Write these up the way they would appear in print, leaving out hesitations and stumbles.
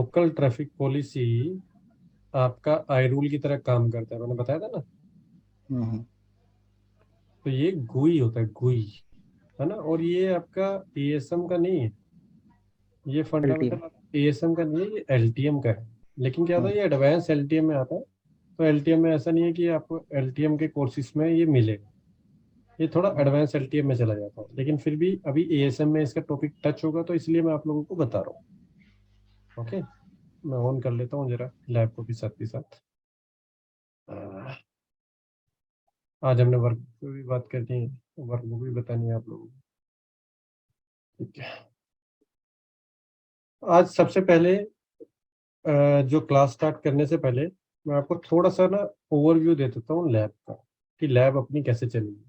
Local traffic policy आपका I rule की तरह काम करता है, मैंने बताया था ना। हम्म। तो ये गुई होता है, गुई, है ना। और ये आपका एएसएम का नहीं है, ये एलटीएम। फंडामेंटल एएसएम का नहीं है, ये एलटीएम का है। लेकिन क्या होता हम्म। है, ये एडवांस एलटीएम में आता है। तो एलटीएम में ऐसा नहीं है कि आपको एलटीएम के कोर्सेज में ये मिलेगा, ये थोड़ा एडवांस एलटीएम में चला जाता है। लेकिन फिर भी अभी एएसएम में इसका टॉपिक टच होगा, तो इसलिए मैं आप लोगों को बता रहा हूँ। ओके, मैं ऑन कर लेता हूँ जरा लैब को भी साथ ही साथ। आज हमने वर्क पे भी बात करनी है, वर्क बुक भी बतानी है आप लोगों को। ठीक है। आज सबसे पहले जो क्लास स्टार्ट करने से पहले मैं आपको थोड़ा सा ना ओवरव्यू दे देता हूँ लैब का, कि लैब अपनी कैसे चलेगी।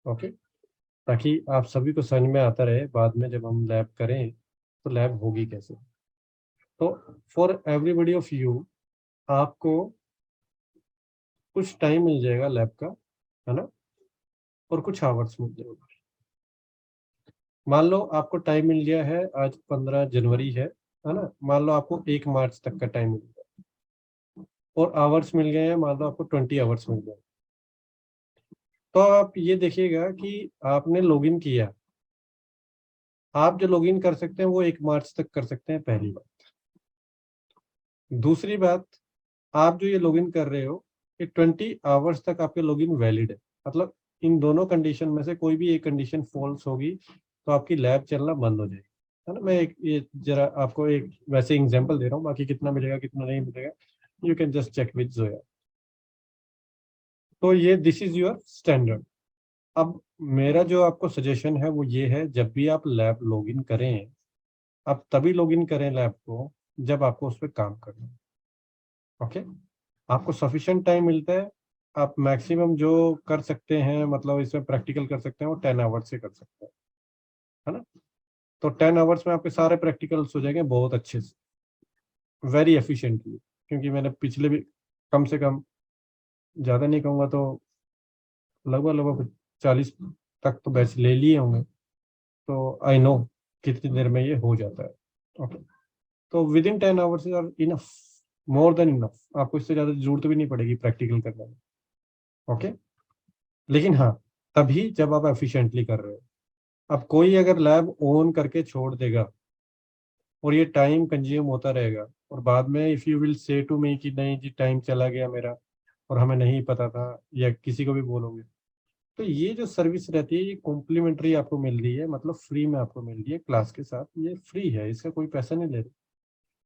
ओके, ताकि आप सभी को समझ में आता रहे बाद में जब हम लैब करें तो लैब होगी कैसे। तो फॉर एवरीबडी ऑफ यू, आपको कुछ टाइम मिल जाएगा लैब का, है ना, और कुछ आवर्स मिल जाएगा। मान लो आपको टाइम मिल गया है, आज 15 जनवरी है ना। मान लो आपको 1 मार्च तक का टाइम मिल गया, और आवर्स मिल गए हैं, मान लो आपको 20 आवर्स मिल गए। तो आप ये देखिएगा कि आपने लॉगिन किया, आप जो लॉगिन कर सकते हैं वो 1 मार्च तक कर सकते हैं, पहली बात। दूसरी बात, आप जो ये लॉगिन कर रहे हो, ये 20 आवर्स तक आपके लॉगिन वैलिड है। मतलब इन दोनों कंडीशन में से कोई भी एक कंडीशन फॉल्स होगी तो आपकी लैब चलना बंद हो जाएगी, है ना। मैं एक ये जरा आपको एक वैसे एग्जांपल दे रहा हूँ, बाकी कितना मिलेगा कितना नहीं मिलेगा you can just check with Zoya. तो ये दिस इज योर स्टैंडर्ड। अब मेरा जो आपको सजेशन है वो ये है, जब भी आप लैब लॉगिन करें, आप तभी लॉगिन करें लैब को जब आपको उस पर काम करना है। ओके, आपको सफिशिएंट टाइम मिलता है, आप मैक्सिमम जो कर सकते हैं, मतलब इसमें प्रैक्टिकल कर सकते हैं, वो 10 आवर्स से कर सकते हैं, है ना। तो 10 आवर्स में आपके सारे प्रैक्टिकल्स हो जाएंगे बहुत अच्छे से, वेरी एफिशिएंटली। क्योंकि मैंने पिछले भी कम से कम, ज़्यादा नहीं कहूँगा तो लगभग लगभग 40 तक तो बैच ले लिए होंगे। तो आई नो कितनी देर में ये हो जाता है। ओके, तो within 10 hours are enough, more than enough. आपको इससे ज़्यादा जरूरत भी नहीं पड़ेगी प्रैक्टिकल करने में। ओके, लेकिन हाँ, तभी जब आप एफिशिएंटली कर रहे हो। अब कोई अगर लैब ऑन करके छोड़ देगा और ये टाइम कंज्यूम होता रहेगा, और बाद में if you will say to me कि नहीं जी टाइम चला गया मेरा और हमें नहीं पता था, या किसी को भी बोलोगे, तो ये जो सर्विस रहती है ये कॉम्प्लीमेंट्री आपको मिल रही है, मतलब फ्री में आपको मिल रही है क्लास के साथ, ये फ्री है, इसका कोई पैसा नहीं ले रहे।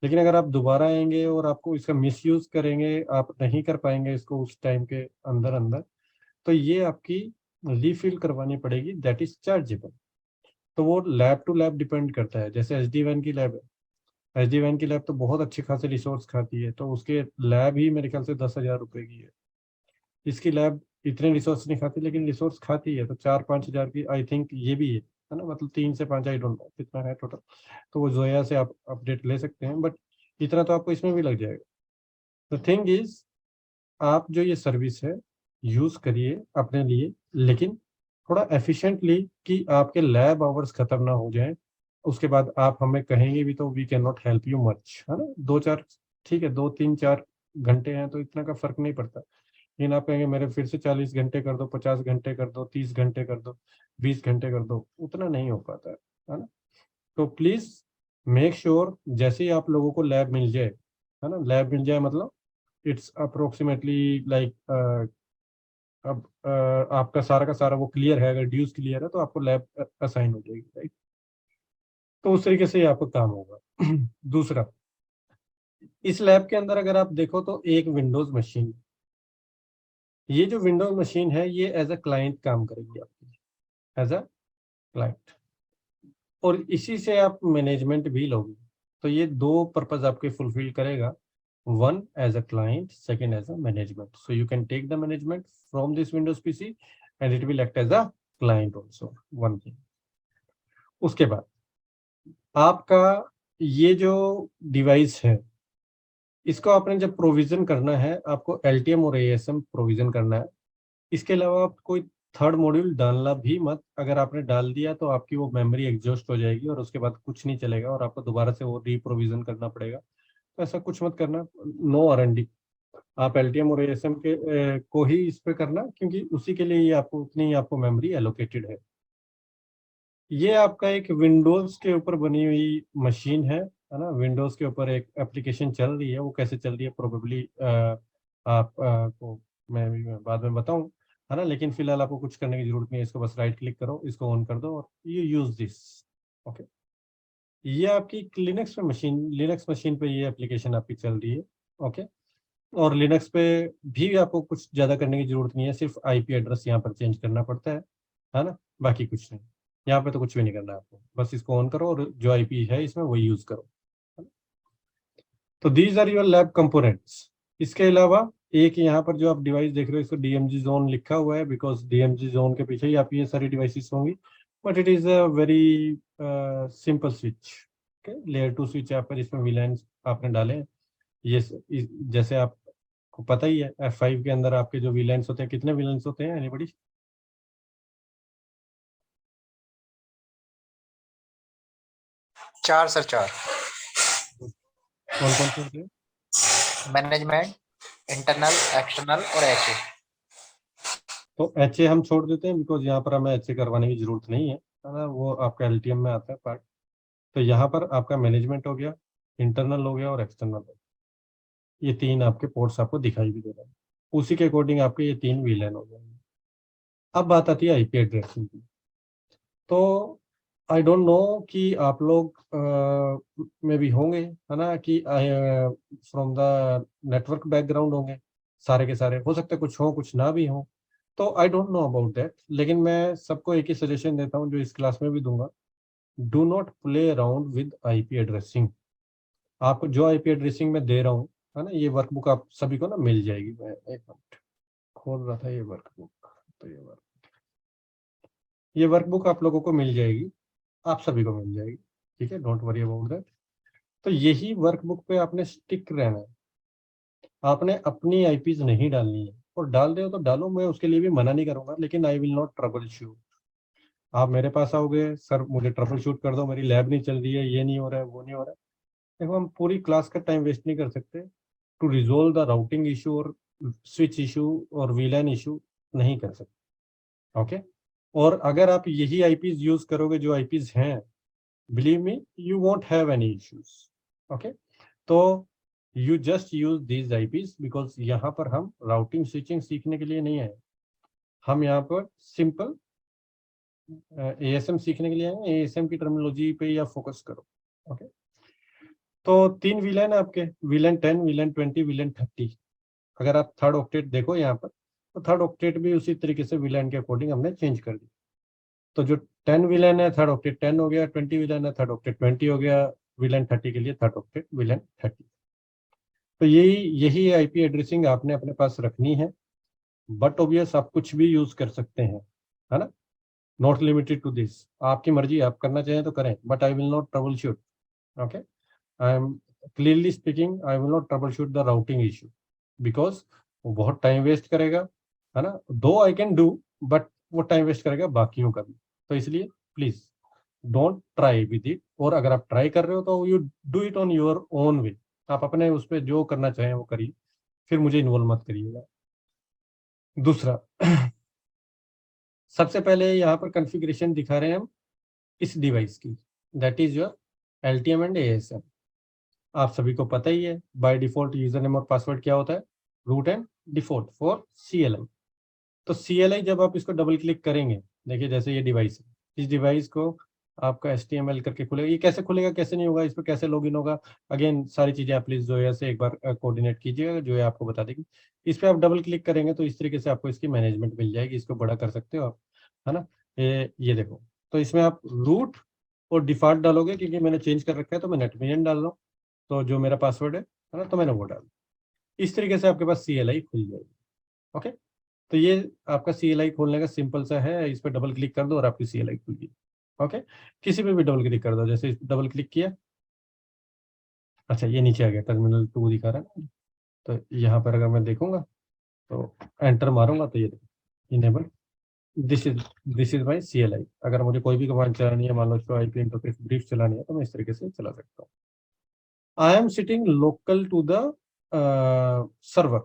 लेकिन अगर आप दोबारा आएंगे और आपको इसका मिसयूज करेंगे, आप नहीं कर पाएंगे इसको उस टाइम के अंदर अंदर, तो ये आपकी रीफिल करवानी पड़ेगी, दैट इज चार्जेबल। तो वो लैब टू लैब डिपेंड करता है। जैसे एच डी वैन की लैब है, एच डी वैन की लैब तो बहुत अच्छे खासे रिसोर्स खाती है, तो उसके लैब ही मेरे ख्याल से 10,000 रुपए की है। इसकी लैब इतने रिसोर्स नहीं खाती, लेकिन रिसोर्स खाती है, तो 4-5 हज़ार की आई थिंक ये भी है ना। मतलब 3 से 5, आई डोंट नो कितना है टोटल। तो वो जोया से आप अपडेट ले सकते हैं, बट इतना तो आपको इसमें भी लग जाएगा। द थिंग इज, आप जो ये सर्विस है यूज करिए अपने लिए, लेकिन थोड़ा एफिशिएंटली, कि आपके लैब आवर्स खत्म ना हो जाए। उसके बाद आप हमें कहेंगे भी तो we can not help you much, है ना। 2-4, ठीक है, 2-3-4 घंटे हैं तो इतना का फर्क नहीं पड़ता। लेकिन आप कहेंगे मेरे फिर से 40 घंटे कर दो, 50 घंटे कर दो, 30 घंटे कर दो, 20 घंटे कर दो, उतना नहीं हो पाता है ना। तो प्लीज मेक श्योर जैसे ही आप लोगों को लैब मिल जाए, है ना, लैब मिल जाए मतलब इट्स अप्रोक्सीमेटली लाइक, अब आपका सारा का सारा वो क्लियर है, अगर ड्यूज क्लियर है तो आपको लैब असाइन हो जाएगी, राइट। तो उस तरीके से ही आपका काम होगा। दूसरा, इस लैब के अंदर अगर आप देखो तो एक विंडोज मशीन, ये जो विंडोज मशीन है ये एज अ क्लाइंट काम करेगी आपकी, एज अ क्लाइंट। और इसी से आप मैनेजमेंट भी लोगे। तो ये दो पर्पज आपके फुलफिल करेगा, one as a client, second as a management. So you can take the management from this Windows PC and it will act as a client also, one thing. उसके बाद आपका ये जो डिवाइस है, इसको आपने जब प्रोविजन करना है, आपको एलटीएम और एएसएम प्रोविजन करना है। इसके अलावा आप कोई थर्ड मॉड्यूल डालना भी मत। अगर आपने डाल दिया तो आपकी वो मेमोरी एग्जॉस्ट हो जाएगी और उसके बाद कुछ नहीं चलेगा और आपको दोबारा से वो रीप्रोविजन करना पड़ेगा। तो ऐसा कुछ मत करना, नो R&D। आप LTM और ASM के को ही इस पे करना, क्योंकि उसी के लिए ये आपको उतनी ही आपको मेमोरी एलोकेटेड है। ये आपका एक विंडोज के ऊपर बनी हुई मशीन है ना। विंडोज के ऊपर एक एप्लीकेशन चल रही है, वो कैसे चल रही है प्रोबेबली आप को मैं बाद में बताऊं, है ना। लेकिन फिलहाल आपको कुछ करने की जरूरत नहीं है, इसको बस राइट क्लिक करो, इसको ऑन कर दो और यू यूज दिस। ओके, ये आपकी लिनक्स मशीन पे ये एप्लीकेशन आपकी चल रही है। ओके, और लिनक्स पे भी आपको कुछ ज़्यादा करने की जरूरत नहीं है, सिर्फ IP एड्रेस यहाँ पर चेंज करना पड़ता है ना। बाकी कुछ नहीं, यहाँ पे तो कुछ भी नहीं करना है आपको, बस इसको ऑन करो और जो IP है इसमें वही यूज़ करो, है ना? तो these are your lab components. इसके अलावा एक यहाँ पर जो आप डिवाइस देख रहे हो, इसको DMG जोन लिखा हुआ है, बिकॉज DMG जोन के पीछे ही आप ये सारी डिवाइसेस होंगी। But it is a very simple switch. Okay, layer 2 switch है आपका, जिसमें VLAN आपने डाले हैं। ये जैसे आपको पता ही है, F5 के अंदर आपके जो VLANs होते हैं, कितने VLANs होते हैं एनीबॉडी? 4 सर, 4। कौन कौन से होते हैं? मैनेजमेंट, इंटरनल, एक्सटर्नल और एचए। तो HA हम छोड़ देते हैं, बिकॉज यहाँ पर हमें HA करवाने की जरूरत नहीं है ना, वो आपका LTM में आता है पार्ट। तो यहाँ पर आपका मैनेजमेंट हो गया, इंटरनल हो गया और एक्सटर्नल हो गया। ये तीन आपके पोर्ट्स आपको दिखाई भी दे रहे हैं, उसी के अकॉर्डिंग आपके ये तीन VLAN हो जाएंगे। अब बात आती है IP एड्रेसिंग की। तो आई डोंट नो कि आप लोग में भी होंगे, है ना, कि फ्रॉम द नेटवर्क बैकग्राउंड होंगे, सारे के सारे। हो सकता है कुछ हो कुछ ना भी हो, तो आई डोंट नो अबाउट दैट। लेकिन मैं सबको एक ही सजेशन देता हूँ, जो इस क्लास में भी दूंगा। Do not play around with IP addressing. आपको जो IP एड्रेसिंग मैं दे रहा हूँ, है ना, ये वर्कबुक आप सभी को ना मिल जाएगी। मैं एक मिनट खोल रहा था ये वर्कबुक, तो ये वर्कबुक आप लोगों को मिल जाएगी, आप सभी को मिल जाएगी। ठीक है, डोंट वरी अबाउट दैट। तो यही वर्कबुक पे आपने स्टिक रहना है, आपने अपनी IPs नहीं डालनी है। और डाल रहे हो तो डालो, मैं उसके लिए भी मना नहीं करूंगा, लेकिन I will not trouble shoot. आप मेरे पास आओगे, सर मुझे ट्रबल शूट कर दो, मेरी लैब नहीं चल रही है, ये नहीं हो रहा है, वो नहीं हो रहा है। देखो, हम पूरी क्लास का टाइम वेस्ट नहीं कर सकते to resolve the routing issue और स्विच इशू और VLAN इशू, नहीं कर सकते। ओके, और अगर आप यही IPs यूज करोगे जो IPs हैं, believe me you won't have any issues. Okay, तो you just use these IPs, because यहाँ पर हम राउटिंग स्विचिंग सीखने के लिए नहीं आए, हम यहाँ पर सिंपल ASM सीखने के लिए आए हैं। ASM की टर्मिनोलॉजी पे या फोकस करो। ओके, तो तीन VLAN है आपके, VLAN 10, VLAN 20, VLAN 30। अगर आप थर्ड ऑक्टेट देखो यहाँ पर, तो थर्ड ऑक्टेट भी उसी तरीके से VLAN के अकॉर्डिंग हमने चेंज कर दी। तो जो 10 VLAN है, थर्ड ऑक्टेट 10 हो गया, 20 VLAN है, थर्ड ऑक्टेट 20 हो गया, VLAN 30 के लिए थर्ड ऑक्टेट VLAN 30। तो यही यही IP एड्रेसिंग आपने अपने पास रखनी है। बट ऑब्वियस आप कुछ भी यूज कर सकते हैं, है ना। नॉट लिमिटेड टू दिस, आपकी मर्जी, आप करना चाहें तो करें, but I will not trouble shoot. Okay, I am clearly speaking, I will not trouble shoot the routing issue, because वो बहुत टाइम वेस्ट करेगा, है ना। दो आई कैन डू, बट वो टाइम वेस्ट करेगा बाकियों का भी। तो इसलिए please don't try with it, और अगर आप ट्राई कर रहे हो तो you do it on your own way. आप अपने उस पर जो करना चाहें वो करिए, फिर मुझे इन्वॉल्व मत करिएगा। दूसरा, सबसे पहले यहाँ पर कॉन्फ़िगरेशन दिखा रहे हैं हम इस डिवाइस की, that is your LTM and ASM। आप सभी को पता ही है, बाय डिफॉल्ट यूजर नेम और पासवर्ड क्या होता है, root and default for CLI। तो CLI जब आप इसको डबल क्लिक करेंगे, देखिए जैसे ये डिवाइस है, इस डिवाइस को आपका HTML करके खुलेगा। ये कैसे खुलेगा, कैसे नहीं होगा, इस पर कैसे लॉगिन होगा, अगेन सारी चीजें आप प्लीज जोया से एक बार कोऑर्डिनेट कीजिएगा, जो है आपको बता देगी। इस पर आप डबल क्लिक करेंगे तो इस तरीके से आपको इसकी मैनेजमेंट मिल जाएगी, इसको बड़ा कर सकते हो आप, है ना। ये देखो, तो इसमें आप रूट और डिफॉल्ट डालोगे, क्योंकि मैंने चेंज कर रखा है, तो मैं नेटमिलियन डाल रहा हूँ, तो जो मेरा पासवर्ड है ना, तो मैंने वो डाल। इस तरीके से आपके पास CLI खुल जाएगी। ओके, तो ये आपका CLI खोलने का सिंपल सा है, इस पर डबल क्लिक कर दो और आपकी CLI खुल गई। ओके, किसी पे भी डबल क्लिक कर दो, जैसे इस डबल क्लिक किया, अच्छा ये नीचे आ गया, टर्मिनल 2 दिखा रहा है ना। तो यहाँ पर अगर मैं देखूंगा, तो एंटर मारूंगा, तो ये enable, this is this is my CLI। अगर मुझे कोई भी कमांड चलानी है, मान लो इसको IP इंटरफेस ब्रीफ चलानी है, तो मैं इस तरीके से चला सकता हूँ। I am sitting local to the server,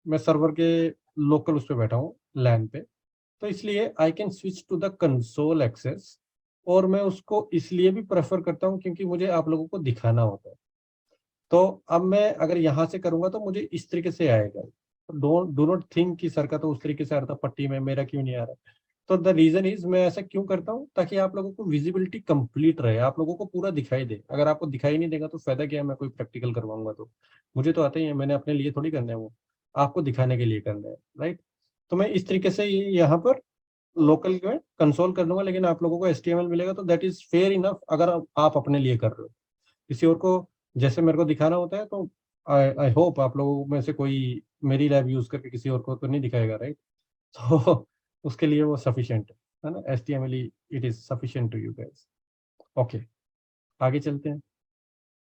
मैं सर्वर के लोकल उस पर बैठा हूँ लैन पे, तो इसलिए I can switch to the console access. और मैं उसको इसलिए भी प्रेफर करता हूँ क्योंकि मुझे आप लोगों को दिखाना होता है। तो अब मैं अगर यहाँ से करूंगा तो मुझे इस तरीके से आएगा। डू नॉट थिंक कि सर का तो उस तरीके से आ रहा था पट्टी में, मेरा क्यों नहीं आ रहा। तो द रीजन इज, मैं ऐसा क्यों करता हूँ ताकि आप लोगों को विजिबिलिटी कंप्लीट रहे, आप लोगों को पूरा दिखाई दे। अगर आपको दिखाई नहीं देगा तो फायदा क्या है, मैं कोई प्रैक्टिकल करवाऊंगा तो मुझे तो आता ही है, मैंने अपने लिए थोड़ी करना है, वो आपको दिखाने के लिए करना है, राइट। तो मैं इस तरीके से यहाँ पर लोकल में कंसोल कर लूंगा, लेकिन आप लोगों को HTML मिलेगा तो दैट इज फेयर इनफ। अगर आप अपने लिए कर रहे हो, किसी और को जैसे मेरे को दिखाना होता है तो आई होप आप लोगों में से कोई मेरी लैब यूज करके किसी और को तो नहीं दिखाएगा, राइट। तो उसके लिए वो सफिशिएंट है ना, HTML, it is sufficient to you guys. Okay, आगे चलते हैं।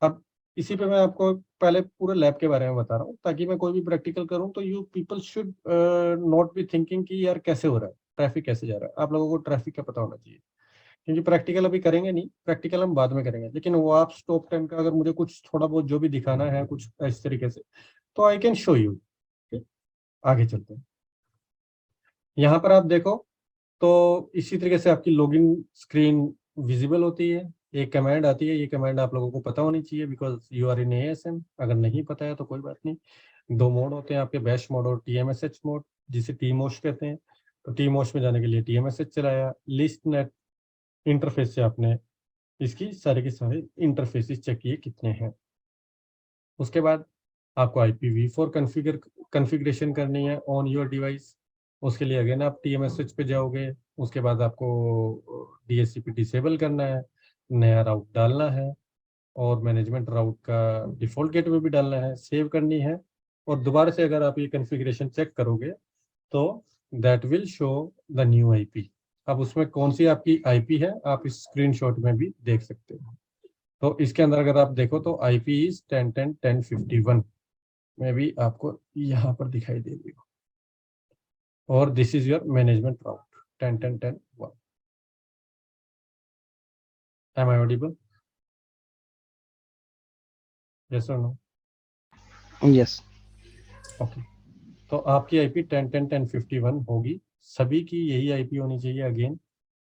अब इसी पे मैं आपको पहले पूरे लैब के बारे में बता रहा हूँ, ताकि मैं कोई भी प्रैक्टिकल करूँ तो you people should not be thinking कि यार कैसे हो रहा है, ट्रैफिक कैसे जा रहा है। आप लोगों को ट्रैफिक का पता होना चाहिए, क्योंकि प्रैक्टिकल अभी करेंगे नहीं, प्रैक्टिकल हम बाद में करेंगे, लेकिन वो आप स्टॉप टाइम का अगर मुझे कुछ थोड़ा बहुत जो भी दिखाना है कुछ इस तरीके से, तो आई कैन शो यू। आगे चलते हैं। यहाँ पर आप देखो तो इसी तरीके से आपकी लॉगिन स्क्रीन विजिबल होती है। एक कमांड आती है, ये कमांड आप लोगों को पता होनी चाहिए because you are in ASM। अगर नहीं पता है तो कोई बात नहीं। दो मोड होते हैं आपके, बैश मोड और TMSH मोड, जिसे TMOS कहते हैं। तो TMOS में जाने के लिए TMSH चलाया, लिस्ट नेट इंटरफेस से आपने इसकी सारे के सारे इंटरफेसेस चेक किए कितने हैं। उसके बाद आपको IPv4 कॉन्फ़िगरेशन करनी है ऑन योर डिवाइस। उसके लिए अगेन आप TMSH पे जाओगे। उसके बाद आपको DHCP डिसेबल करना है, नया राउट डालना है, और मैनेजमेंट राउट का डिफ़ॉल्ट गेटवे भी डालना है, सेव करनी है। और दोबारा से अगर आप ये कॉन्फ़िगरेशन चेक करोगे तो that will show the new IP। अब उसमें कौन सी आपकी IP है आप इस स्क्रीनशॉट में भी देख सकते हो। तो इसके अंदर अगर आप देखो तो IP इज 10.10.10.51 में भी आपको यहाँ पर दिखाई देगी। और this is your management route 10.10.10.1। Am I audible? Yes और नो? यस। ओके। तो आपकी IP 10.10.10.51 होगी, सभी की यही IP होनी चाहिए अगेन,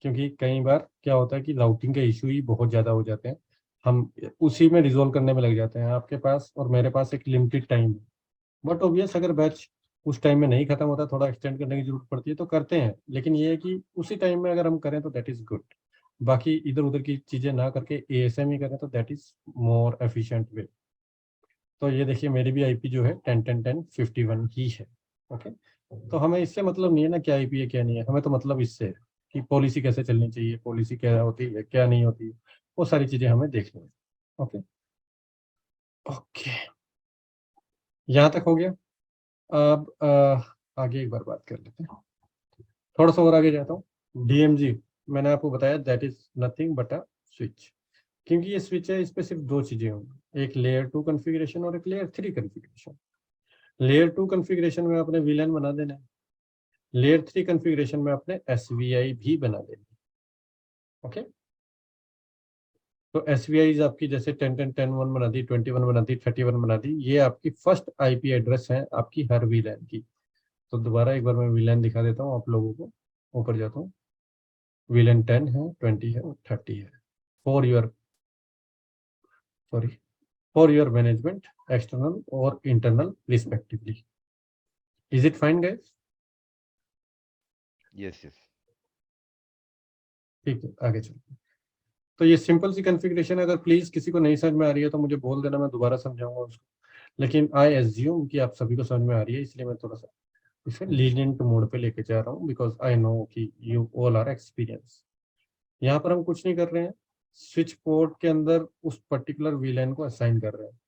क्योंकि कई बार क्या होता है कि राउटिंग के इशू ही बहुत ज़्यादा हो जाते हैं, हम उसी में रिजोल्व करने में लग जाते हैं। आपके पास और मेरे पास एक लिमिटेड टाइम है, बट ऑब्वियस अगर बैच उस टाइम में नहीं खत्म होता, थोड़ा एक्सटेंड करने की जरूरत पड़ती है तो करते हैं, लेकिन ये है कि उसी टाइम में अगर हम करें तो दैट इज गुड। बाकी इधर उधर की चीज़ें ना करके ASM ही करें तो that is more efficient way. तो ये देखिए मेरी भी IP जो है 10.10.10.51 ही है। ओके, तो हमें इससे मतलब नहीं है ना क्या IP है क्या नहीं है, हमें तो मतलब इससे है कि पॉलिसी कैसे चलनी चाहिए, पॉलिसी क्या होती है क्या नहीं होती, वो सारी चीज़ें हमें देखनी है। ओके ओके, यहाँ तक हो गया। अब आगे एक बार बात कर लेते हैं, थोड़ा सा और आगे जाता हूँ। DMG मैंने आपको बताया that is nothing but a switch. क्योंकि ये स्विच है, इस पे सिर्फ दो चीजें होंगी, एक लेयर 2 कॉन्फ़िगरेशन और एक लेयर 3 कॉन्फ़िगरेशन। लेयर 2 कॉन्फ़िगरेशन में आपने VLAN बना देना है, लेयर 3 कॉन्फ़िगरेशन में आपने SVI भी बना देनी है। ओके, तो SVI आपकी जैसे 10.10.10.1 बना दी, 21 बना दी, 31 बना दी, ये आपकी फर्स्ट IP एड्रेस है आपकी हर VLAN की। तो दोबारा एक बार मैं VLAN दिखा देता हूँ आप लोगों को, ऊपर जाता हूँ। VLAN 10 है, 20 है और 30 है, फॉर योर मैनेजमेंट एक्सटर्नल और internal respectively. Is it fine guys? Yes yes. ठीक है, आगे चलते हैं। तो ये सिंपल सी कॉन्फ़िगरेशन, अगर प्लीज किसी को नहीं समझ में आ रही है तो मुझे बोल देना, मैं दोबारा समझाऊंगा उसको। लेकिन आई एज्यूम कि आप सभी को समझ में आ रही है, इसलिए मैं थोड़ा सा इसे लीनियंट मोड पे लेके जा रहा हूँ, बिकॉज आई नो कि यू ऑल आर एक्सपीरियंस। यहाँ पर हम कुछ नहीं कर रहे हैं, स्विच पोर्ट के अंदर उस पर्टिकुलर VLAN को असाइन कर रहे हैं।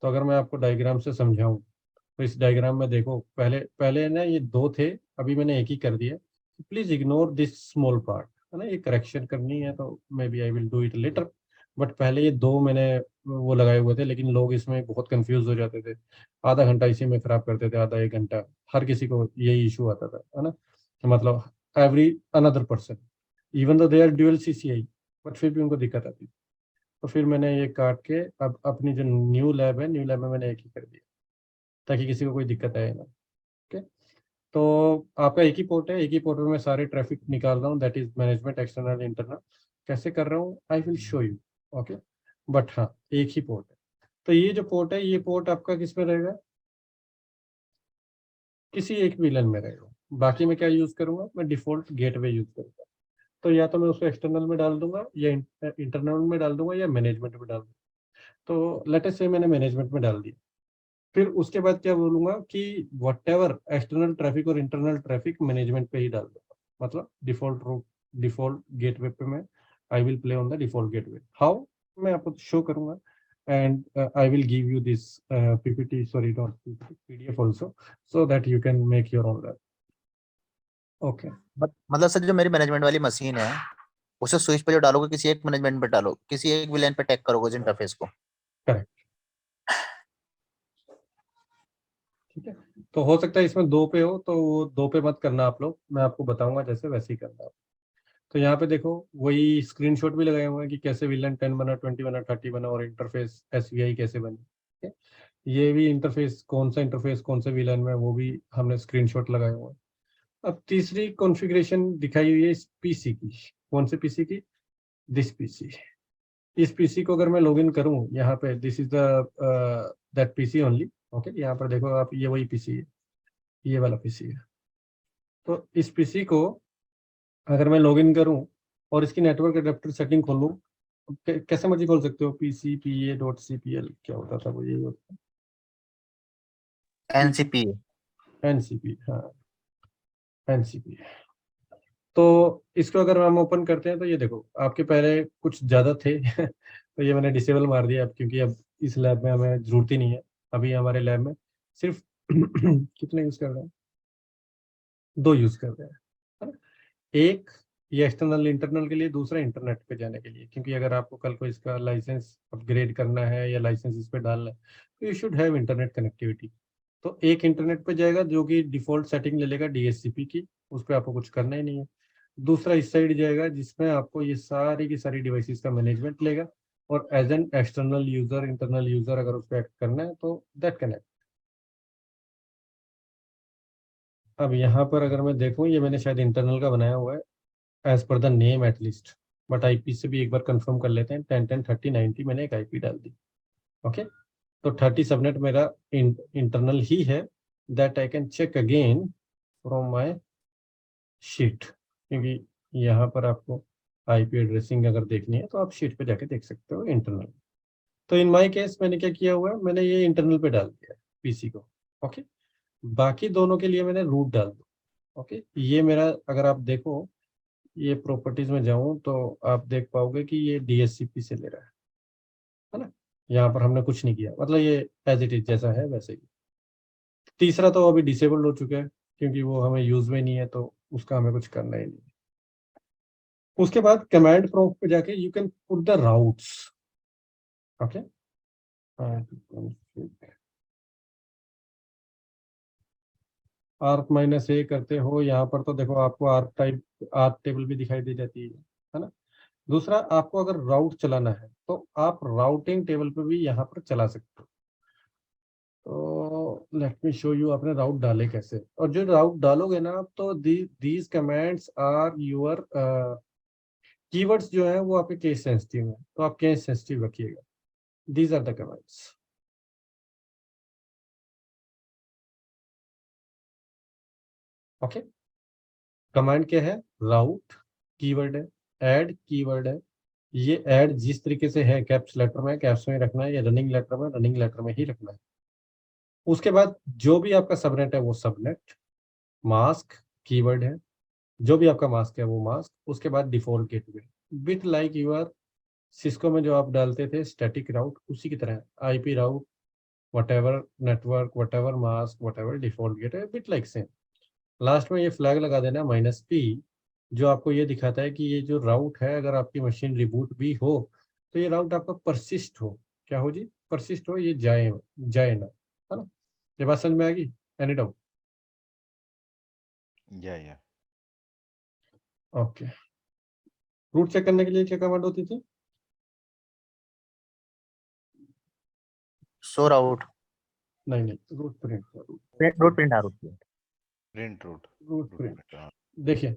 तो अगर मैं आपको डायग्राम से समझाऊं तो इस डायग्राम में देखो, पहले पहले ना ये दो थे, अभी मैंने एक ही कर दिया। Please ignore this small part, है ना, ये करेक्शन करनी है तो maybe I will do it later. But पहले ये दो मैंने वो लगाए हुए थे, लेकिन लोग इसमें बहुत कंफ्यूज हो जाते थे, आधा घंटा इसी में खराब करते थे, आधा एक घंटा, हर किसी को यही इशू आता था, है ना। मतलब every another person, even though they are dual CCI, but फिर भी उनको दिक्कत आती थी। तो फिर मैंने ये काट के अब अपनी जो न्यू लैब है, न्यू लैब में मैंने एक ही कर दिया ताकि किसी को कोई दिक्कत आए ना। ओके, तो आपका एक ही पोर्ट है, एक ही पोर्ट में मैं सारे ट्रैफिक निकाल रहा हूँ, that is management external internal. कैसे कर रहा हूँ I will show you. Okay, but हाँ एक ही पोर्ट है। तो ये जो पोर्ट है, ये पोर्ट आपका किस में रहेगा, किसी एक विलन में रहेगा। बाकी मैं क्या यूज करूंगा, मैं डिफॉल्ट गेटवे यूज करूंगा। तो या तो मैं उसको एक्सटर्नल में डाल दूंगा या इंटरनल में डाल दूंगा या मैनेजमेंट में डाल दूंगा। तो लेटेस्ट से मैंने मैनेजमेंट में डाल दिया। फिर उसके बाद क्या बोलूंगा कि वट एवर एक्सटर्नल ट्रैफिक और इंटरनल ट्रैफिक मैनेजमेंट पे ही डाल दूंगा। मतलब डिफॉल्ट रूट, डिफॉल्ट गेटवे पे मैं I will play on the default gateway. How, मैं आपको शो करूंगा and I will give you this PPT, sorry not PDF also, so that you can make your own lab. Okay, मतलब sir जो मेरी management वाली machine है उसे switch पे जो डालोगे किसी एक मैनेजमेंट पे डालो, किसी एक विलेन पे टैग करोगे उस इंटरफेस को। करेक्ट, ठीक है। तो हो सकता है इसमें दो पे हो, तो वो दो पे मत करना आप लोग, मैं आपको बताऊंगा जैसे वैसे ही करना। तो यहाँ पे देखो वही स्क्रीनशॉट भी लगाए हुए हैं कि कैसे विलन 10 बना, 20 बना, 30 बना और इंटरफेस एसवीआई कैसे बनी। ठीक है? ये भी इंटरफेस, कौन सा इंटरफेस कौन से विलन में, वो भी हमने स्क्रीनशॉट लगाए हुए हैं। अब तीसरी कॉन्फ़िगरेशन दिखाई हुई है इस पीसी की। कौन से पीसी की, दिस पीसी। इस पीसी को अगर मैं लॉगिन करूं यहाँ पे, this is the that PC only. Okay, यहाँ पर देखो आप, ये वही पीसी है, ये वाला पीसी है। तो इस पीसी को अगर मैं लॉगिन करूं और इसकी नेटवर्क एडेप्टर सेटिंग खोलूं, कैसे मर्जी खोल सकते हो, pcpa.cpl क्या होता था वो, यही होता एनसीपी। है एनसीपी, हाँ एनसीपी। तो इसको अगर हम ओपन करते हैं तो ये देखो आपके पहले कुछ ज्यादा थे तो ये मैंने डिसेबल मार दिया अब, क्योंकि अब इस लैब में हमें जरूरत ही नहीं है। अभी हमारे लैब में सिर्फ कितने यूज कर रहे हैं, दो यूज कर रहे हैं, है ना? एक ये एक्सटर्नल इंटरनल के लिए, दूसरा इंटरनेट पे जाने के लिए, क्योंकि अगर आपको कल को इसका लाइसेंस अपग्रेड करना है या लाइसेंस इस पे डालना है तो you should have internet connectivity. तो एक इंटरनेट पे जाएगा जो कि डिफॉल्ट सेटिंग ले लेगा डीएचसीपी की, उस पर आपको कुछ करना ही नहीं है। दूसरा इस साइड जाएगा जिसमें आपको ये सारी की सारी डिवाइसेस का मैनेजमेंट लेगा, और as an external user, internal user अगर उस पर एक्ट करना है तो दैट कनेक्ट। अब यहाँ पर अगर मैं देखूँ, ये मैंने शायद इंटरनल का बनाया हुआ है as per the name at least, but IP से भी एक बार कंफर्म कर लेते हैं। 10.10.30.90 मैंने एक आईपी डाल दी। ओके, तो 30 सबनेट मेरा इंटरनल ही है, that I can check again from my sheet, क्योंकि यहाँ पर आपको आईपी एड्रेसिंग अगर देखनी है तो आप शीट पे जाके देख सकते हो इंटरनल। तो इन माय केस मैंने क्या किया हुआ है, मैंने ये इंटरनल पे डाल दिया पीसी को। ओके, बाकी दोनों के लिए मैंने रूट डाल दिया। ओके, ये मेरा अगर आप देखो, ये प्रॉपर्टीज में जाऊं तो आप देख पाओगे कि ये डीएससीपी से ले रहा है ना? यहाँ पर हमने कुछ नहीं किया, मतलब ये एज इट इज जैसा है वैसे ही। तीसरा तो अभी डिसेबल्ड हो चुका है क्योंकि वो हमें यूज में नहीं है, तो उसका हमें कुछ करना ही नहीं। उसके बाद कमांड प्रॉम्प्ट पे जाके you can put the routes. Okay, arp minus A करते हो यहाँ पर, तो देखो आपको आर्क टाइप, आर्क टेबल भी दिखाई दे जाती है ना? दूसरा, आपको अगर राउट चलाना है तो आप राउटिंग टेबल पे भी यहाँ पर चला सकते हो। तो लेट मी शो यू आपने राउट डाले कैसे, और जो राउट डालोगे ना आप, तो these commands are your keywords जो है वो आपके केस सेंसिटिव है, तो आप केस सेंसिटिव रखिएगा। These are the commands. Okay, command क्या है, राउट कीवर्ड है, ऐड कीवर्ड है। ये ऐड जिस तरीके से है, कैप्स लेटर में कैप्स में रखना है, या रनिंग लेटर में रनिंग लेटर में ही रखना है। उसके बाद जो भी आपका सबनेट है वो सबनेट, मास्क कीवर्ड है, जो भी आपका मास्क है वो मास्क। उसके बाद default gateway, bit like your Cisco में जो आप डालते थे स्टैटिक राउट, उसी की तरह IP route, whatever network, whatever mask, whatever default gateway, bit like same. Last में ये फ्लैग लगा देना -p, जो आपको ये दिखाता है कि ये जो राउट है, अगर आपकी मशीन रिबूट भी हो तो ये राउट आपका परसिस्ट हो। क्या हो जी, परसिस्ट हो, ये जाए जाए ना, है ना? ये बात समझ में आ गई? Any doubt? या ओके, रूट चेक करने के लिए क्या कमांड होती थी? शोर आउट नहीं नहीं, route print route print out print route route print. हाँ देखिए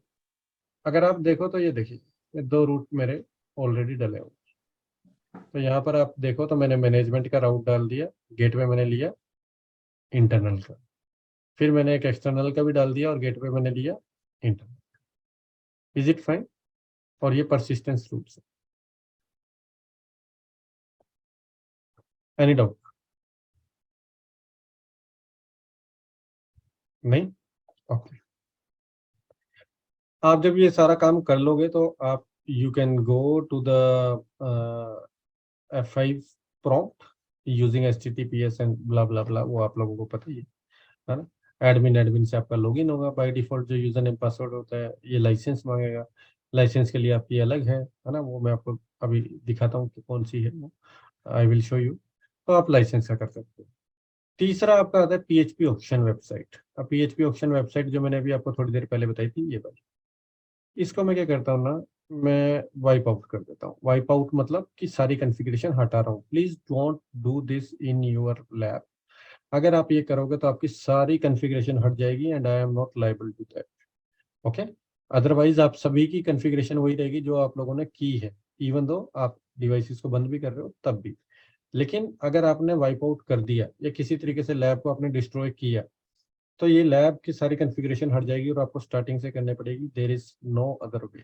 अगर आप देखो तो ये देखिए, ये 2 रूट मेरे ऑलरेडी डले हुए। तो यहाँ पर आप देखो तो मैंने मैनेजमेंट का राउट डाल दिया, गेटवे मैंने लिया इंटरनल का, फिर मैंने एक एक्सटर्नल का भी डाल दिया और गेटवे मैंने लिया इंटरनल। Is it fine? और ये परसिस्टेंस रूट्स है। Any doubt? नहीं? ओके। आप जब ये सारा काम कर लोगे तो आप you can go to the F5 prompt using HTTPS and blah blah blah, वो आप लोगों को पता ही है ना। एडमिन से आपका लॉगिन होगा बाय डिफॉल्ट, जो यूजर नेम पासवर्ड होता है। ये लाइसेंस मांगेगा, लाइसेंस के लिए आपकी अलग है ना, वो मैं आपको अभी दिखाता हूँ कि कौन सी है वो, आई विल शो यू। तो आप लाइसेंस का कर सकते हो। तीसरा आपका आता है PHP ऑप्शन वेबसाइट। अब PHP ऑप्शन वेबसाइट जो मैंने अभी आपको थोड़ी देर पहले बताई थी, ये वाली, इसको मैं क्या करता हूँ ना, मैं वाइप आउट कर देता हूँ। वाइप आउट मतलब कि सारी कॉन्फ़िगरेशन हटा रहा हूँ। Please don't do this in your lab. अगर आप ये करोगे तो आपकी सारी कॉन्फ़िगरेशन हट जाएगी and I am not liable to that. Okay, otherwise आप सभी की कॉन्फ़िगरेशन वही रहेगी जो आप लोगों ने की है, इवन दो आप डिवाइसेस को बंद भी कर रहे हो तब भी। लेकिन अगर आपने वाइप आउट कर दिया या किसी तरीके से लैब को आपने डिस्ट्रॉय किया, तो ये लैब की सारी कॉन्फ़िगरेशन हट जाएगी और आपको स्टार्टिंग से करनी पड़ेगी। There is no other way.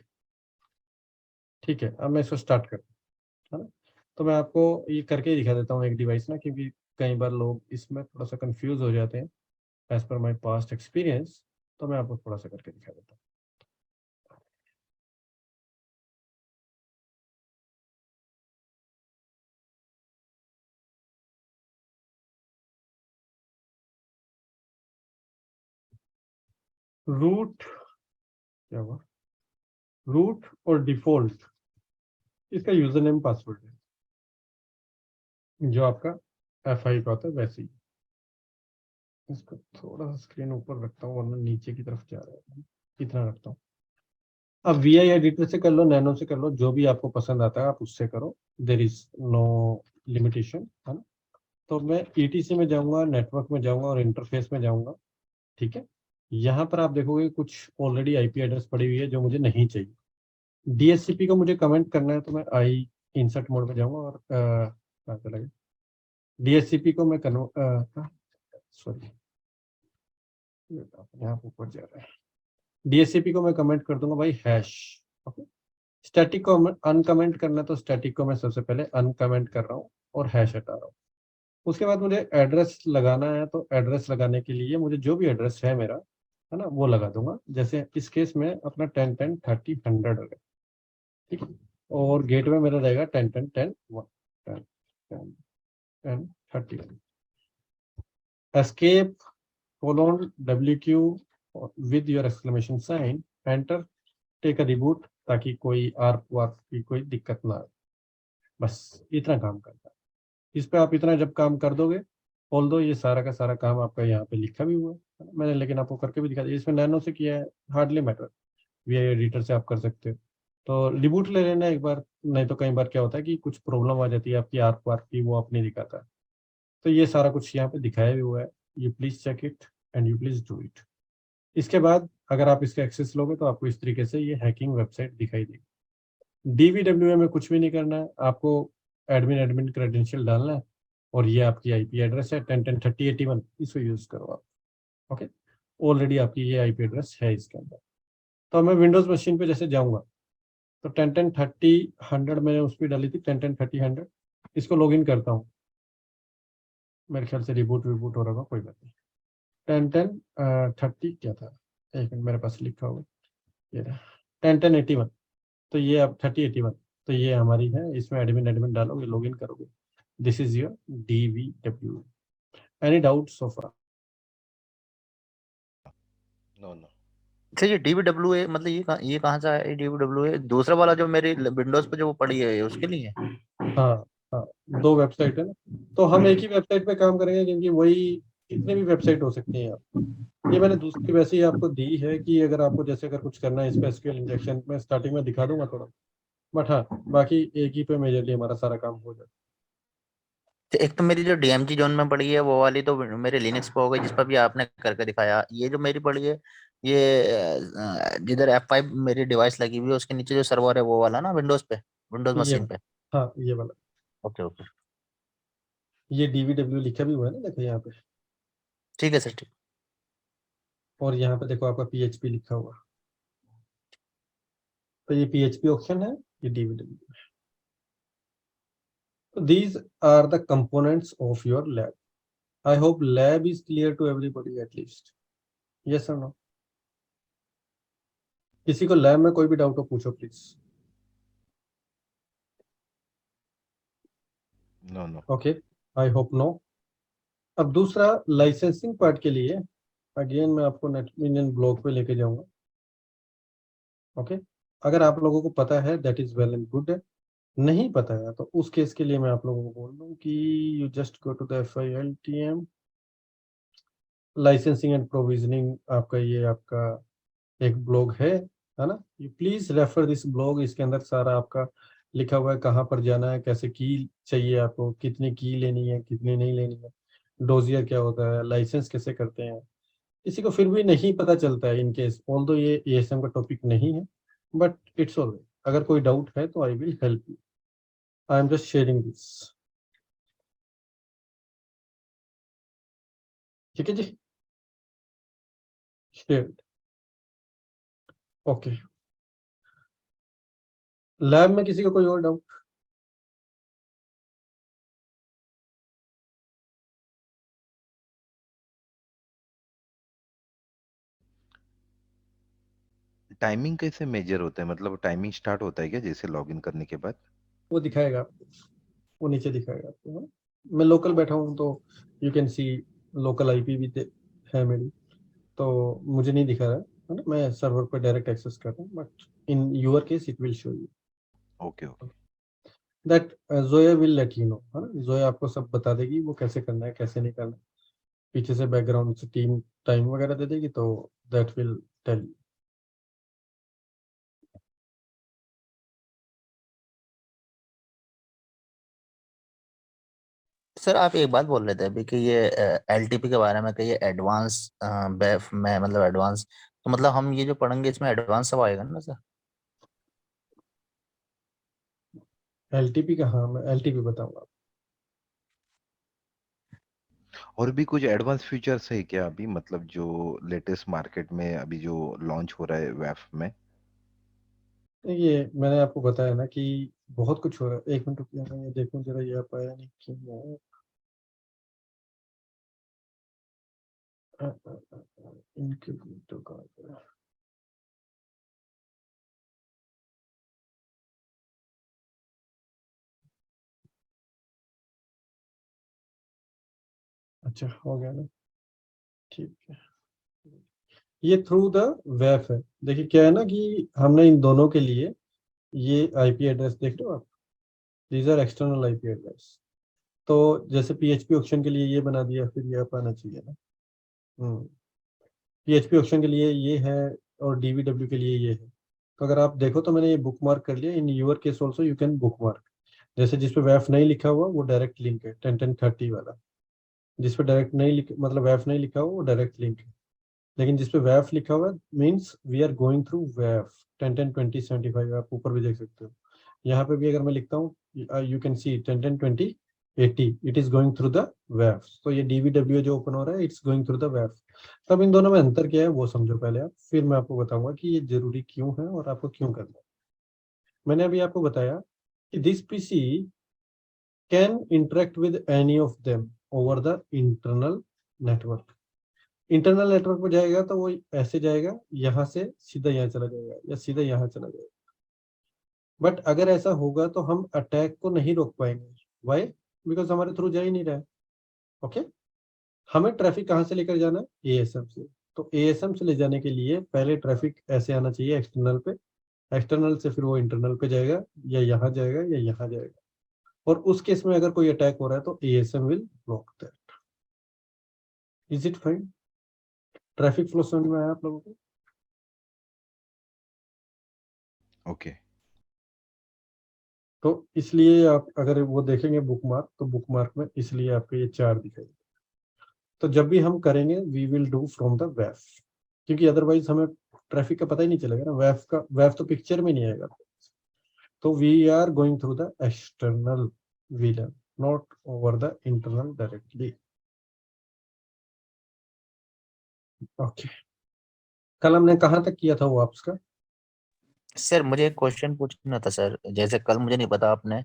ठीक है, अब मैं इसको स्टार्ट करता हूँ, है ना। तो मैं आपको ये करके ही दिखा देता हूँ एक डिवाइस ना, क्योंकि कई बार लोग इसमें थोड़ा सा कंफ्यूज हो जाते हैं as per my past experience. तो मैं आपको थोड़ा सा करके दिखा देता हूँ। रूट क्या हुआ, रूट और डिफॉल्ट इसका यूजर नेम पासवर्ड है, जो आपका F5 का होता है वैसे ही। इसको थोड़ा सा स्क्रीन ऊपर रखता हूँ वरना नीचे की तरफ जा रहा है, इतना रखता हूँ। अब VI एडिटर से कर लो, नैनो से कर लो, जो भी आपको पसंद आता है आप उससे करो। देर इज नो लिमिटेशन, है ना। तो मैं ETC में जाऊंगा, नेटवर्क में जाऊंगा और इंटरफेस में जाऊंगा। ठीक है, यहाँ पर आप देखोगे कुछ ऑलरेडी IP एड्रेस पड़ी हुई है जो मुझे नहीं चाहिए। DHCP को मुझे कमेंट करना है तो मैं आई इंसर्ट मोड में जाऊंगा और कहाँ चला गया, DHCP को मैं सॉरी यहाँ ऊपर जा रहा है। DHCP को मैं कमेंट कर दूंगा भाई हैश। ओके, स्टैटिक को अनकमेंट करना, तो स्टैटिक को मैं सबसे पहले अनकमेंट कर रहा हूँ और हैश हटा रहा हूँ। उसके बाद मुझे एड्रेस लगाना है, तो एड्रेस लगाने के लिए मुझे जो भी एड्रेस है मेरा, है ना, वो लगा दूंगा। जैसे इस केस में अपना 10 10 30 100 रहेगा। ठीक है, और गेट में मेरा रहेगा 10 10 10 1 10 10 10 30। Escape colon WQ with your exclamation sign, enter, take a reboot, ताकि कोई आर्क वार्क की कोई दिक्कत ना आए। बस इतना काम करता है इस पे। आप इतना जब काम कर दोगे, ऑल दो ये सारा का सारा काम आपका यहाँ पे लिखा भी हुआ है मैंने, लेकिन आपको करके भी दिखा दिया। इसमें नैनो से किया है, हार्डली मैटर। VI एडिटर से आप कर सकते हो। तो रिबूट ले लेना एक बार, नहीं तो कई बार क्या होता है कि कुछ प्रॉब्लम आ जाती है आपकी आर्क वार्क की, वो आप नहीं दिखाता है। तो ये सारा कुछ यहाँ पे दिखाया भी हुआ है, you please check it and you please do it. इसके बाद अगर आप इसका एक्सेस लोगे तो आपको इस तरीके से ये हैकिंग वेबसाइट दिखाई देगी। DVWA में कुछ भी नहीं करना है आपको, एडमिन क्रेडेंशियल डालना है और ये आपकी IP एड्रेस है 10 10 30 81, इसको यूज करो आप। ओके, ऑलरेडी आपकी ये IP एड्रेस है इसके अंदर। तो मैं विंडोज मशीन पे जैसे जाऊंगा तो 10 10 30 100 मैंने उस पर डाली थी, 10 10 30 100। इसको लॉगिन करता हूँ, मेरे ख्याल से रिबूट विबूट हो रहा होगा, कोई बात नहीं। 10 10 30 क्या था, एक मिनट मेरे पास लिखा होगा, ये 10 10 81। तो ये अब 30 81, तो ये हमारी है। इसमें एडमिन डालोगे, लॉगिन करोगे, this is your DVW। Any doubt so far? No no अच्छा ये DVWA मतलब ये कहाँ से आया DVWA? दूसरा वाला जो मेरी विंडोज पे जो वो पड़ी है उसके लिए है? हाँ हाँ, 2 वेबसाइट है ना, तो हम एक ही वेबसाइट पे काम करेंगे क्योंकि वही कितने भी वेबसाइट हो सकती हैं आप। ये मैंने दूसरी वैसे ही आपको दी है कि अगर आपको जैसे अगर कुछ करना है इस पे SQL इंजेक्शन में स्टार्टिंग में दिखा दूंगा थोड़ा, बट हाँ बाकी एक ही पे मेजरली हमारा सारा काम हो जाता है। तो एक तो मेरी जो डीएमजी जोन में पड़ी है वो वाली तो मेरे लिनक्स पे हो गई, जिस पर भी आपने करके दिखाया। ये जो मेरी पड़ी है ये जिधर F5 मेरी डिवाइस लगी हुई है उसके नीचे जो सर्वर है वो वाला ना, विंडोज पे, विंडोज ये मशीन पे। हाँ ये वाला, ओके ओके, ये DVW लिखा भी हुआ है ना, देखो यहाँ पे। ठीक है सर, ठीक। और यहाँ पे देखो आपका PHP लिखा हुआ, तो ये PHP ऑप्शन है, ये DVW। So these are the components of your lab. I hope lab is clear to everybody at least. Yes or no? किसी को लैब में कोई भी डाउट हो पूछो please. No, no. Okay, I hope no. अब दूसरा लाइसेंसिंग पार्ट के लिए अगेन मैं आपको नेटमिलियन ब्लॉग पे लेके जाऊंगा। ओके, अगर आप लोगों को पता है that is well and good है, नहीं पता है तो उस केस के लिए मैं आप लोगों को बोल दूं कि you just go to the FILTM licensing and provisioning, आपका ये आपका एक ब्लॉग है ना। You please refer this blog, इसके अंदर सारा आपका लिखा हुआ है कहाँ पर जाना है, कैसे की चाहिए आपको, कितनी की लेनी है, कितनी नहीं लेनी है, डोजियर क्या होता है, लाइसेंस कैसे करते हैं। किसी को फिर भी नहीं पता चलता है इन केस, ऑल्दो ये ASM का टॉपिक नहीं है, बट इट्स ऑल। अगर कोई डाउट है तो I will help you, I am just sharing this. ठीक है जी, शेयर। ओके, लैब में किसी को कोई और डाउट? टाइमिंग कैसे मेजर होता है, मतलब टाइमिंग स्टार्ट होता है क्या जैसे लॉगिन करने के बाद? वो दिखाएगा आपको, वो नीचे दिखाएगा आपको, है ना? मैं लोकल बैठा हूँ तो you can C local IP भी है मेरी, तो मुझे नहीं दिखा रहा है ना, मैं सर्वर पर डायरेक्ट एक्सेस कर रहा हूँ, but in your case it will show you okay okay. That. Zoya will let you know, है ना, जोया आपको सब बता देगी वो कैसे करना है कैसे नहीं करना है। पीछे से बैकग्राउंड से टीम टाइम वगैरह दे देगी, तो that will tell you. Sir आप एक बात बोल रहे थे अभी कि ये एलटीपी के बारे में कि ये एडवांस बेफ में, मतलब एडवांस, तो मतलब हम ये जो पढ़ेंगे इसमें एडवांस सब आएगा ना सर? LTP का, हाँ मैं LTP बताऊंगा। और भी कुछ एडवांस फीचर्स है क्या अभी, मतलब जो लेटेस्ट मार्केट में अभी जो लॉन्च हो रहा है वेफ में? ये मैंने आपको बताया ना कि बहुत कुछ हो रहा है। एक मिनट रुकिए, मैं ये देखूं जरा, ये आप आया नहीं क्यों। इनके तो कहाँ पे है? अच्छा हो गया ना, ठीक है। ये थ्रू द वेब है। देखिए क्या है ना कि हमने इन दोनों के लिए ये IP एड्रेस देख रहे हो आप, these are external IP address. तो जैसे PHP ऑप्शन के लिए ये बना दिया, फिर ये आप आना चाहिए ना। PHP ऑप्शन के लिए ये है, और DVW के लिए ये है। तो अगर आप देखो तो मैंने ये बुक मार्क कर लिया। In your case also you can bookmark. जैसे जिसपे वेफ नहीं लिखा हुआ वो डायरेक्ट लिंक है, 10-10-30 वाला। जिसपे डायरेक्ट नहीं मतलब वेफ नहीं लिखा हुआ वो डायरेक्ट लिंक है। लेकिन जिसपे वेफ लिखा हुआ है means we are going through वेफ 10-10-20-75, आप ऊपर भी देख सकते हो। यहाँ पे भी अगर मैं लिखता हूँ you can see 10-10-20-80, it is going through the वेफ। तो ये DVW जो ओपन हो रहा है इट्स गोइंग थ्रू द वेफ। तब इन दोनों में अंतर क्या है वो समझो पहले आप, फिर मैं आपको बताऊंगा कि ये जरूरी क्यों है और आपको क्यों करना है। मैंने अभी आपको बताया कि this PC can interact with any of them over the internal network. Internal network पर जाएगा तो वो ऐसे जाएगा, यहाँ से सीधा यहाँ चला जाएगा या सीधा यहाँ चला जाएगा। बट अगर ऐसा होगा तो हम अटैक को नहीं रोक पाएंगे। वाई? बिकॉज हमारे थ्रू जा ही नहीं रहा है। ओके, हमें ट्रैफिक कहाँ से लेकर जाना है? ASM से। तो ASM से ले जाने के लिए पहले ट्रैफिक ऐसे आना चाहिए एक्सटर्नल पे, एक्सटर्नल से फिर वो इंटरनल पे जाएगा, या यहाँ जाएगा या यहाँ जाएगा। और उस केस में अगर कोई अटैक हो रहा है तो ASM will block that. Is it fine? Traffic flow समझ में आया आप लोगों को? ओके। तो इसलिए आप अगर वो देखेंगे बुकमार्क, तो बुकमार्क में इसलिए आपको ये 4 दिखाई। तो जब भी हम करेंगे we will do from the web, क्योंकि अदरवाइज हमें ट्रैफिक का पता ही नहीं चलेगा ना, वेब तो पिक्चर में नहीं आएगा। तो we are going through the external VLAN, not over the internal directly. Okay, कल हमने कहाँ तक किया था वो आपका? सर मुझे एक क्वेश्चन पूछना था सर, जैसे कल मुझे नहीं पता आपने,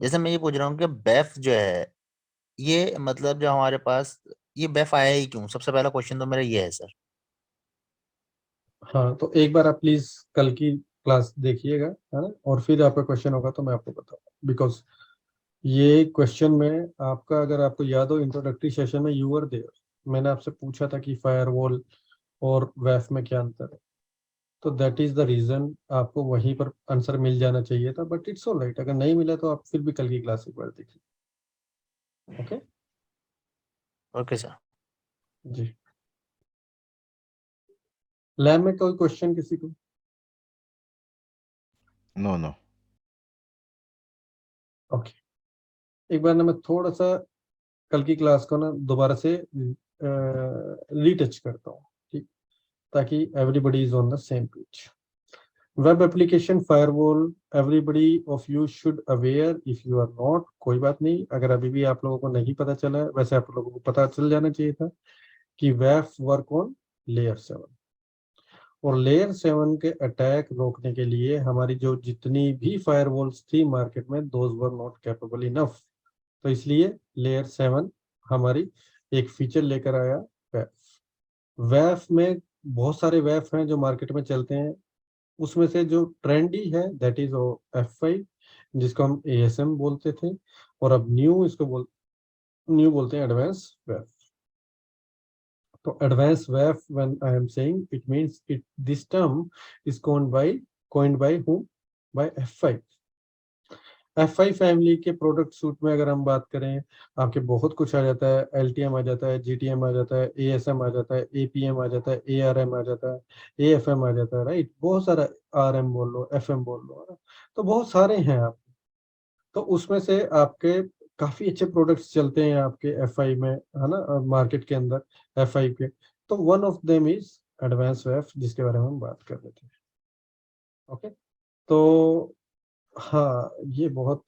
जैसे मैं ये पूछ रहा हूँ कि बेफ जो है, ये मतलब जो हमारे पास ये बेफ आया ही क्यों? सबसे पहला क्वेश्चन तो मेरा ये है सर। हाँ, तो एक बार आप प्लीज कल की क्लास देखिएगा, है ना, और फिर आपका क्वेश्चन होगा तो मैं आपको बताऊंगा। बिकॉज ये क्वेश्चन में आपका, अगर आपको याद हो इंट्रोडक्टरी सेशन में यू वर देयर, मैंने आपसे पूछा था कि फायरवॉल और वेफ में क्या अंतर है। तो दैट इज द रीजन आपको वहीं पर आंसर मिल जाना चाहिए था, बट इट्स ऑल राइट, अगर नहीं मिला तो आप फिर भी कल की क्लास एक बार देखिए। Okay okay sir. जी। लैब में कोई क्वेश्चन किसी को? No no. ओके, एक बार ना मैं थोड़ा सा कल की क्लास को ना दोबारा से रीटच करता हूँ, ठीक, ताकि everybody is on the same page. Web application firewall, everybody of you should aware, if you are not, कोई बात नहीं, अगर अभी भी आप लोगों को नहीं पता चला है, वैसे आप लोगों को पता चल जाना चाहिए था कि वेब वर्क ऑन लेयर 7, और लेयर 7 के अटैक रोकने के लिए हमारी जो जितनी भी फायरवॉल्स थी मार्केट में, those were not capable enough. तो इसलिए लेयर 7 हमारी एक फीचर लेकर आया वेफ। वेफ में बहुत सारे वेफ हैं जो मार्केट में चलते हैं, उसमें से जो ट्रेंडी है दैट इज F5, जिसको हम ASM बोलते थे, और अब न्यू बोलते हैं एडवांस वेफ। तो advance वेफ, when I am saying, it means it this term is coined by whom? By F5। F5 family के प्रोडक्ट सूट में अगर हम बात करें, आपके बहुत कुछ आ जाता है, LTM आ जाता है, GTM आ जाता है, ASM आ जाता है, APM आ जाता है, ARM आ जाता है, AFM आ जाता है, राइट, बहुत सारा, RM बोल लो, FM बोल लो, है ना, तो बहुत सारे हैं आप। तो उसमें से आपके काफी अच्छे प्रोडक्ट्स चलते हैं आपके F5 में, है ना, मार्केट के अंदर F5 के। तो one of them is advance वेफ, जिसके बारे में हम बात कर रहे थे। ओके, तो हाँ, ये बहुत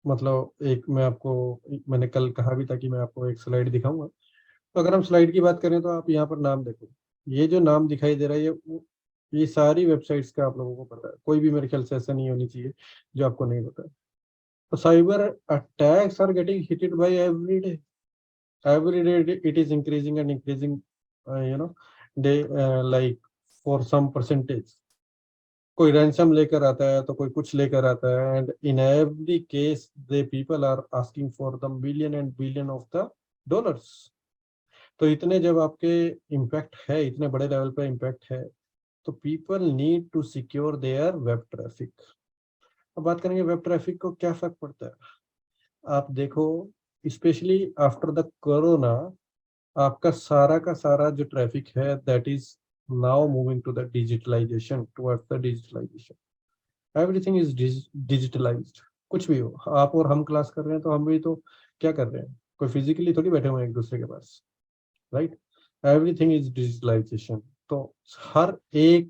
मतलब एक मैं आपको, मैंने कल कहा भी था कि मैं आपको एक स्लाइड दिखाऊंगा। तो अगर हम स्लाइड की बात करें तो आप यहाँ पर नाम देखो, ये जो नाम दिखाई दे रहा है, ये सारी वेबसाइट्स का आप लोगों को पता है, कोई भी मेरे ख्याल से ऐसा नहीं होनी चाहिए जो आपको नहीं पता है। तो cyber attacks are getting hitted by every day it is increasing and increasing, you know, day, like for some percentage. कोई रैंसम लेकर आता है तो कोई कुछ लेकर आता है, and in every case they people are asking for the billion and billion of the dollars. तो इतने जब आपके इम्पैक्ट है, इतने बड़े लेवल पे इम्पैक्ट है, तो people need to secure their web traffic. अब बात करेंगे वेब ट्रैफिक को क्या फर्क पड़ता है। आप देखो, स्पेशली आफ्टर द कोरोना, आपका सारा का सारा जो ट्रैफिक है that is now moving to the digitalization, towards the digitalization. Everything is digitalized. कुछ भी हो, आप और हम क्लास कर रहे हैं तो हम भी तो क्या कर रहे हैं, कोई फिजिकली थोड़ी बैठे हुए हैं एक दूसरे के पास, राइट। Everything is digitalization. तो हर एक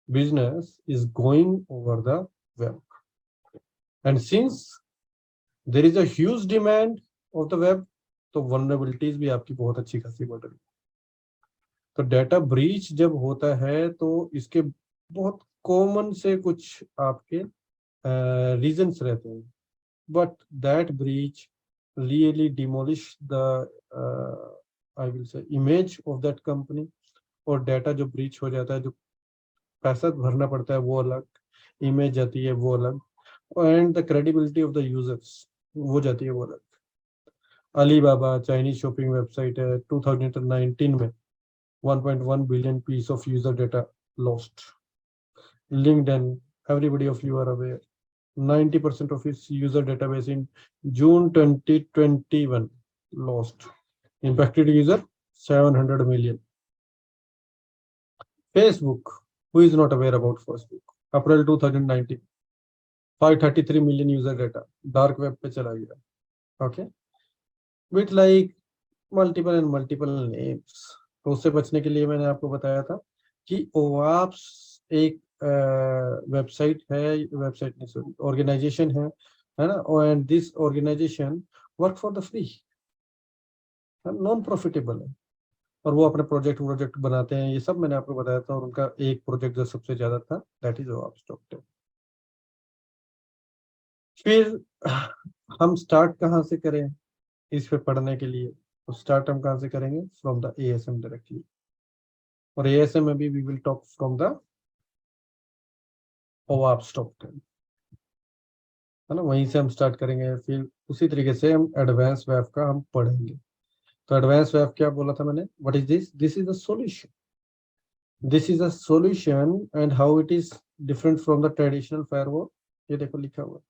business is going over the web, and since there is a huge demand of the web, तो वनरेबिलिटीज भी आपकी बहुत अच्छी खासी बढ़ रही है। तो डेटा ब्रीच जब होता है तो इसके बहुत कॉमन से कुछ आपके रीजंस रहते हैं, but that breach really demolish the I will say image of that company। और डेटा जो ब्रीच हो जाता है, जो पैसा भरना पड़ता है वो अलग, इमेज जाती है वो अलग, and the credibility of the users वो जाती है वो अलग। अलीबाबा चाइनीज शॉपिंग वेबसाइट है, 2019 में 1.1 billion piece of user data lost. LinkedIn, everybody of you are aware, 90% of its user database in June 2021 lost. Impacted user 700 million. Facebook, who is not aware about Facebook? April 2019, 533 million user data dark web पे चला गया। Okay, with like multiple and multiple names. तो उससे बचने के लिए मैंने आपको बताया था कि ओआप्स एक वेबसाइट है, वेबसाइट नहीं सॉरी ऑर्गेनाइजेशन है ना, and this organization work for the free, non profitable है, और वो अपने प्रोजेक्ट बनाते हैं, ये सब मैंने आपको बताया था। और उनका एक प्रोजेक्ट जो सबसे ज्यादा था दैट इज ओआप्स डॉट। फिर हम स्टार्ट कहाँ से करें इस पे पढ़ने के लिए? तो स्टार्ट हम कहाँ से करेंगे? From the ASM directly. और एएसएम में भी we will talk from the ओआप्स डॉट, है ना, वहीं से हम स्टार्ट करेंगे। फिर उसी तरीके से हम एडवांस वेब का हम पढ़ेंगे। तो एडवांस वेब क्या बोला था मैंने? What is this? This is a solution, this is a solution and how it is different from the traditional firewall. ये देखो लिखा हुआ,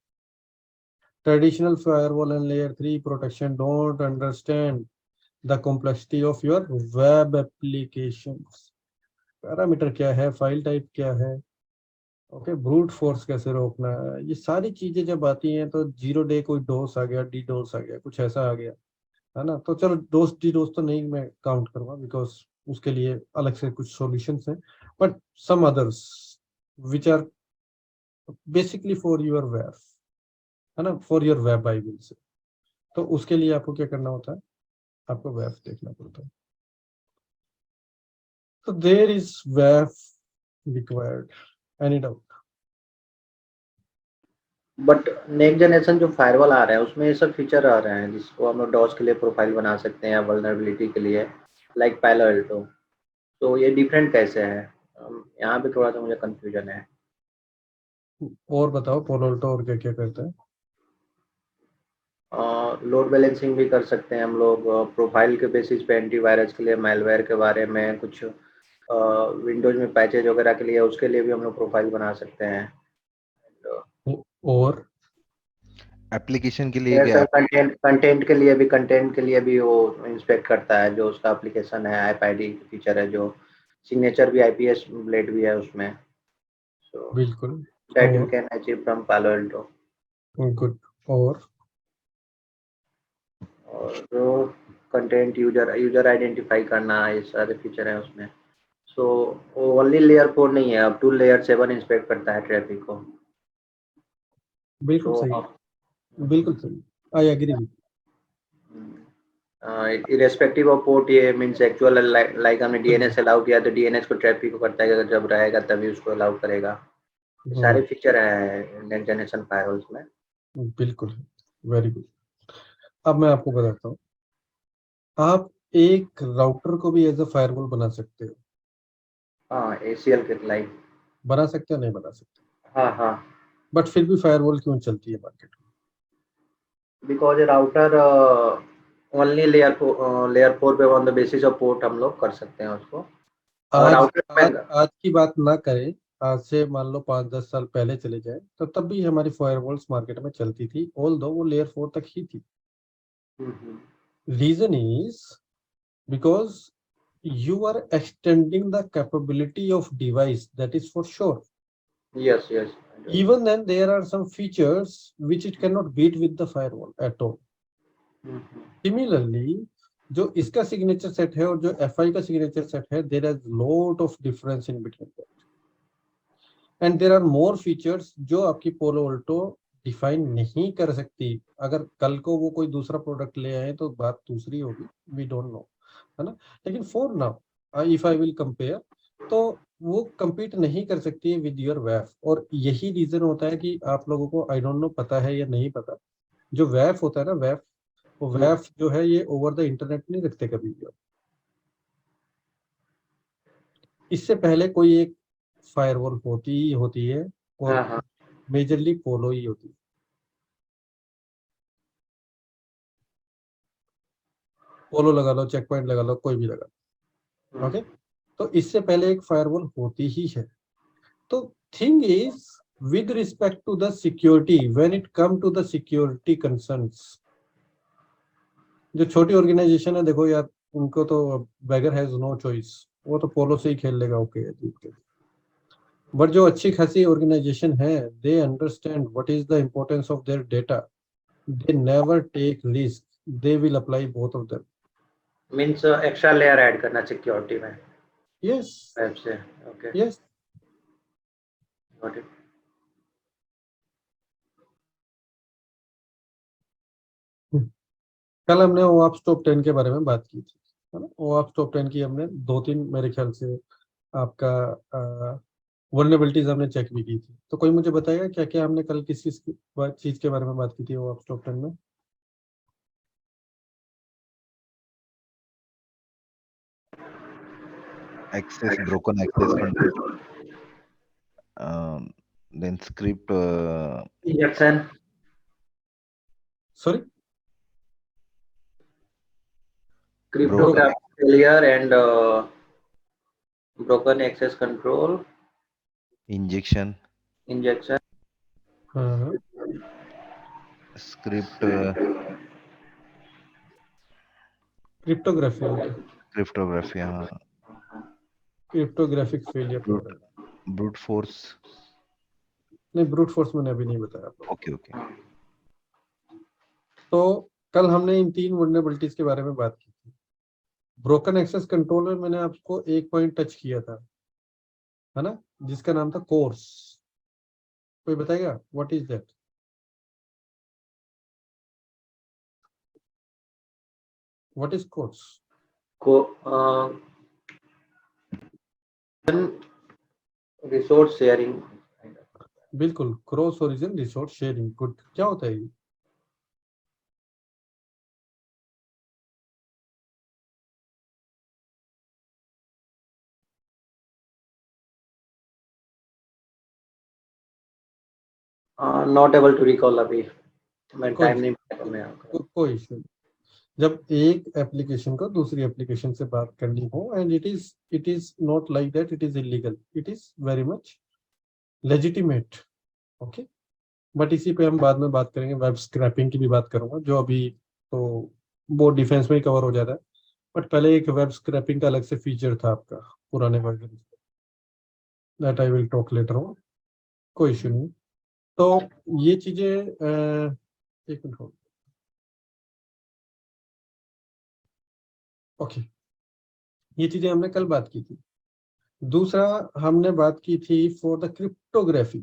traditional firewall and layer 3 protection don't understand the complexity of your web applications। Parameter क्या है, file type क्या है, okay, brute force कैसे रोकना है, ये सारी चीजें जब आती हैं तो जीरो डे कोई डोस आ गया, डी डोस आ गया, कुछ ऐसा आ गया, है ना। तो चलो डोस डी डोस तो नहीं मैं काउंट करूंगा बिकॉज उसके लिए अलग से कुछ सॉल्यूशंस हैं, but some others which are basically for your web, है ना, for your web I will say. तो उसके लिए आपको क्या करना होता है? आपको वेब देखना पड़ता है। तो there is web required, any doubt? But next generation जो फायरवॉल आ रहा है उसमें ये सब फीचर आ रहे हैं जिसको हम लोग डॉस के लिए प्रोफाइल बना सकते हैं या वल्नरेबिलिटी के लिए, लाइक पैलो अल्टो। तो ये डिफरेंट कैसे है? यहाँ पे थोड़ा सा मुझे कंफ्यूजन है। और बताओ पोलो अल्टो और क्या क्या करता है? लोड बैलेंसिंग भी कर सकते हैं हम लोग, प्रोफाइल के बेसिस पे एंटीवायरस के लिए, मैलवेयर के बारे में कुछ, विंडोज में पैचेज वगैरह के लिए उसके लिए भी हम लोग प्रोफाइल बना सकते हैं। और एप्लीकेशन के लिए ये क्या? सब कंटेंट के लिए भी वो इंस्पेक्ट करता है, जो उसका एप्लीकेशन है, आईपीआईडी फीचर है, जो सिग्नेचर भी आईपीएस ब्लेड भी है उसमें, सो बिल्कुल। दैट यू और कैन अचीव फ्रॉम पालो अल्टो। गुड। और और जो कंटेंट यूजर आइडेंटिफाई करना, ये सारे फीचर हैं उसमें। सो वो ओनली लेयर 4 नहीं है, अब टू लेयर 7 इंस्पेक्ट करता है ट्रैफिक को। बिल्कुल सो सही, बिल्कुल सही, I agree with. Irrespective of port, ये मीन्स एक्चुअल लाइक हमने डीएनएस अलाउ किया तो डीएनएस को ट्रैफिक को करता है कि अगर जब रहेगा तभी उसको अलाउ करेगा। ये सारे फीचर हैं नेक्स्ट जनरेशन फायरवॉल्स में। बिल्कुल, वेरी गुड। अब मैं आपको बताता हूँ, आप एक राउटर को भी एज अ फायरवॉल बना सकते हो। हाँ, एसीएल के लाइक। बना सकते हो, नहीं बना सकते, हाँ हाँ, बट फिर भी फायरवॉल क्यों चलती है मार्केट में? बिकॉज राउटर ओनली लेयर 4 पे on the basis of port हम लोग कर सकते हैं उसको। आज आज राउटर आज की बात ना करें, आज से मान लो 5-10 साल पहले चले जाए तो तब भी हमारी फायरवॉल्स मार्केट में चलती थी, ऑल दो वो लेयर 4 तक ही थी। Reason is because you are extending the capability of device, that is for sure. Yes yes, Even then there are some features which it cannot beat with the firewall at all. Similarly, जो इसका signature set है और जो FI का signature set है, there is lot of difference in between that. And there are more features जो आपकी पोलो Alto define नहीं कर सकती। अगर कल को वो कोई दूसरा प्रोडक्ट ले आए तो बात दूसरी होगी, वी डोंट नो, है ना। लेकिन for now if I will compare, तो वो compete नहीं कर सकती है विद योर वेब। और यही रीजन होता है कि आप लोगों को आई डोंट नो पता है या नहीं पता, जो वेब होता है ना, वेब, वो वेब जो है ये ओवर द इंटरनेट नहीं रखते कभी भी। इससे पहले कोई एक फायरवॉल होती है और हाँ हाँ, मेजरली पोलो ही होती है। पोलो लगा लो, चेक पॉइंट लगा लो, कोई भी लगा लो, ओके। तो इससे पहले एक फायरवॉल होती ही है। तो thing is with respect to the security, when it come to the security concerns, जो छोटी ऑर्गेनाइजेशन है, देखो यार, उनको तो बेगर हैज नो चॉइस, वो तो पोलो से ही खेल लेगा, ओके जीत के। बट जो अच्छी खासी ऑर्गेनाइजेशन है, they understand what is the importance of their data, they never take risk, they will apply both of them. Means extra layer add करना सिक्योरिटी में यस, वेब से. Okay, yes. Got it. कल हमने ओआप्स top 10 के बारे में बात की थी, है ना. ओआप्स टॉप 10 की हमने 2-3 मेरे ख्याल से आपका वल्नरेबिलिटीज हमने चेक भी की थी. तो कोई मुझे बताएगा क्या क्या हमने कल किस किस चीज के बारे में बात की थी ओआप्स टॉप 10 में? access, broken access control, then script, injection. Sorry, Cryptographic failure and broken access control, injection, injection, हाँ, script, क्रिप्टोग्राफी, cryptography, हाँ, क्रिप्टोग्राफिक फेलियर के बारे में. brute force. नहीं, ब्रूट फोर्स मैंने अभी नहीं बताया आपको. Okay, okay. तो कल हमने इन 3 वल्नरेबिलिटीज के बारे में बात की थी. ब्रोकन एक्सेस कंट्रोल में मैंने आपको एक पॉइंट टच किया था, है ना, जिसका नाम था कोर्स. कोई बताएगा what is that? What is CORS? Resource sharing. बिल्कुल, cross origin resource sharing. Good. क्या होता है ये? नॉट एबल टू रिकॉल अभी, मैं कोई टाइम नहीं मिला आपको. कोई इशू नहीं. जब एक एप्लीकेशन को दूसरी एप्लीकेशन से बात करनी हो, and it is not like that it is illegal, it is very much legitimate. Okay, but इसी पे हम बाद में बात करेंगे. वेब स्क्रैपिंग की भी बात करूंगा, जो अभी तो वो डिफेंस में ही कवर हो जाता है. बट पहले एक वेब स्क्रैपिंग का अलग से फीचर था आपका पुराने version, that I will talk later on. कोई इशू नहीं. तो ये चीजें एक मिनट हो. ओके, ये चीजें हमने कल बात की थी. दूसरा हमने बात की थी फॉर द क्रिप्टोग्राफी.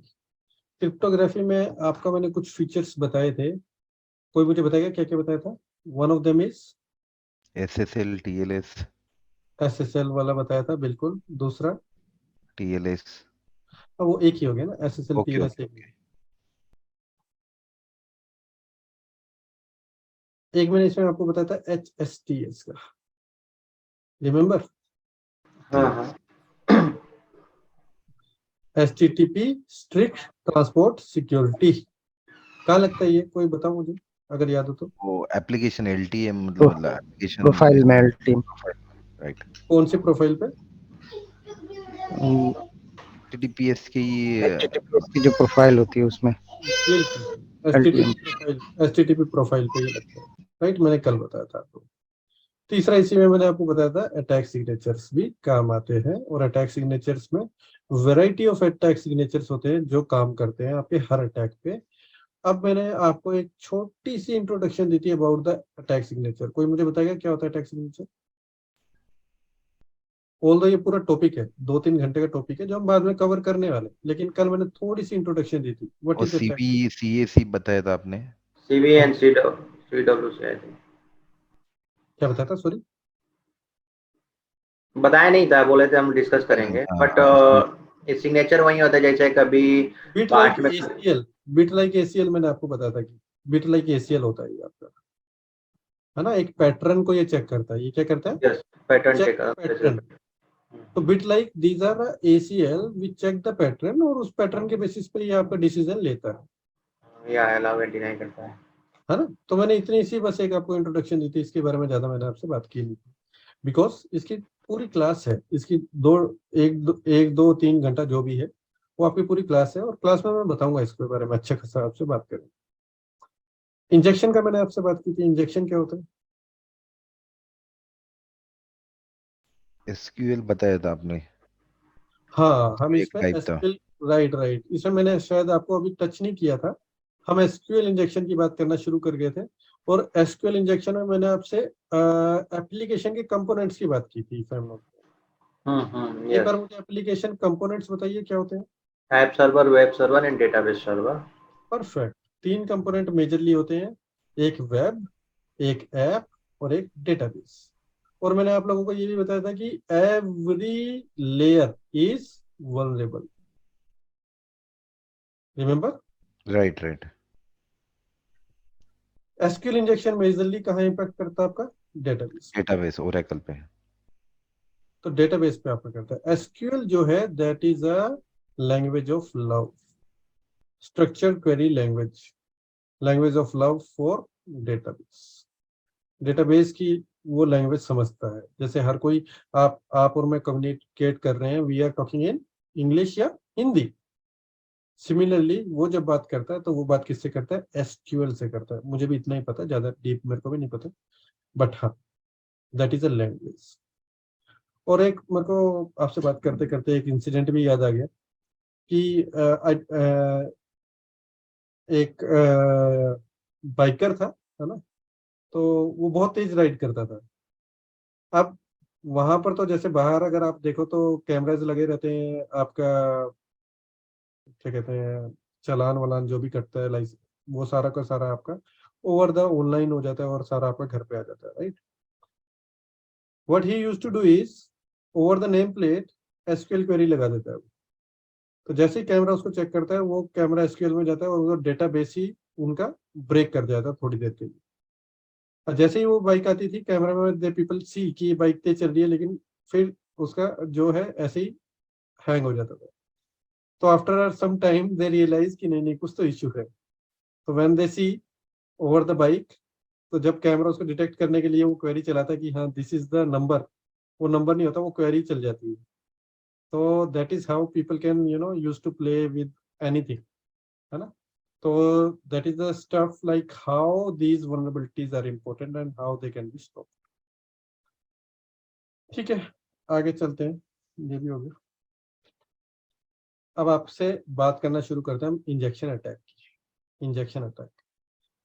क्रिप्टोग्राफी में आपका मैंने कुछ फीचर्स बताए थे. कोई मुझे बताएगा क्या क्या बताया था? One of them is SSL, TLS, SSL वाला बताया था. बिल्कुल. दूसरा TLS. वो एक ही हो गया ना, एसएसएल Okay, टीएलएस okay, एक. okay. एक मैंने इसमें आपको बताया था HSTS का, रिमेम्बर? हाँ हाँ. HTTP strict transport security. कहाँ लगता है ये? कोई बताओ मुझे अगर याद हो तो. वो एप्लीकेशन LTM मतलब एप्लीकेशन प्रोफाइल में टीम राइट. कौन सी प्रोफाइल पे? HTTPS की की जो प्रोफाइल होती है उसमें बिल्कुल HTTP प्रोफाइल पे ही लगता है. राइट, मैंने कल बताया था आपको. तीसरा इसी में मैंने आपको बताया था अटैक सिग्नेचर्स भी काम आते हैं, और अटैक सिग्नेचर्स में वैरायटी ऑफ अटैक सिग्नेचर्स होते हैं जो काम करते हैं आपके हर अटैक पे. अब मैंने आपको एक छोटी सी इंट्रोडक्शन दी थी अबाउट द अटैक सिग्नेचर. कोई मुझे बताएगा क्या होता है अटैक सिग्नेचर? ऑल्दो ये पूरा टॉपिक है, 2-3 घंटे का टॉपिक है जो हम बाद में कवर करने वाले, लेकिन कल मैंने थोड़ी सी इंट्रोडक्शन दी थी. व्हाट और इज अटैक? CAC बताया था आपने. CV and CWC I think. क्या बताया था? सॉरी, बताया नहीं था, बोले थे हम डिस्कस करेंगे. हाँ, बट सिग्नेचर वही होता है जैसे कभी बिट पार्ट लाइक में. ACL. बिट लाइक ACL मैंने आपको बताया था कि बिट लाइक ACL होता है ये आपका, है ना. एक पैटर्न को ये चेक करता है. ये क्या करता है? Yes, pattern check check. Pattern. तो bit like these are ACL which check the pattern, और उस पैटर्न के बेसिस पे ये आपका डिसीजन लेता है, या अलाउ एंड डिनाई करता है ना. तो मैंने इतनी सी बस एक आपको इंट्रोडक्शन दी थी, इसके बारे में ज्यादा मैंने आपसे बात की नहीं थी, बिकॉज इसकी पूरी क्लास है. इसकी 1-2-3 घंटा जो भी है वो आपकी पूरी क्लास है, और क्लास में मैं बताऊंगा इसके बारे में अच्छा खासा आपसे बात करें. इंजेक्शन का मैंने आपसे बात की थी. इंजेक्शन क्या होता है? SQL बताया था आपने. हाँ, हम एक इसमें टाइप था। एसक्यूएल, राइट राइट, इसमें मैंने शायद आपको अभी टच नहीं किया था। हम एसक्यूएल इंजेक्शन की बात करना शुरू कर गए थे, और एसक्यूएल इंजेक्शन में मैंने आपसे एप्लीकेशन के कंपोनेंट्स की बात की थी। एक बार यस। मुझे एप्लीकेशन कंपोनेंट्स बताइए क्या होते हैं। App server, web server and database server. Perfect. 3 component majorly होते हैं, एक वेब, एक ऐप और एक डेटाबेस। और मैंने आप लोगों को ये भी बताया था कि every layer is vulnerable, remember. Right right. SQL injection majorly कहाँ इंपैक्ट करता है? आपका डेटाबेस। डेटाबेस ओरेकल पे। तो डेटाबेस पे आपका करता है। एसक्यूएल जो है that is a language of love, structured query language, language of love for database. Database की वो लैंग्वेज समझता है, जैसे हर कोई, आप और मैं कम्युनिकेट कर रहे हैं, we are talking in English या हिंदी। सिमिलरली वो जब बात करता है तो वो बात किससे करता है? एसक्यूएल से करता है। मुझे भी इतना ही पता है, ज्यादा डीप मेरे को भी नहीं पता, बट हाँ, दैट इज अ लैंग्वेज। और एक मेरे को आपसे बात करते करते एक इंसिडेंट भी याद आ गया कि एक बाइकर था, है ना, तो वो बहुत तेज राइड करता था। अब वहां पर तो जैसे बाहर अगर आप देखो तो कैमराज लगे रहते हैं, आपका क्या कहते हैं, चालान वालान जो भी कटता है, लाइसेंस, वो सारा का सारा आपका ओवर द ऑनलाइन हो जाता है और सारा आपका घर पे आ जाता है, right. What he used to do is, over the name plate SQL query लगा देता है वो। तो जैसे ही कैमरा उसको चेक करता है, वो कैमरा एसक्यूएल में जाता है और वो डेटाबेस ही उनका ब्रेक कर जाता है थोड़ी देर के लिए। और जैसे ही वो बाइक आती थी, कैमरा में दे पीपल सी कि ये बाइक तेज चल रही है, लेकिन फिर उसका जो है ऐसे ही हैंग हो जाता था। तो after some time they realize कि नहीं नहीं, कुछ तो इश्यू है। तो when they see over the bike, तो जब कैमरा उसको डिटेक्ट करने के लिए वो क्वेरी चलाता है कि हाँ दिस इज द नंबर, वो नंबर नहीं होता, वो क्वेरी चल जाती है। तो that is how people can use to play with anything, है ना। तो that is the stuff like how these vulnerabilities are important and how they can be stop. ठीक है, आगे चलते हैं, ये भी हो गया। अब आपसे बात करना शुरू करते हैं हम इंजेक्शन अटैक की। इंजेक्शन अटैक,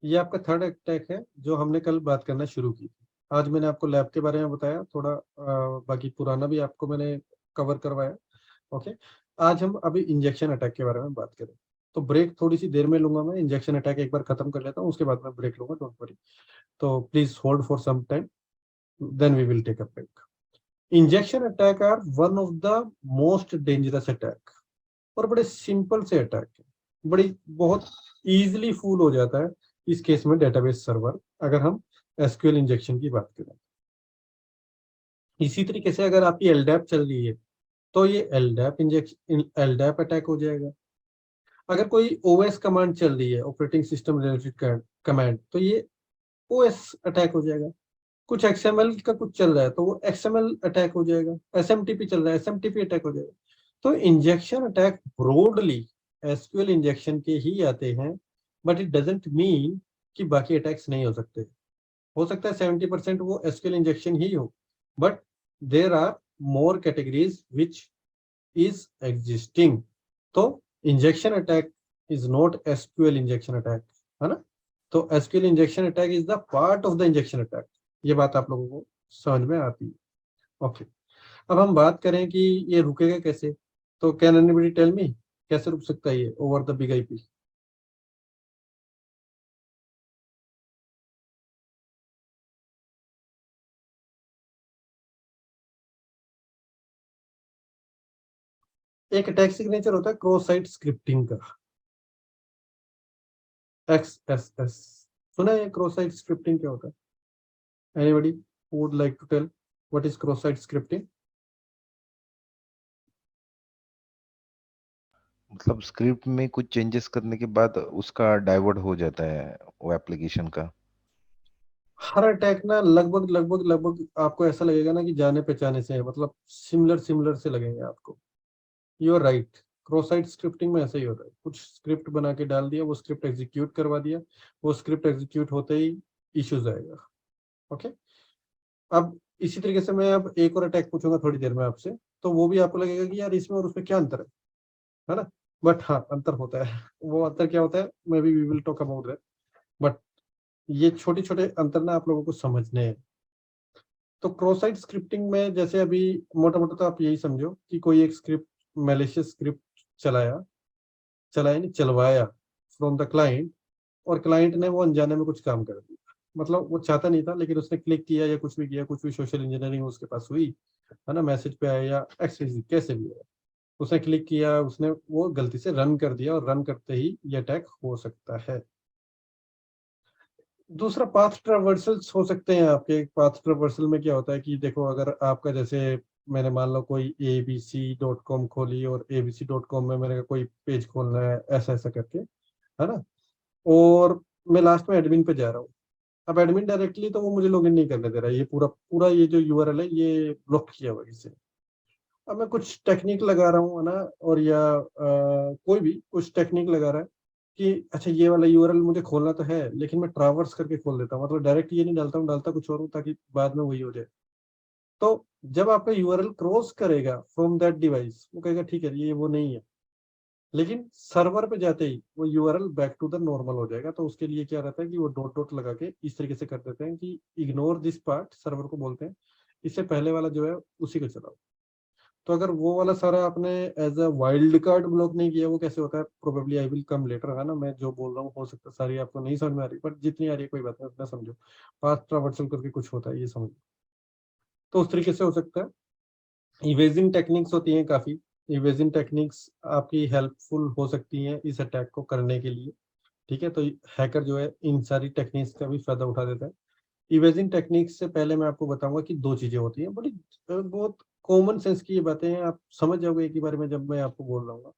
ये आपका थर्ड अटैक है जो हमने कल बात करना शुरू की थी। आज मैंने आपको लैब के बारे में बताया थोड़ा, बाकी पुराना भी आपको मैंने कवर करवाया। ओके, आज हम अभी इंजेक्शन अटैक के बारे में बात करें। तो ब्रेक थोड़ी सी देर में लूंगा मैं, इंजेक्शन अटैक एक बार खत्म कर लेता हूँ, उसके बाद मैं ब्रेक लूंगा, डोंट वरी। तो please hold for some time, then we will take a break. Injection attack are one of the most dangerous attack, और बड़े सिंपल से अटैक है, बड़ी बहुत इजीली फूल हो जाता है इस केस में डेटाबेस सर्वर, अगर हम एसक्यूएल इंजेक्शन की बात करें। इसी तरीके से अगर आपकी एलडैप चल रही है तो ये एलडैप इंजेक्शन, एलडैप अटैक हो जाएगा। अगर कोई ओएस कमांड चल रही है, ऑपरेटिंग सिस्टम रिलेटेड कमांड, तो ये ओएस अटैक हो जाएगा। कुछ एक्सएमएल का कुछ चल रहा है तो वो एक्सएमएल अटैक हो जाएगा। एसएमटीपी चल रहा है, एसएमटीपी अटैक हो जाएगा। तो injection attack broadly SQL injection के ही आते हैं, बट इट डजेंट मीन कि बाकी अटैक्स नहीं हो सकता है 70% वो एसक्यूएल इंजेक्शन ही हो, but there are more categories which is existing. तो injection attack is not SQL injection attack, है ना। तो SQL injection attack is the part of the injection attack. ये बात आप लोगों को समझ में आती है? ओके, अब हम बात करें कि ये रुकेगा कैसे। तो कैन एनीबॉडी टेल मी कैसे रुक सकता है ये ओवर द बिग आईपी? एक अटैक सिग्नेचर होता है क्रॉस साइट स्क्रिप्टिंग का, XSS। सुना है क्रॉस साइट स्क्रिप्टिंग क्या होता है? Anybody would like to tell what is cross site scripting? मतलब स्क्रिप्ट में कुछ चेंजेस करने के बाद उसका डाइवर्ट हो जाता है वो एप्लीकेशन का। हर अटैक ना लगभग लगभग लगभग आपको ऐसा लगेगा ना कि जाने पहचाने से है, मतलब सिमिलर सिमिलर से लगेंगे आपको। You are right, cross site scripting में ऐसा ही होता है। कुछ स्क्रिप्ट बना के डाल दिया, वो स्क्रिप्ट एग्जीक्यूट करवा दिया, वो स्क्रिप्ट एग्जीक्यूट होते ही इश्यूज आएगा। ओके, अब इसी तरीके से मैं अब एक और अटैक पूछूंगा थोड़ी देर में आपसे। तो वो भी आपको लगेगा कि यार इसमें और उसमें क्या अंतर है ना। बट हाँ अंतर होता है। वो अंतर क्या होता है, maybe we will talk about that. But ये छोटे छोटे अंतर ना आप लोगों को समझने हैं। तो क्रॉस साइट स्क्रिप्टिंग में जैसे अभी मोटा मोटा तो आप यही समझो कि कोई एक स्क्रिप्ट, मैलिशियस स्क्रिप्ट चलाया, चलाया नहीं चलवाया फ्रॉम द क्लाइंट, और क्लाइंट ने वो अनजाने में कुछ काम कर दिया। मतलब वो चाहता नहीं था लेकिन उसने क्लिक किया या कुछ भी किया, कुछ भी सोशल इंजीनियरिंग उसके पास हुई है ना, मैसेज पे आया या एक्सेस कैसे भी है, उसने क्लिक किया, उसने वो गलती से रन कर दिया और रन करते ही ये अटैक हो सकता है। दूसरा पाथ ट्रावर्सल्स हो सकते हैं आपके। पाथ ट्रावर्सल में क्या होता है कि देखो अगर आपका जैसे मैंने मान लो कोई abc.com खोली और abc.com में मैंने कोई पेज खोलना है ऐसा ऐसा करके, है ना, और मैं लास्ट में एडमिन पे जा रहा हूँ। अब एडमिन डायरेक्टली तो वो मुझे लॉगिन नहीं करने दे रहा है, ये पूरा पूरा ये जो यूआरएल है ये ब्लॉक किया हुआ है इससे। अब मैं कुछ टेक्निक लगा रहा हूँ है ना, और या कोई भी कुछ टेक्निक लगा रहा है कि अच्छा ये वाला यूआरएल मुझे खोलना तो है लेकिन मैं ट्रावर्स करके खोल देता हूँ, मतलब डायरेक्ट ये नहीं डालता हूँ, डालता कुछ और हूँ ताकि बाद में वही हो जाए। तो जब आपका यूआरएल क्रॉस करेगा फ्रॉम दैट डिवाइस, वो कहेगा ठीक है ये वो नहीं है, लेकिन सर्वर पे जाते ही वो URL back to the normal हो जाएगा। तो उसके लिए क्या रहता है कि वो डॉट डॉट लगा के इस तरीके से कर देते हैं कि इग्नोर दिस पार्ट, सर्वर को बोलते हैं, इससे पहले वाला जो है उसी को चलाओ। तो अगर वो वाला सारा आपने as a wild card block नहीं किया, वो कैसे होता है, probably I will come later, है ना। मैं जो बोल रहा हूँ हो सकता है सारी आपको नहीं समझ में आ रही, बट जितनी आ रही है कोई बात नहीं, उतना समझो। पाथ ट्रावर्सल करके कुछ होता है ये समझो। तो उस तरीके से हो सकता है। इवेजिंग टेक्निक्स होती हैं काफी। इवेजिंग टेक्निक्स आपकी हेल्पफुल हो सकती हैं इस अटैक को करने के लिए। ठीक है, तो हैकर जो है इन सारी टेक्निक्स का भी फायदा उठा देता है। इवेजिंग टेक्निक्स से पहले मैं आपको बताऊंगा कि दो चीजें होती हैं, बड़ी बहुत कॉमन सेंस की ये बातें हैं, आप समझ जाओगे एक ही बारे में जब मैं आपको बोल रहा हूँ।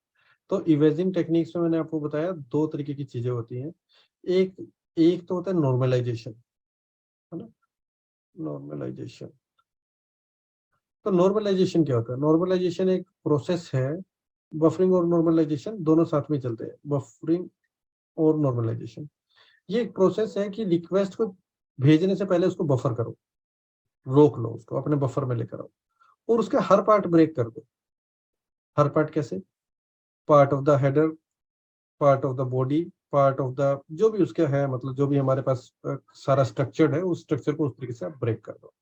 तो इवेजिंग टेक्निक्स में मैंने आपको बताया दो तरीके की चीजें होती हैं। एक एक तो होता है नॉर्मलाइजेशन, है ना, नॉर्मलाइजेशन। तो नॉर्मलाइजेशन क्या होता है, नॉर्मलाइजेशन एक प्रोसेस है। बफरिंग और नॉर्मलाइजेशन दोनों साथ में चलते हैं, बफरिंग और नॉर्मलाइजेशन। ये एक प्रोसेस है कि रिक्वेस्ट को भेजने से पहले उसको बफर करो, रोक लो उसको, अपने बफर में लेकर आओ और उसके हर पार्ट ब्रेक कर दो। हर पार्ट कैसे, part of the header, part of the body, part of the जो भी उसके है, मतलब जो भी हमारे पास सारा स्ट्रक्चर्ड है उस स्ट्रक्चर को उस तरीके से आप ब्रेक कर दो।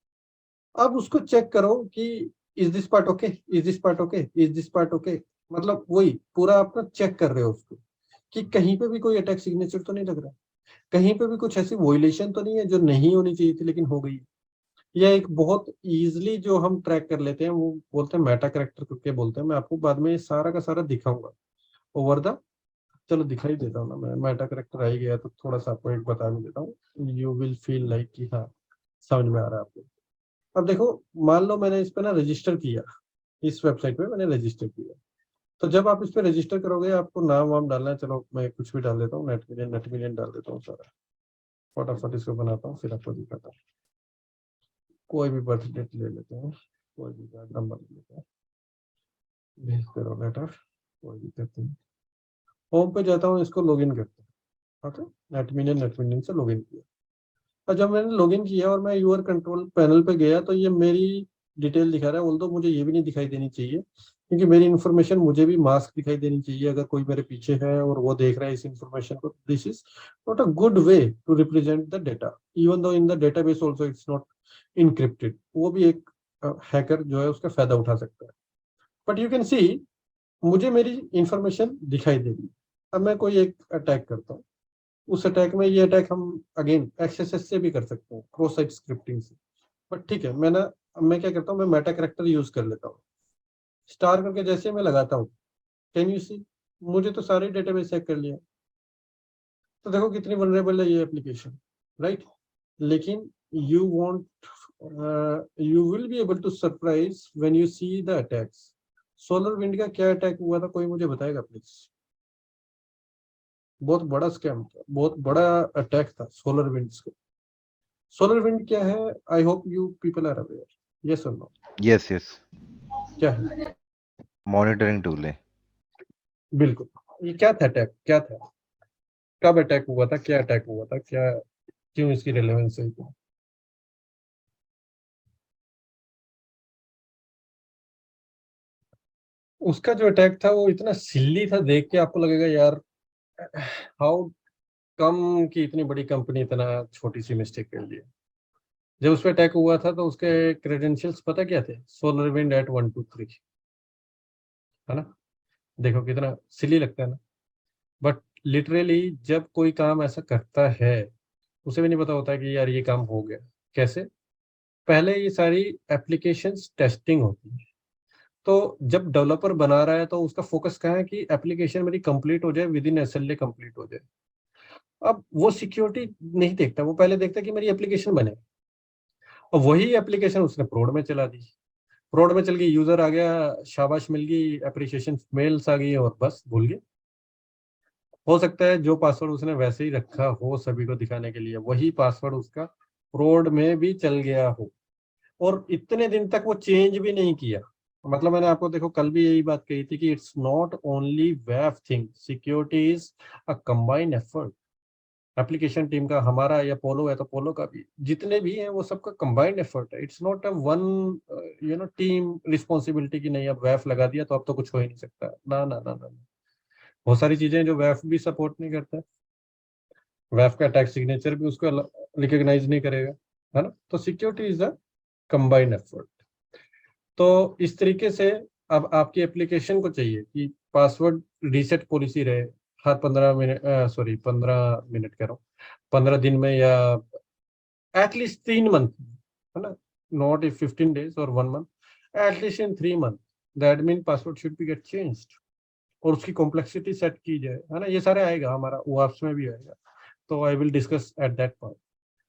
अब उसको चेक करो कि is this part okay, is this part okay, is this part okay. मतलब वही पूरा आप ना चेक कर रहे हो उसको कि कहीं पे भी कोई अटैक सिग्नेचर तो नहीं लग रहा, कहीं पे भी कुछ ऐसी वोलेशन तो नहीं है जो नहीं होनी चाहिए थी लेकिन हो गई। यह एक बहुत इजीली जो हम ट्रैक कर लेते हैं वो बोलते हैं मेटा कैरेक्टर करके बोलते हैं। मैं आपको बाद में ये सारा का सारा दिखाऊंगा ओवर द, चलो दिखाई देता हूँ ना मैं, मेटा कैरेक्टर आ ही गया तो थोड़ा सा आपको एक बता भी देता हूँ, यू विल फील लाइक कि हाँ समझ में आ रहा है आपको। अब देखो, मान लो मैंने इस पे ना रजिस्टर किया, इस वेबसाइट पे मैंने रजिस्टर किया। तो जब आप इस पे रजिस्टर करोगे आपको नाम वाम डालना है, चलो मैं कुछ भी डाल देता हूँ, नेट मिलियन डाल देता हूँ सारा, फटाफट इसको बनाता हूँ फिर आपको दिखाता हूँ। कोई भी बर्थ डेट ले लेते हैं, कोई भी नंबर ले लेते हैं, भेजते रहो लेटर, कोई दिक्कत नहीं। होम पे जाता हूँ, इसको लॉगिन करते हैं। ओके, नेट मिलियन से लॉगिन किया। और जब मैंने लॉगिन किया और मैं यूआर कंट्रोल पैनल पे गया तो ये मेरी डिटेल दिखा रहा है, ऑल्दो मुझे ये भी नहीं दिखाई देनी चाहिए क्योंकि मेरी इन्फॉर्मेशन मुझे भी मास्क दिखाई देनी चाहिए अगर कोई मेरे पीछे है और वो देख रहा है इस इन्फॉर्मेशन को। This is not a good way to represent the data, even though in the database also it's not encrypted. वो भी एक हैकर जो है उसका फायदा उठा सकता है। बट यू कैन सी मुझे मेरी इंफॉर्मेशन दिखाई देगी। अब मैं कोई एक अटैक करता हूँ, उस अटैक में ये अटैक हम अगेन एक्सएसएस से भी कर सकते हैं, क्रॉस साइट स्क्रिप्टिंग से। बट ठीक है, मैं क्या करता हूँ, मैं मेटा कैरेक्टर यूज कर लेता हूँ। स्टार करके जैसे मैं लगाता हूँ, कैन यू सी, मुझे तो सारे डेटाबेस चेक कर लिया। तो देखो कितनी वनरेबल है ये एप्लीकेशन, राइट। लेकिन you want you will be able to surprise when you see the attacks. Solar wind का क्या अटैक हुआ था, कोई मुझे बताएगा प्लीज। बहुत बड़ा स्कैम था, बहुत बड़ा अटैक था सोलर विंड्स को। सोलर विंड क्या है, I hope you people are aware, yes और नो। यस यस, क्या है, मॉनिटरिंग टूल है। बिल्कुल। ये क्या था अटैक, क्या था, कब अटैक हुआ था, क्या अटैक हुआ था, क्या, क्यों इसकी रेलेवेंस है। उसका जो अटैक था वो इतना सिल्ली था, देख के आपको लगेगा यार हाउ कम कि इतनी बड़ी कंपनी इतना छोटी सी मिस्टेक कर ली है। जब उस पर अटैक हुआ था तो उसके क्रेडेंशियल्स पता क्या थे? SolarWind at 123, है ना? देखो कितना सिली लगता है ना, बट लिटरली जब कोई काम ऐसा करता है उसे भी नहीं पता होता है कि यार ये काम हो गया कैसे। पहले ये सारी एप्लीकेशंस टेस्टिंग होती है, तो जब डेवलपर बना रहा है तो उसका फोकस कहाँ है कि एप्लीकेशन मेरी कंप्लीट हो जाए, विद इन SLA कंप्लीट हो जाए। अब वो सिक्योरिटी नहीं देखता, वो पहले देखता है कि मेरी एप्लीकेशन बने, और वही एप्लीकेशन उसने प्रोड में चला दी, प्रोड में चल गई, यूजर आ गया, शाबाश मिल गई, एप्रिशिएशन मेल्स आ गई, और बस भूल गए। हो सकता है जो पासवर्ड उसने वैसे ही रखा हो सभी को दिखाने के लिए, वही पासवर्ड उसका प्रोड में भी चल गया हो, और इतने दिन तक वो चेंज भी नहीं किया। मतलब मैंने आपको देखो कल भी यही बात कही थी कि it's not only web thing, security is a combined effort. Application team का, हमारा या पोलो है तो पोलो का भी, जितने भी हैं वो सबका कंबाइंड एफर्ट है। It's not a one team responsibility की नहीं, अब वेफ लगा दिया तो अब तो कुछ हो ही नहीं सकता। ना ना ना ना, बहुत सारी चीजें जो वेफ भी सपोर्ट नहीं करता है, वेफ का टैग सिग्नेचर भी उसको रिकॉग्नाइज नहीं करेगा, है ना? तो security is a combined effort. तो इस तरीके से अब आपकी एप्लीकेशन को चाहिए कि पासवर्ड रीसेट पॉलिसी रहे हर 15 मिनट, सॉरी 15 मिनट कह रहा हूँ, 15 दिन में, या एटलीस्ट 3 मंथ, है ना? नॉट इफ 15 days और 1 month, at least in 3 month the admin password should be get changed, और उसकी कॉम्प्लेक्सिटी सेट की जाए, है ना? ये सारे आएगा, हमारा ओआप्स में भी आएगा, तो I will discuss at that point.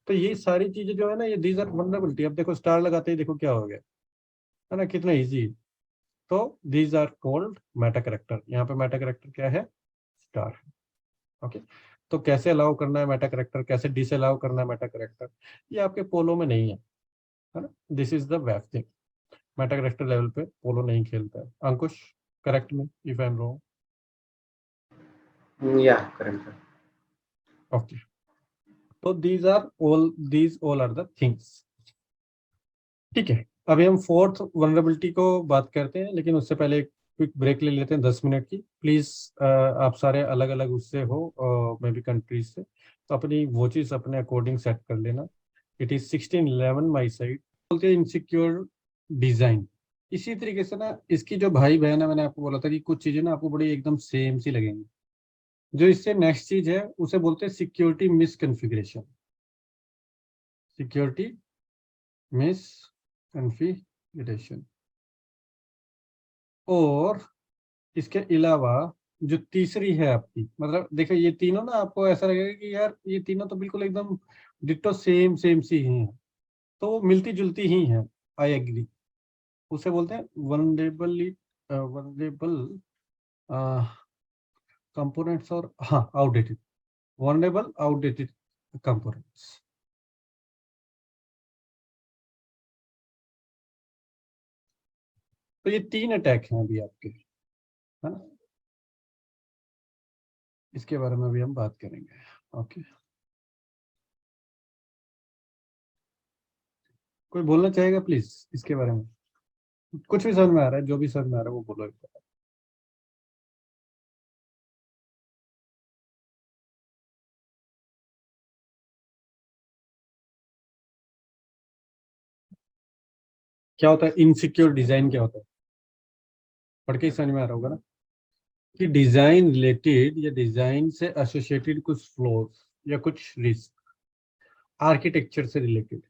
तो ये सारी चीजें जो है ना, ये दीज आर वल्नरेबिलिटी। अब देखो स्टार लगाते ही देखो क्या हो गया, है ना? कितना इजी। तो these are called meta character. यहाँ पे मेटा कैरेक्टर क्या है? स्टार। ओके, तो कैसे अलाउ करना है मेटा कैरेक्टर, कैसे डिसअलाउ करना है मेटा कैरेक्टर, ये आपके पोलो में नहीं है ना? This is the web thing. Meta character level पे पोलो नहीं खेलता है। Ankush, correct me if I am wrong. Yeah, correct, sir. Okay, तो these all are the things. ठीक है, अभी हम फोर्थ वनरेबिलिटी को बात करते हैं, लेकिन उससे पहले एक क्विक ब्रेक ले लेते हैं 10 मिनट की प्लीज। आप सारे अलग अलग उससे हो, मे बी कंट्रीज से, तो अपनी वॉचेस अपने अकॉर्डिंग सेट कर लेना। It is 1611 my side. बोलते हैं इनसिक्योर डिजाइन। इसी तरीके से ना इसकी जो भाई बहन है, मैंने आपको बोला था कि कुछ चीजें ना आपको बड़ी एकदम सेम सी लगेंगी। जो इससे नेक्स्ट चीज है उसे बोलते हैं सिक्योरिटी मिसकॉन्फ़िगरेशन। Security misconfiguration. और इसके अलावा जो तीसरी है आपकी, मतलब देखो ये तीनों ना आपको ऐसा लगेगा कि यार ये तीनों तो बिल्कुल एकदम डिट्टो सेम सेम सी ही हैं, तो वो मिलती जुलती ही हैं। I agree. उसे बोलते हैं वनरेबल कंपोनेंट्स, और हाँ आउटडेटेड, वनरेबल आउटडेटेड कंपोनेंट्स। तो ये 3 अटैक हैं अभी आपके, है ना? इसके बारे में भी हम बात करेंगे। ओके, कोई बोलना चाहेगा प्लीज इसके बारे में? कुछ भी समझ में आ रहा है, जो भी समझ में आ रहा है वो बोलो एक बार। क्या होता है इनसिक्योर डिजाइन? क्या होता है? पढ़ के ही समझ में आ रहा होगा ना कि डिजाइन रिलेटेड या डिजाइन से एसोसिएटेड कुछ फ्लॉज या कुछ रिस्क आर्किटेक्चर से रिलेटेड,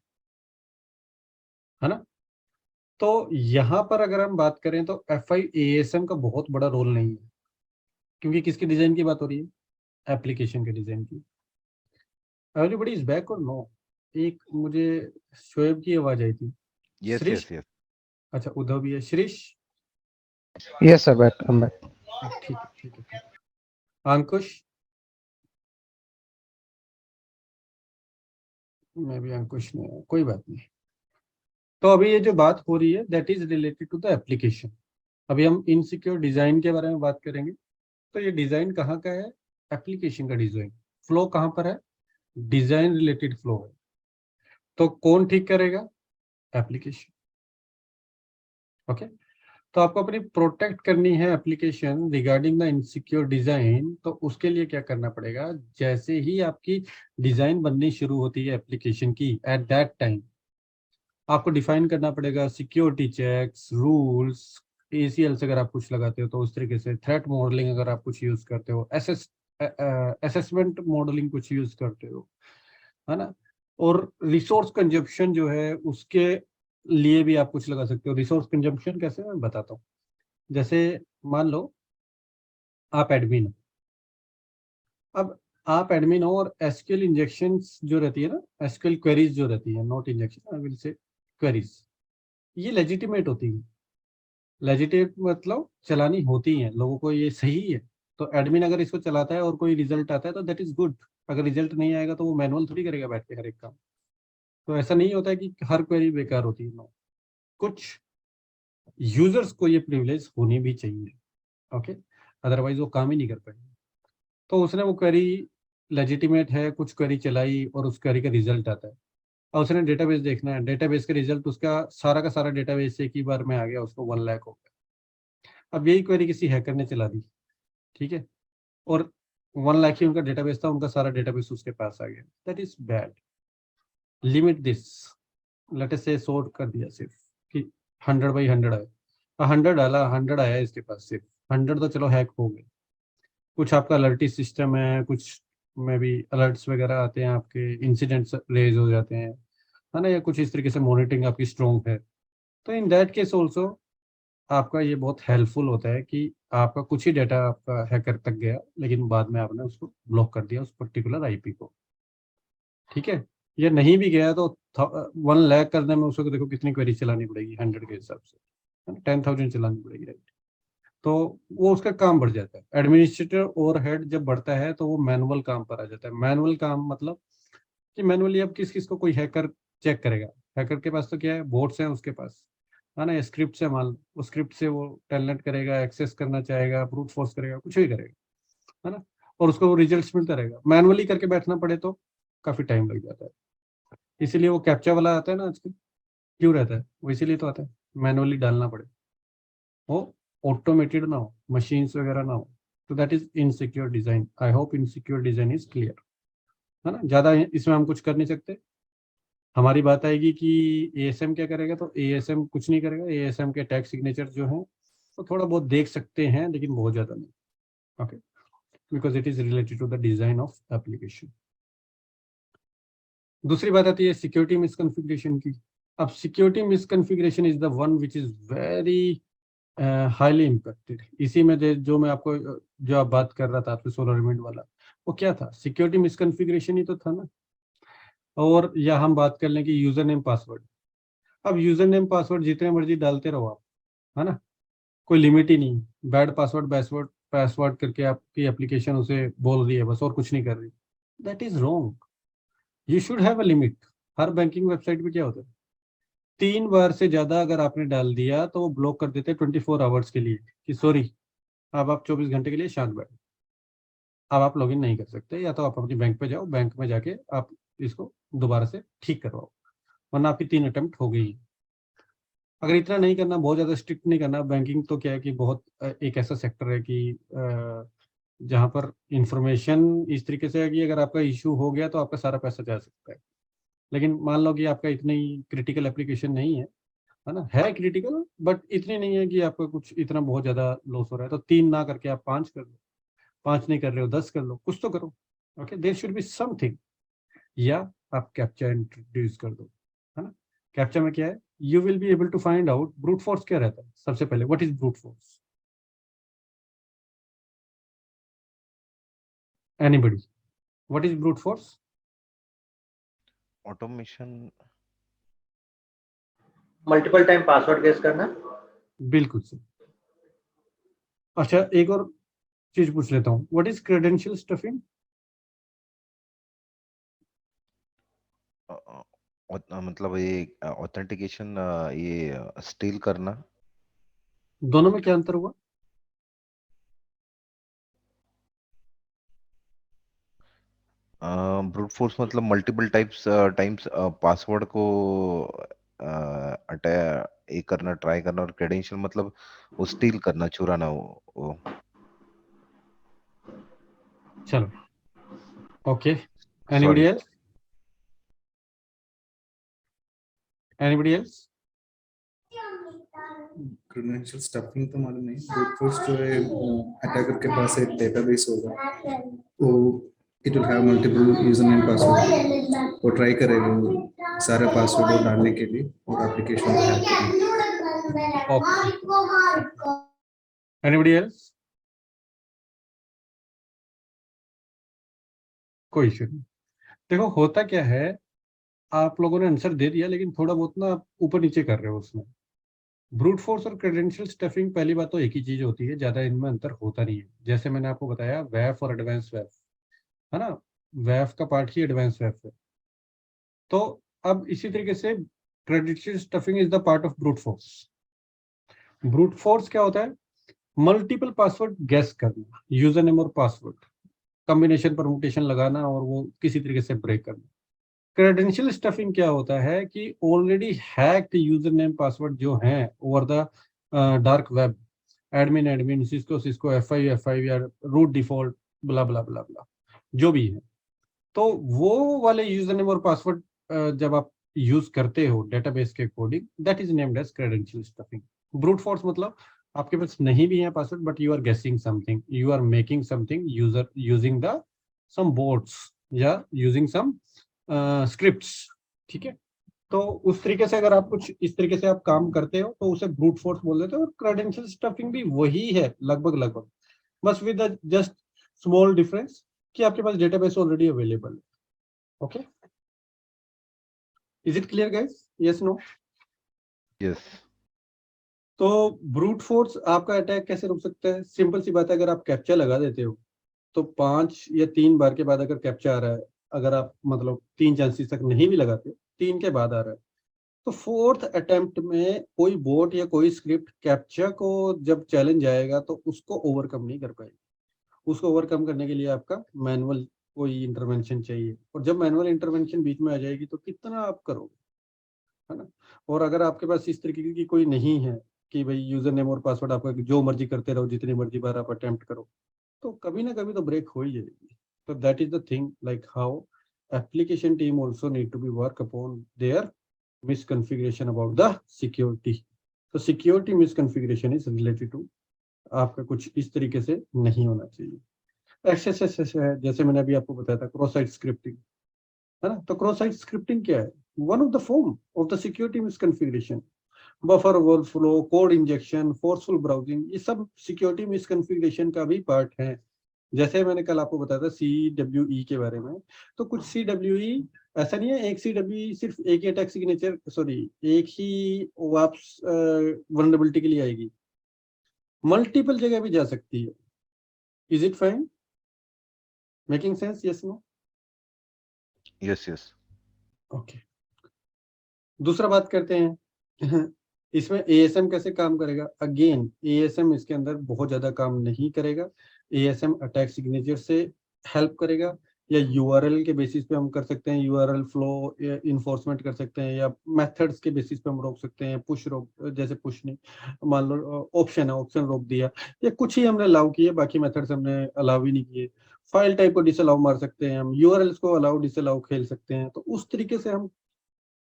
है ना? तो यहां पर अगर हम बात करें तो FIASM का बहुत बड़ा रोल नहीं है, क्योंकि किसके डिजाइन की बात हो रही है? एप्लीकेशन के डिजाइन की। एवरीबॉडी इज बैक और नो? एक मुझे शोएब की आवाज आई थी। Yes Shrish, yes yes. अच्छा उद्धव भी है। Shrish, Yes, sir. Back. I'm back. ठीक है ठीक है ठीक है। अंकुश, मैं भी अंकुश नहीं हूं, कोई बात नहीं। तो अभी ये जो बात हो रही है that is related to the application. अभी हम इनसिक्योर डिजाइन के बारे में बात करेंगे। तो ये डिजाइन कहाँ का है? एप्लीकेशन का डिजाइन। फ्लो कहाँ पर है? डिजाइन रिलेटेड फ्लो है। तो कौन ठीक करेगा? एप्लीकेशन। ओके, तो आपको अपनी प्रोटेक्ट करनी है application regarding the insecure design, तो उसके लिए क्या करना पड़ेगा, जैसे ही आपकी डिजाइन बननी शुरू होती है एप्लीकेशन की, एट दैट टाइम आपको डिफाइन करना पड़ेगा सिक्योरिटी चेक्स, रूल्स, ACLs अगर आप कुछ लगाते हो तो उस तरीके से, थ्रेट मॉडलिंग अगर आप कुछ यूज करते हो, असेसमेंट मॉडलिंग कुछ यूज करते हो, है ना। और रिसोर्स कंजप्शन जो है उसके लिए भी आप कुछ लगा सकते हो। रिसोर्स कंजप्शन कैसे, मैं बताता हूँ। जैसे मान लो आप एडमिन हो, अब आप एडमिन हो और एसक्यूएल इंजेक्शंस जो रहती है ना, एसक्यूएल क्वेरीज जो रहती है, नॉट इंजेक्शन, आई विल से क्वेरीज, ये लेजिटिमेट होती है। लेजिटिमेट मतलब चलानी होती है, लोगों को ये सही है, तो एडमिन अगर इसको चलाता है और कोई रिजल्ट आता है तो दैट इज गुड। अगर रिजल्ट नहीं आएगा तो वो मैनुअल थोड़ी करेगा बैठ के हर एक काम। तो ऐसा नहीं होता है कि हर क्वेरी बेकार होती है, नो। कुछ यूजर्स को ये प्रिविलेज होनी भी चाहिए, ओके, अदरवाइज वो काम ही नहीं कर पाएंगे। तो उसने वो क्वेरी लेजिटिमेट है, कुछ क्वेरी चलाई और उस क्वेरी का रिजल्ट आता है, और उसने डेटाबेस देखना है, डेटाबेस का रिजल्ट उसका सारा का सारा डेटाबेस एक ही बार में आ गया, उसको 1 लाख हो गया। अब यही क्वेरी किसी हैकर ने चला दी, ठीक है, और 1 लाख ही उनका डेटाबेस था, उनका सारा डेटाबेस उसके पास आ गया, that is bad. Limit this, let us से सॉर्ट कर दिया सिर्फ कि 100/100 आए, 100 डाला, 100 आया इसके पास, सिर्फ 100 तो चलो हैक हो गए। कुछ आपका अलर्टी सिस्टम है, कुछ में भी अलर्ट्स वगैरह आते हैं, आपके इंसिडेंट्स रेज हो जाते हैं, है ना, या कुछ इस तरीके से मॉनिटरिंग आपकी स्ट्रॉन्ग है, तो इन दैट केस ऑल्सो आपका ये बहुत हेल्पफुल होता है कि आपका कुछ ही डाटा आपका हैकर तक गया, लेकिन बाद में आपने उसको ब्लॉक कर दिया, उस पर्टिकुलर आईपी को, ठीक है। ये नहीं भी गया तो 1 लाख करने में उसको देखो कितनी क्वेरी चलानी पड़ेगी, 100 के हिसाब से 10,000 चलानी पड़ेगी, राइट। तो वो उसका काम बढ़ जाता है। एडमिनिस्ट्रेटर ओवरहेड जब बढ़ता है तो वो मैनुअल काम पर आ जाता है। मैनुअल काम मतलब कि मैनुअली अब किस किस को कोई हैकर चेक करेगा। हैकर के पास तो क्या है, बोट्स हैं उसके पास, है ना, स्क्रिप्ट से, मान लो वो स्क्रिप्ट से वो टेलनेट करेगा, एक्सेस करना चाहेगा, ब्रूट फोर्स करेगा, कुछ भी करेगा, है ना, और उसको वो रिजल्ट्स मिलता रहेगा। मैनुअली करके बैठना पड़े तो काफी टाइम लग जाता है। इसीलिए वो कैप्चा वाला आता है ना आजकल, क्यों रहता है वो, इसीलिए तो आता है, मैनुअली डालना पड़े, वो ऑटोमेटेड ना हो, मशीन्स वगैरह ना हो। तो that is insecure design. I hope insecure design is clear, है ना। ज्यादा इसमें हम कुछ कर नहीं सकते। हमारी बात आएगी कि ASM क्या करेगा, तो ASM कुछ नहीं करेगा। ASM के टैग सिग्नेचर जो हैं तो थोड़ा बहुत देख सकते हैं, लेकिन बहुत ज्यादा नहीं, okay, because it is related to the design of application. दूसरी बात आती है सिक्योरिटी मिसकॉन्फ़िगरेशन की। अब security misconfiguration is the one which is very highly impacted. इसी में जो मैं आपको जो आप बात कर रहा था आपसे सोलर विंड वाला, वो क्या था, सिक्योरिटी मिसकॉन्फ़िगरेशन ही तो था ना। और या हम बात कर लें कि यूजर नेम पासवर्ड। अब यूजर नेम पासवर्ड जितने मर्जी डालते रहो आप, है ना, कोई लिमिट ही नहीं। बैड पासवर्ड बैसवर्ड पासवर्ड करके आपकी एप्लीकेशन उसे बोल रही है बस, और कुछ नहीं कर रही, that is wrong. You should have a limit. Her banking website पे क्या होता है, 3 बार से ज्यादा अगर आपने डाल दिया तो वो ब्लॉक कर देते हैं 24 आवर्स के लिए, कि सॉरी अब आप 24 घंटे के लिए शांत बैठो, अब आप लॉगिन नहीं कर सकते, या तो आप अपनी बैंक पे जाओ, बैंक में जाके आप इसको दोबारा से ठीक करवाओ, वरना आपकी 3 अटेम्प्ट हो गई। अगर इतना नहीं करना, बहुत ज्यादा स्ट्रिक्ट नहीं करना, बैंकिंग तो क्या है कि बहुत एक ऐसा सेक्टर है कि जहाँ पर इंफॉर्मेशन इस तरीके से है कि अगर आपका इशू हो गया तो आपका सारा पैसा जा सकता है। लेकिन मान लो कि आपका इतनी क्रिटिकल एप्लीकेशन नहीं है ना, है क्रिटिकल बट इतनी नहीं है कि आपका कुछ इतना बहुत ज्यादा लॉस हो रहा है, तो 3 ना करके आप 5 कर लो, 5 नहीं कर रहे हो 10 कर लो, कुछ तो करो, okay, there should be something. या आप कैप्चा इंट्रोड्यूस कर दो, है ना। कैप्चा में क्या है, you will be able to find out brute force क्या रहता है। सबसे पहले what is brute force, anybody, what is brute force. Automation. Multiple time password guess करना। बिल्कुल सही। अच्छा एक और चीज पूछ लेता हूँ, व्हाट इज क्रेडेंशियल स्टफिंग। मतलब ये ऑथेंटिकेशन, ये स्टील करना। दोनों में क्या अंतर हुआ। ब्रूट फोर्स मतलब मल्टीपल टाइम्स पासवर्ड को ये करना, ट्राई करना, और क्रेडेंशियल मतलब वो स्टील करना, चुराना वो चलो, okay, sorry. Anybody else, anybody else? Credential stuffing तो मालूम नहीं। ब्रूट फोर्स जो है, अटैकर के पास एक डेटाबेस होगा, वो it will have multiple user name password, वो ट्राई करेगा वो सारे पासवर्ड डालने के लिए और एप्लीकेशन को हैक करने। Okay, anybody else? कोई इशू नहीं। देखो होता क्या है, आप लोगों ने आंसर दे दिया लेकिन थोड़ा बहुत ना आप ऊपर नीचे कर रहे हो उसमें। ब्रूट फोर्स और क्रेडेंशियल स्टफिंग पहली बात तो एक ही चीज होती है, ज्यादा इनमें अंतर होता नहीं है। जैसे मैंने आपको बताया वैफ और एडवांस वैफ, है ना, वैफ का पार्ट ही एडवांस वैफ है। तो अब इसी तरीके से credential stuffing is the part of brute force. Brute force क्या होता है? मल्टीपल पासवर्ड गैस करना, यूजर नेम और पासवर्ड कॉम्बिनेशन परमुटेशन लगाना और वो किसी तरीके से ब्रेक करना। क्रेडेंशियल स्टफिंग क्या होता है कि already hacked user name password जो हैं over the dark web, admin Cisco F5 या रूट डिफॉल्ट ब्ला ब्ला ब्ला ब्ला जो भी है, तो वो वाले यूजर नेम और पासवर्ड जब आप यूज करते हो डेटाबेस के according, that is named as credential stuffing. Brute force मतलब आपके पास नहीं भी है password but you are guessing something, you are making something user using the some bots या यूजिंग सम स्क्रिप्ट्स, ठीक है। तो उस तरीके से अगर आप कुछ इस तरीके से आप काम करते हो तो उसे ब्रूट फोर्स बोल देते हो। और क्रेडेंशियल स्टफिंग भी वही है लगभग लगभग, बस विद जस्ट स्मॉल डिफरेंस कि आपके पास डेटाबेस ऑलरेडी अवेलेबल है। Okay, is it clear guys? Yes no? Yes. तो ब्रूट फोर्स आपका अटैक कैसे रुक सकता है? सिंपल सी बात है, अगर आप कैप्चा लगा देते हो तो 5 या 3 बार के बाद अगर कैप्चा आ रहा है, अगर आप मतलब 3 चांसेस तक नहीं भी लगाते, 3 के बाद आ रहा है, तो 4th अटेम्प्ट में कोई बोट या कोई स्क्रिप्ट कैप्चा को जब चैलेंज आएगा तो उसको ओवरकम नहीं कर पाएगी। उसको ओवरकम करने के लिए आपका मैनुअल कोई इंटरवेंशन चाहिए, और जब मैनुअल इंटरवेंशन बीच में आ जाएगी तो कितना आप करोगे, है ना। और अगर आपके पास इस तरीके की कोई नहीं है कि भाई यूजर नेम और पासवर्ड आपका जो मर्जी करते रहो, जितनी मर्जी बार आप अटेम्प्ट करो, तो कभी ना कभी तो ब्रेक हो ही जाएगी। तो that is the thing, like how application team also need to be work upon their misconfiguration about the security. तो security misconfiguration is related to आपका कुछ इस तरीके से नहीं होना चाहिए। एक्सेस है, जैसे मैंने अभी आपको बताया था क्रॉस साइट स्क्रिप्टिंग, है ना। तो क्रॉस साइट स्क्रिप्टिंग क्या है? One of the form of the security misconfiguration. Buffer overflow, code injection, forceful browsing, ये सब सिक्योरिटी मिसकॉन्फ़िगरेशन का भी पार्ट है। जैसे मैंने कल आपको बताया था CWE के बारे में, तो कुछ CWE ऐसा नहीं है एक CWE सिर्फ एक ही अटैक सिग्नेचर, सॉरी एक ही वाप्स वल्नरेबिलिटी के लिए आएगी, मल्टीपल जगह भी जा सकती है। Is it fine? Making sense? Yes no? Yes yes. Okay, दूसरा बात करते हैं इसमें ASM कैसे काम करेगा। अगेन ASM इसके अंदर बहुत ज्यादा काम नहीं करेगा। ASM अटैक सिग्नेचर से हेल्प करेगा, या URL के बेसिस पे हम कर सकते हैं, URL फ्लो इन्फोर्समेंट कर सकते हैं, या मेथड्स के बेसिस पे हम रोक सकते हैं। पुश रोक, जैसे पुश नहीं, मान लो ऑप्शन है, ऑप्शन रोक दिया, या कुछ ही हमने अलाउ किए, बाकी मेथड्स हमने अलाउ ही नहीं किए। फाइल टाइप को डिसअलाउ मार सकते हैं हम, URLs को अलाउ डिसअलाउ खेल सकते हैं। तो उस तरीके से हम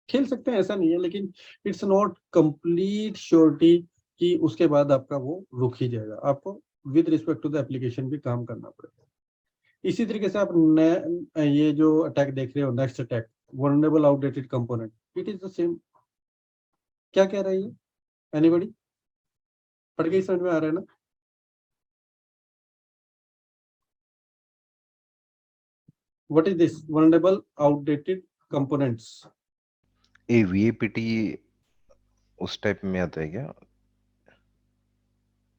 खेल सकते हैं, ऐसा नहीं है, लेकिन इट्स नॉट कंप्लीट श्योरिटी कि उसके बाद आपका वो रुक ही जाएगा। आपको with respect to the application भी काम करना पड़ेगा। इसी तरीके से आप ये जो अटैक देख रहे हो, next attack vulnerable outdated component, it is the same. क्या कह रहा है ये? एनीबॉडी पढ़ के ही समझ में आ रहा है ना? What is this vulnerable outdated components? ये VAPT उस टाइप में आता है क्या?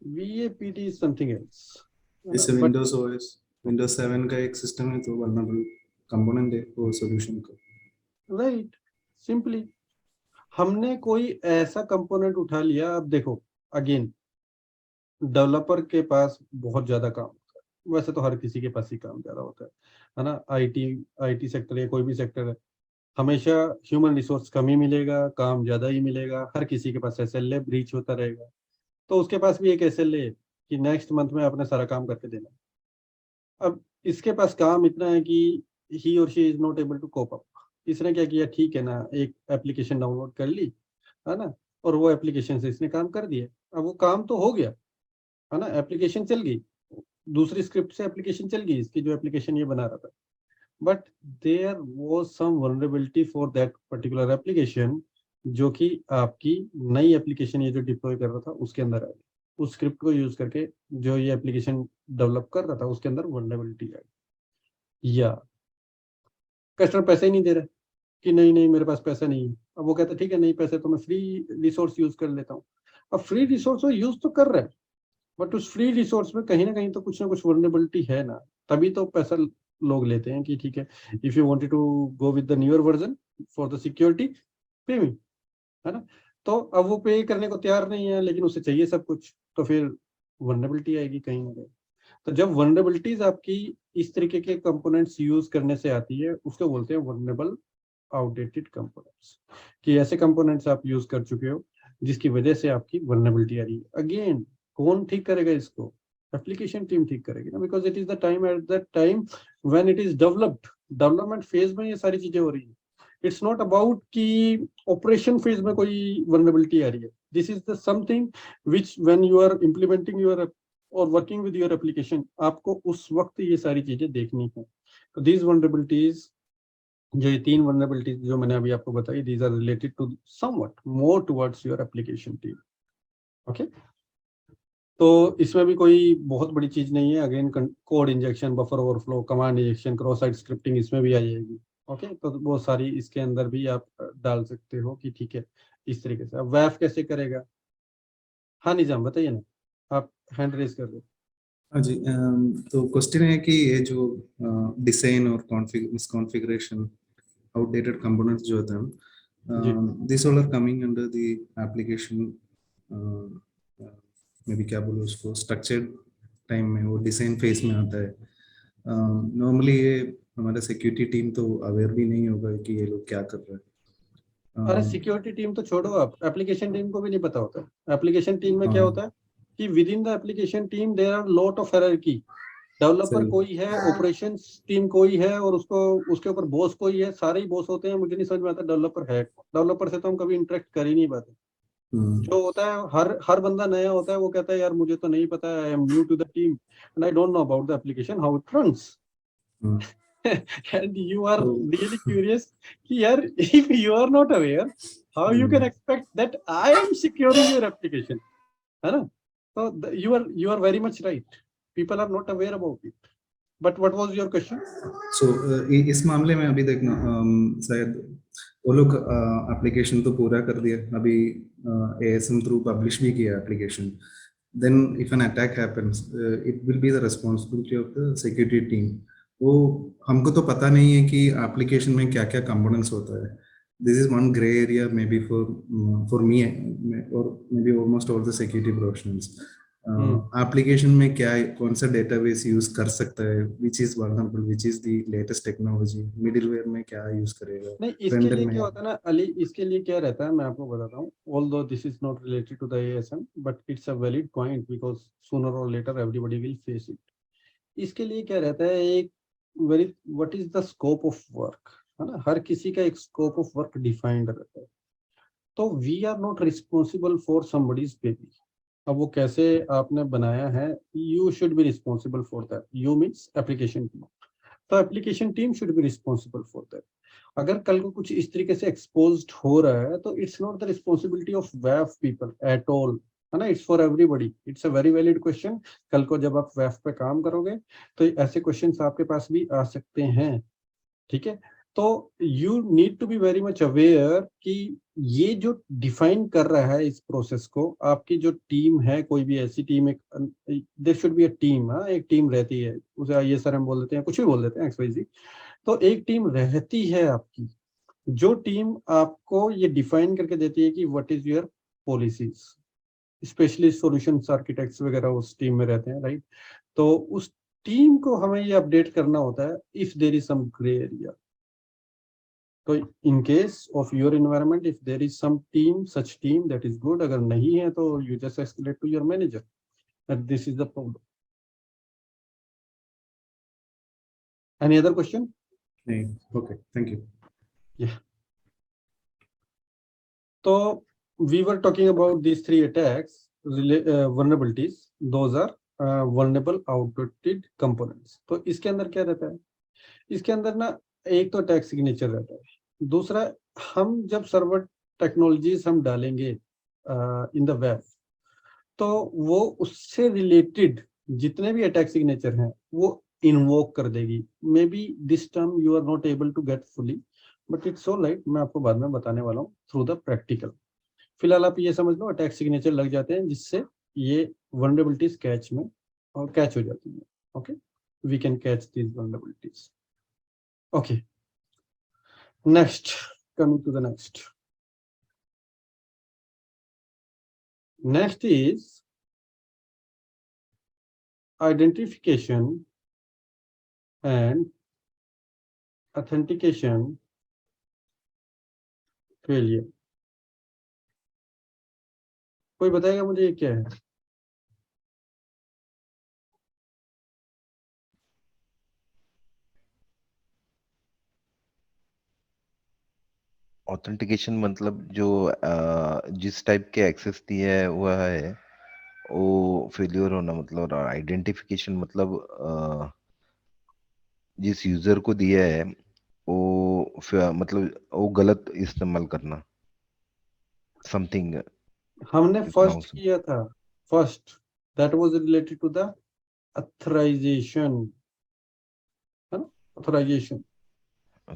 VAPT is something else. जैसे विंडोज OS, विंडोज 7 का एक सिस्टम है, तो वल्नरेबल कंपोनेंट है वो सॉल्यूशन का। राइट, सिंपली हमने कोई ऐसा कंपोनेंट उठा लिया। अब देखो अगेन, डेवलपर के पास बहुत ज्यादा काम होता है, वैसे तो हर किसी के पास ही काम ज्यादा होता है ना। IT सेक्टर या कोई भी सेक्टर है, हमेशा ह्यूमन रिसोर्स कम ही मिलेगा, काम ज्यादा ही मिलेगा, हर किसी के पास SLA ब्रीच होता रहेगा, तो उसके पास भी एक SLA कि नेक्स्ट मंथ में अपने सारा काम करके देना। अब इसके पास काम इतना है कि ही और she is not able to cope up. इसने क्या किया, ठीक है ना, एक एप्लीकेशन डाउनलोड कर ली, है ना, और वो एप्लीकेशन से इसने काम कर दिया। अब वो काम तो हो गया, है ना, एप्लीकेशन चल गई, दूसरी स्क्रिप्ट से एप्लीकेशन चल गई, इसकी जो एप्लीकेशन ये बना रहा था, but there was some vulnerability for that particular application, जो कि आपकी नई एप्लीकेशन ये जो डिप्लॉय कर रहा था उसके अंदर आई, उस स्क्रिप्ट को यूज करके जो ये एप्लीकेशन डेवलप कर रहा था उसके अंदर वल्नरेबिलिटी आई, या कस्टमर पैसे ही नहीं दे रहा कि नहीं नहीं मेरे पास पैसा नहीं है। अब वो कहता है ठीक है, नहीं पैसे तो मैं फ्री रिसोर्स यूज कर लेता हूँ। अब फ्री रिसोर्स वो यूज तो कर रहा है, बट उस फ्री रिसोर्स में कहीं ना कहीं तो कुछ ना कुछ वल्नरेबिलिटी है ना, तभी तो पैसा लोग लेते हैं कि ठीक है, if you wanted to go with the newer version for the security, pay me, है ना। तो अब वो पे करने को तैयार नहीं है, लेकिन उसे चाहिए सब कुछ, तो फिर वल्नरेबिलिटी आएगी कहीं ना कहीं। तो जब वल्नरेबिलिटीज आपकी इस तरीके के कंपोनेंट्स यूज करने से आती है, उसको बोलते हैं वल्नरेबल आउटडेटेड कंपोनेंट्स, कि ऐसे कंपोनेंट्स आप यूज कर चुके हो जिसकी वजह से आपकी वल्नरेबिलिटी आ रही है। अगेन कौन ठीक करेगा इसको? एप्लीकेशन टीम ठीक करेगी ना, because it is the time, at that time when it is developed, development phase में ये सारी चीजें हो रही है। इट्स नॉट अबाउट कि ऑपरेशन फेज में कोई वल्नरेबिलिटी आ रही है। This is the something which when you are implementing your और वर्किंग विद योर एप्लीकेशन, आपको उस वक्त ये सारी चीजें देखनी है। तो दीज वल्नरेबिलिटीज, जो ये 3 वल्नरेबिलिटीज जो मैंने अभी आपको बताई, these are related to somewhat more towards your application team. Okay, तो इसमें भी कोई बहुत बड़ी चीज नहीं है। Again code injection, buffer overflow, command injection, cross site scripting इसमें भी आ जाएगी। ओके, तो वो सारी इसके अंदर भी आप डाल सकते हो कि ठीक है इस तरीके से। अब वैफ कैसे करेगा? हाँ निजाम बताइए ना, आप हैंड रेज कर दो। हाँ जी, तो क्वेश्चन है कि ये जो डिजाइन और कॉन्फ़िगरेशन आउटडेटेड कंपोनेंट्स जो होते हैं, this all are coming under the application, maybe क्या बोलो उसको, स्ट्रक्चर्ड टाइम में वो डिजाइन फेज में आता है। नॉर्मली ये हमारा सिक्योरिटी टीम तो अवेयर भी नहीं होगा कि ये लोग क्या कर रहे हैं। अरे सिक्योरिटी टीम तो छोड़ो, आप एप्लीकेशन टीम को भी नहीं पता होता। एप्लीकेशन टीम में क्या होता है कि within the application team there are lot of hierarchy. Developer कोई है, ऑपरेशंस टीम कोई है, और उसको उसके ऊपर बॉस कोई है, सारे ही बॉस होते हैं। मुझे नहीं समझ में आता डेवलपर है, डेवलपर से तो हम कभी इंटरेक्ट कर ही नहीं पाते। जो होता है, हर बंदा नया होता है, वो कहता है यार मुझे तो नहीं पता, I am new to the team and I don't know about the application how it runs. and you are really curious कि यार if you are not aware how you can expect that I am securing your application, है ना। so you are very much right, people are not aware about it, but what was your question? So इस मामले में अभी देखना, शायद वो लोग एप्लीकेशन तो पूरा कर दिया, अभी ASM थ्रू पब्लिश भी किया application. then if an attack happens, it will be the responsibility of the security team। वो हमको तो पता नहीं है कि एप्लीकेशन में क्या क्या कंपोनेंट्स होता है। This is one grey area may be for me और may be almost all the security professionals. Application में क्या, कौन सा डेटाबेस यूज कर सकता है, which is vulnerable, which is the latest technology, middleware में क्या यूज करेगा। नहीं, इसके लिए क्या होता है ना अली, इसके लिए क्या रहता है मैं आपको बताता हूँ। Although this is not related to the ASM, but it's a valid point because sooner or later everybody will face it. इसके लिए क्या रहता है, एक very what is the scope of work, है ना। हर किसी का एक स्कोप ऑफ वर्क डिफाइंड रहता है। तो we are not responsible for somebody's baby. अब वो कैसे आपने बनाया है, you should be responsible for that. You means application team, तो application team should be responsible for that. अगर कल को कुछ इस तरीके से एक्सपोज्ड हो रहा है तो it's not the responsibility of वेफ people at all, है ना। It's for everybody. It's a very valid question. कल को जब आप वेफ पे काम करोगे तो ऐसे क्वेश्चंस आपके पास भी आ सकते हैं, ठीक है। तो you need to be very much aware कि ये जो डिफाइन कर रहा है इस प्रोसेस को, आपकी जो टीम है, कोई भी ऐसी टीम, एक there should be a team. हाँ, एक टीम रहती है, उसे ये सर हम बोल देते हैं, कुछ भी बोल देते हैं XYZ। तो एक टीम रहती है आपकी, जो टीम आपको ये डिफाइन करके देती है कि what is your policies. Specially solutions architects वगैरह उस टीम में रहते हैं, राइट। तो उस टीम को हमें ये अपडेट करना होता है if there is some grey area. तो in case of your environment, if there is some team, such team that is good, अगर नहीं है तो you just escalate to your manager that this is the problem. Any other question? नहीं, okay, thank you. Yeah. So we were talking about these three attacks, vulnerabilities. Those are vulnerable outdated components. तो इसके अंदर क्या रहता है? इसके अंदर ना एक तो अटैक सिग्नेचर रहता है, दूसरा हम जब सर्वर टेक्नोलॉजीज हम डालेंगे इन द वेब, तो वो उससे रिलेटेड जितने भी अटैक सिग्नेचर हैं वो इन्वोक कर देगी. Maybe this term you are not able to get fully, but it's alright, मैं आपको बाद में बताने वाला हूँ थ्रू द प्रैक्टिकल. फिलहाल आप ये समझ लो अटैक सिग्नेचर लग जाते हैं जिससे ये वल्नरेबिलिटीज कैच में और कैच हो जाती है. Okay, we can catch these vulnerabilities. Okay, next, coming to the next. Next is identification and authentication failure. कोई बताएगा मुझे ये क्या है? ऑथेंटिकेशन मतलब जो जिस टाइप के एक्सेस दिया है वह है वो फेलियर होना, मतलब आइडेंटिफिकेशन मतलब जिस यूजर को दिया है वो मतलब वो गलत इस्तेमाल करना, समथिंग हमने इतना हो फर्स्ट किया था, first that was related to the authorization, है ना, अथराइजेशन.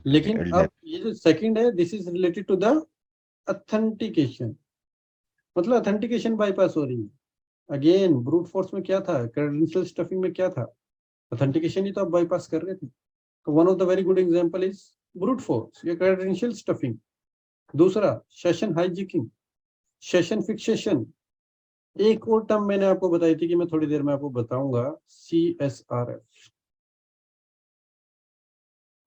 लेकिन अब ये जो सेकंड है, this is related to the authentication. मतलब ऑथेंटिकेशन बाईपास हो रही है. अगेन ब्रूट फोर्स में क्या था, क्रेडेंशियल स्टफिंग में क्या था, ऑथेंटिकेशन ही तो आप बाईपास कर रहे थे. तो one of the very good example is brute force या क्रेडेंशियल स्टफिंग. दूसरा सेशन हाइजैकिंग, सेशन फिक्सेशन. एक और टर्म मैंने आपको बताई थी कि मैं थोड़ी देर में आपको बताऊंगा, CSRF.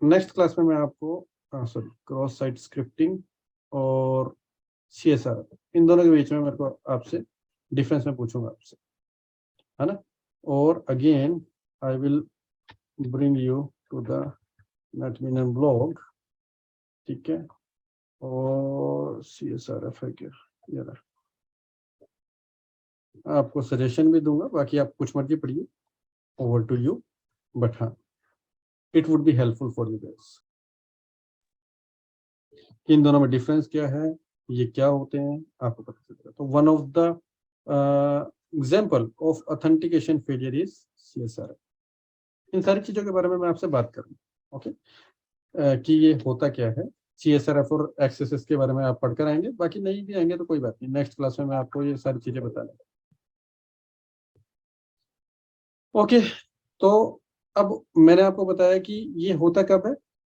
नेक्स्ट क्लास में मैं आपको सॉरी क्रॉस साइट स्क्रिप्टिंग और CSRF, इन दोनों के बीच में मेरे को आपसे डिफरेंस में पूछूंगा आपसे, है ना. और again I will bring you to the NetMinimum blog, ठीक है. और CSRF है क्या, ये रहा. आपको सजेशन भी दूंगा, बाकी आप कुछ मर्जी पढ़िए, ओवर टू यू, बट हाँ it would be helpful for you guys. इन दोनों में डिफरेंस क्या है, ये क्या होते हैं, आपको पता चलेगा. तो one of the example of authentication failure is CSRF. इन सारी चीजों के बारे में मैं आपसे बात करूंगा. ओके, कि ये होता क्या है. CSRF और एक्सेसेस के बारे में आप पढ़कर आएंगे, बाकी नहीं भी आएंगे तो कोई बात नहीं, नेक्स्ट क्लास में मैं आपको ये सारी चीजें बता दूंगा. ओके, तो अब मैंने आपको बताया कि ये होता कब है.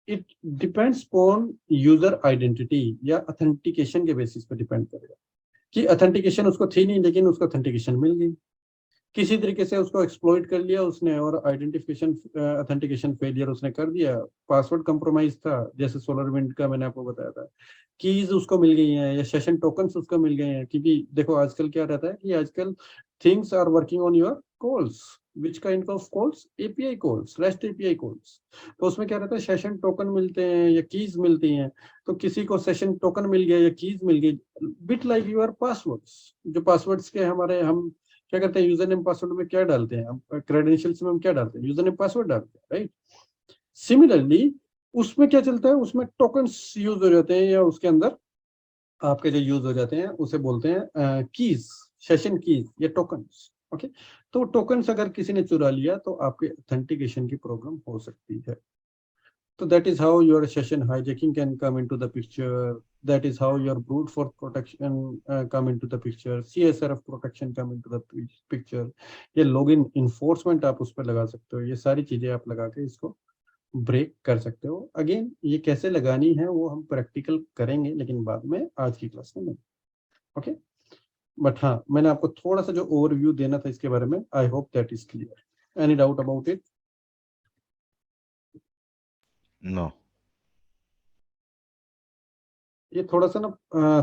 It depends on user identity या ऑथेंटिकेशन के बेसिस पे डिपेंड करेगा कि ऑथेंटिकेशन उसको थी नहीं लेकिन उसको ऑथेंटिकेशन मिल गई, किसी तरीके से उसको एक्सप्लॉइट कर लिया उसने और आइडेंटिफिकेशन ऑथेंटिकेशन फेलियर उसने कर दिया. पासवर्ड कंप्रोमाइज था, जैसे सोलरविंड का मैंने आपको बताया था. कीज उसको मिल गई हैं या सेशन टोकन्स उसको मिल गए हैं, क्योंकि देखो आजकल क्या रहता है कि आजकल things are working on your calls. Which kind of calls, API calls, REST API calls. तो उसमें क्या रहता है, सेशन टोकन मिलते हैं या कीज मिलती हैं. तो किसी को सेशन टोकन मिल गया या कीज मिल गई, बिट लाइक योर पासवर्ड्स. जो पासवर्ड्स के हमारे, हम क्या करते हैं, यूजर नेम पासवर्ड में क्या डालते हैं, हम क्रेडेंशियल्स में हम क्या डालते हैं, यूजर नेम पासवर्ड डालते हैं, राइट. सिमिलरली उसमें क्या चलता है, उसमें टोकन्स यूज हो जाते हैं या उसके अंदर आपके जो यूज हो जाते हैं उसे बोलते हैं कीज, सेशन कीज या टोकन्स. ओके, तो टोकन्स अगर किसी ने चुरा लिया तो आपके ऑथेंटिकेशन की प्रॉब्लम हो सकती है. So that is how your session hijacking can come into the picture. That is how your brute force protection come into the picture. CSRF protection come into the picture. ये login enforcement आप उस पर लगा सकते हो. ये सारी चीजें आप लगा के इसको ब्रेक कर सकते हो. अगेन ये कैसे लगानी है वो हम प्रैक्टिकल करेंगे, लेकिन बाद में, आज की क्लास में नहीं. ओके, बट हाँ मैंने आपको थोड़ा सा जो ओवरव्यू देना था इसके बारे में, I hope that is clear. Any doubt about it? No. ये थोड़ा सा ना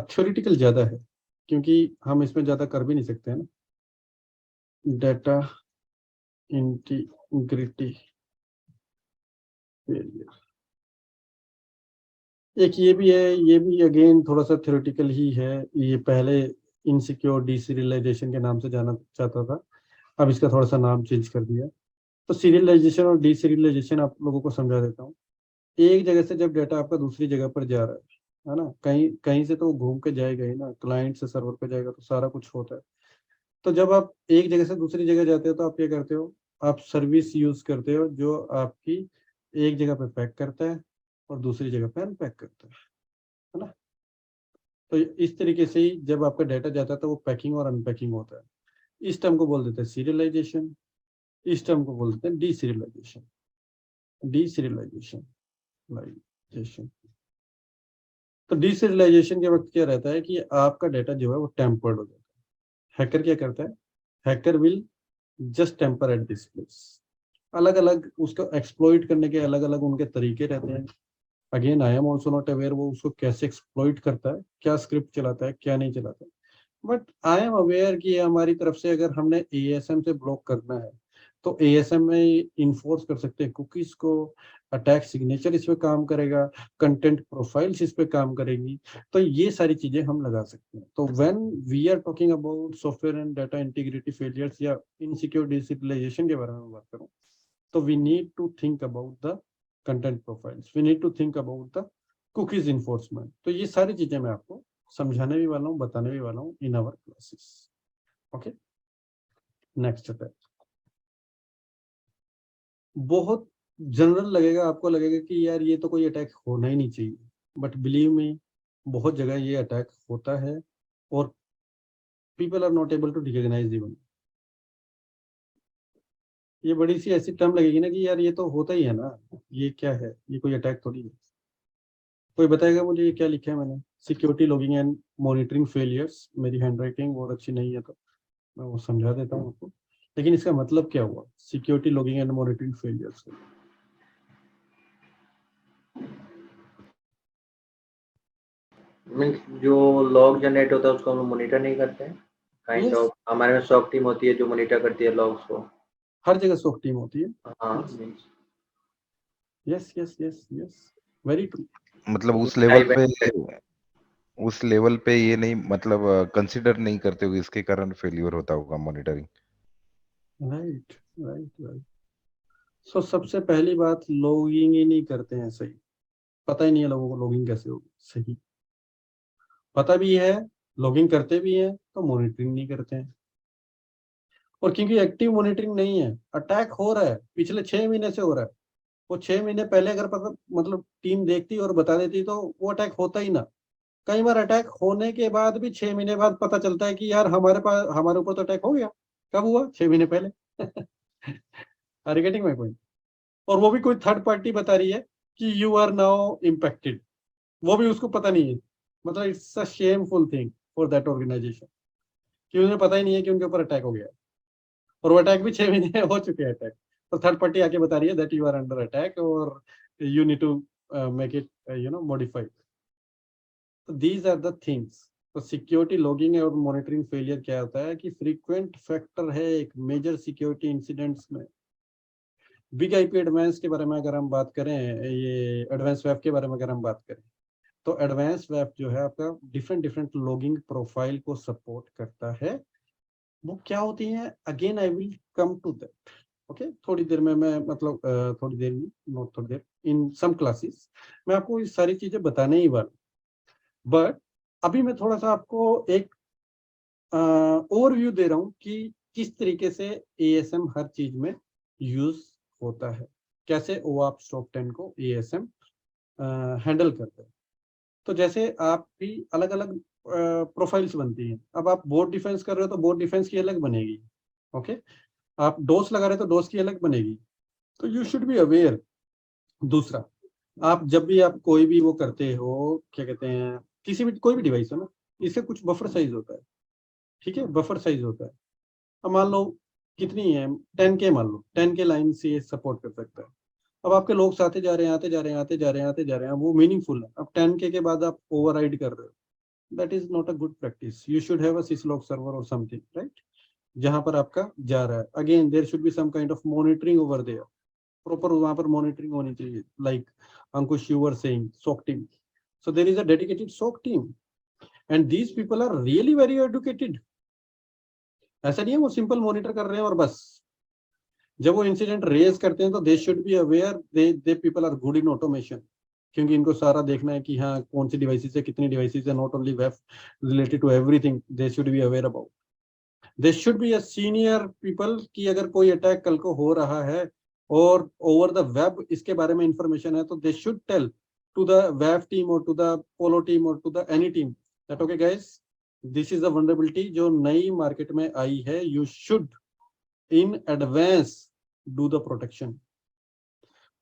थ्योरेटिकल ज़्यादा है, क्योंकि हम इसमें ज़्यादा कर भी नहीं सकते हैं ना। डेटा इंटीग्रिटी फेलियर, एक ये भी है, ये भी अगेन थोड़ा सा थ्योरेटिकल ही है। ये पहले इनसिक्योर डीसीरियलाइजेशन के नाम से जाना जाता था, अब इसका थोड़ा सा नाम चेंज कर दिया। तो सीरियलाइजेशन और डीसीरियलाइजेशन आप लोगों को समझा देता हूँ। एक जगह से जब डेटा आपका दूसरी जगह पर जा रहा है ना, कहीं कहीं से तो वो घूम के जाएगा ही ना, क्लाइंट से सर्वर पे जाएगा तो सारा कुछ होता है। तो जब आप एक जगह से दूसरी जगह जाते हो तो आप क्या करते हो, आप सर्विस यूज करते हो जो आपकी एक जगह पे पैक करता है और दूसरी जगह पे अनपैक करता है ना। तो इस तरीके से ही जब आपका डेटा जाता है तो वो पैकिंग और अनपैकिंग होता है। इस टर्म को बोल देते हैं सीरियलाइजेशन, इस टर्म को बोल देते हैं डीसीरियलाइजेशन। डीसीरियलाइजेशन लाइजेशन। तो डीसीरियलाइजेशन के वक्त क्या रहता है कि आपका डेटा जो है वो टेम्पर्ड हो जाता है। हैकर क्या करता है, hacker will just tamper at this place. अलग अलग उसको एक्सप्लॉइट करने के अलग अलग उनके तरीके रहते हैं। Again I am also not aware वो उसको कैसे एक्सप्लॉइट करता है, क्या स्क्रिप्ट चलाता है क्या नहीं चलाता है। बट आई एम अवेयर कि हमारी तरफ से अगर हमने एएसएम से ब्लॉक करना है तो एएसएम में इन्फोर्स कर सकते हैं कुकीज को, अटैक सिग्नेचर इस पे काम करेगा, कंटेंट प्रोफाइल्स इस पे काम करेगी। तो ये सारी चीजें हम लगा सकते हैं। तो when we are talking about software and data integrity failures या इनसिक्योर डीसीरियलाइजेशन के बारे में बात करूं, तो we need to think about the content profiles, we need to think about the cookies enforcement. तो ये सारी चीजें मैं आपको समझाने भी वाला हूँ, बताने भी वाला हूँ in our classes. Okay, next attack. बहुत जनरल लगेगा, आपको लगेगा कि यार ये तो कोई अटैक होना ही नहीं चाहिए, बट बिलीव मी बहुत जगह ये अटैक होता है और people are not able to recognize even. ये बड़ी सी ऐसी टर्म लगेगी ना कि यार ये तो होता ही है ना, ये क्या है, ये कोई अटैक थोड़ी है। कोई बताएगा मुझे ये क्या लिखा है मैंने, security logging and monitoring failures. मेरी हैंड राइटिंग बहुत अच्छी नहीं है तो मैं वो समझा देता हूँ आपको, लेकिन इसका मतलब क्या हुआ security logging and monitoring failures. Means जो लॉग जनरेट होता है उसको हम लोग मॉनिटर नहीं करते हैं, काइंड Yes, ऑफ हमारे में सॉक टीम होती है जो मॉनिटर करती है लॉग्स को। हर जगह सोक टीम होती है। हाँ Yes, means yes yes yes yes, very true. मतलब उस लेवल पे ये नहीं, मतलब कंसिडर नहीं करते हो इसके कारण फेल्यूर होता होगा monitoring. Right right right. So सबसे पहली बात, लॉगिंग ही नहीं करते हैं सही, पता ही नहीं है लोगों को लॉगिंग कैसे होगी सही। पता भी है, लॉगिंग करते भी हैं तो मॉनिटरिंग नहीं करते हैं। और क्योंकि एक्टिव मॉनिटरिंग नहीं है, अटैक हो रहा है पिछले 6 महीने से हो रहा है, वो 6 महीने पहले अगर पता मतलब टीम देखती और बता देती तो वो अटैक होता ही ना। कई बार अटैक होने के बाद भी 6 महीने बाद पता चलता है कि यार हमारे पास हमारे ऊपर तो अटैक हो गया। कब हुआ, 6 महीने पहले। Are you getting my point? और वो भी कोई थर्ड पार्टी बता रही है कि यू आर नाउ इम्पैक्टेड, वो भी उसको पता नहीं है। मतलब it's a shameful thing for that organization कि उन्हें पता ही नहीं है कि उनके ऊपर अटैक हो गया है। और वो अटैक भी 6 महीने हो चुके हैं अटैक, तो थर्ड पार्टी आके बता रही है that you are under attack और you need to make it modified. तो दीज आर द थिंग्स। तो सिक्योरिटी लॉगिंग और मॉनिटरिंग फेलियर क्या होता है कि फ्रीक्वेंट फैक्टर है एक मेजर सिक्योरिटी इंसिडेंट्स में। बिग आईपी एडवांस के बारे में अगर हम बात करें, ये एडवांस वेब के बारे में अगर हम बात करें, तो एडवांस वेब जो है आपका डिफरेंट डिफरेंट लॉगिंग प्रोफाइल को सपोर्ट करता है। वो क्या होती है, again I will come to that. Okay, थोड़ी देर में मैं मतलब थोड़ी देर में, नॉट थोड़ी देर, इन सम क्लासेस मैं आपको ये सारी चीजें बताने ही वाला। बट अभी मैं थोड़ा सा आपको एक ओवरव्यू दे रहा हूँ कि किस तरीके से एएसएम हर चीज में यूज होता है, कैसे ओआप स्टॉक 10 को एएसएम हैंडल करते हैं। तो जैसे आप भी अलग अलग प्रोफाइल्स बनती हैं। अब आप बोर्ड डिफेंस कर रहे हो तो बोर्ड डिफेंस की अलग बनेगी। ओके, आप डोस लगा रहे हो तो डोस की अलग बनेगी। तो यू शुड बी अवेयर। दूसरा, आप जब भी आप कोई भी वो करते हो, क्या कहते हैं, किसी भी कोई भी डिवाइस हो ना, इसका कुछ बफर साइज होता है। ठीक है, बफर साइज होता है। अब मान लो कितनी है, 10K मान लो, 10K लाइन से सपोर्ट कर सकता है। अब आपके लोग आते जा रहे हैं, आते जा रहे हैं, आते जा रहे हैं, आते जा रहे हैं, वो मीनिंगफुल है। अब 10K के बाद आप ओवरराइड कर रहे हो, that is not a good practice. You should have a syslog server और समथिंग, राइट, जहां पर आपका जा रहा है। Again there should be some kind of monitoring over there, proper वहां पर मॉनिटरिंग होनी चाहिए। Like Ankush you were saying SOC team, so there is a dedicated SOC team and these people are really very educated। ऐसा नहीं है वो simple monitor कर रहे हैं और बस। जब वो इंसिडेंट रेज करते हैं तो they should be aware, they people are good in automation, क्योंकि इनको सारा देखना है कि हाँ कौन सी डिवाइसेस है, कितनी डिवाइसेस है, not only web related to everything, they should be aware about. They should be a senior people कि अगर कोई अटैक कल को हो रहा है और ओवर द वेब इसके बारे में इंफॉर्मेशन है, तो they should tell to the web team और टू द पोलो टीम और to the any team that okay guys, this is the vulnerability जो नई मार्केट में आई है। You should in advance do the protection.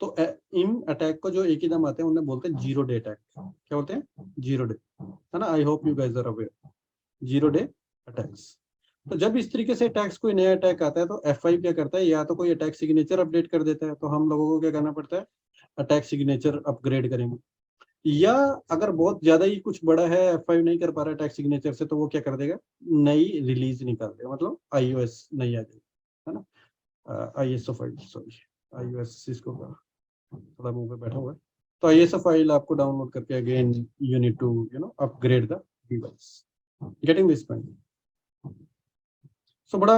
तो इन अटैक को जो एक ही दम आते हैं उन्हें बोलते हैं जीरो डे अटैक। क्या बोलते हैं? जीरो डे, है ना। I hope you guys are aware, zero day attacks. तो जब इस तरीके से अटैक्स, कोई नया अटैक आता है तो F5 क्या करता है, या तो कोई अटैक सिग्नेचर अपडेट कर देता है, तो हम लोगों को क्या करना पड़ता है, अटैक सिग्नेचर अपग्रेड करेंगे। या अगर बहुत ज्यादा ही कुछ बड़ा है, F5 नहीं कर पा रहा अटैक सिग्नेचर से, तो वो क्या कर देगा, नई रिलीज निकाल देगा, मतलब iOS नई आ जाएगी, है ना। ISO फाइल, सॉरी iOS इसको थोड़ा मुंह पे बैठा हुआ है, तो ISO फाइल आपको डाउनलोड करके again you need to upgrade the device. Getting this point? So बड़ा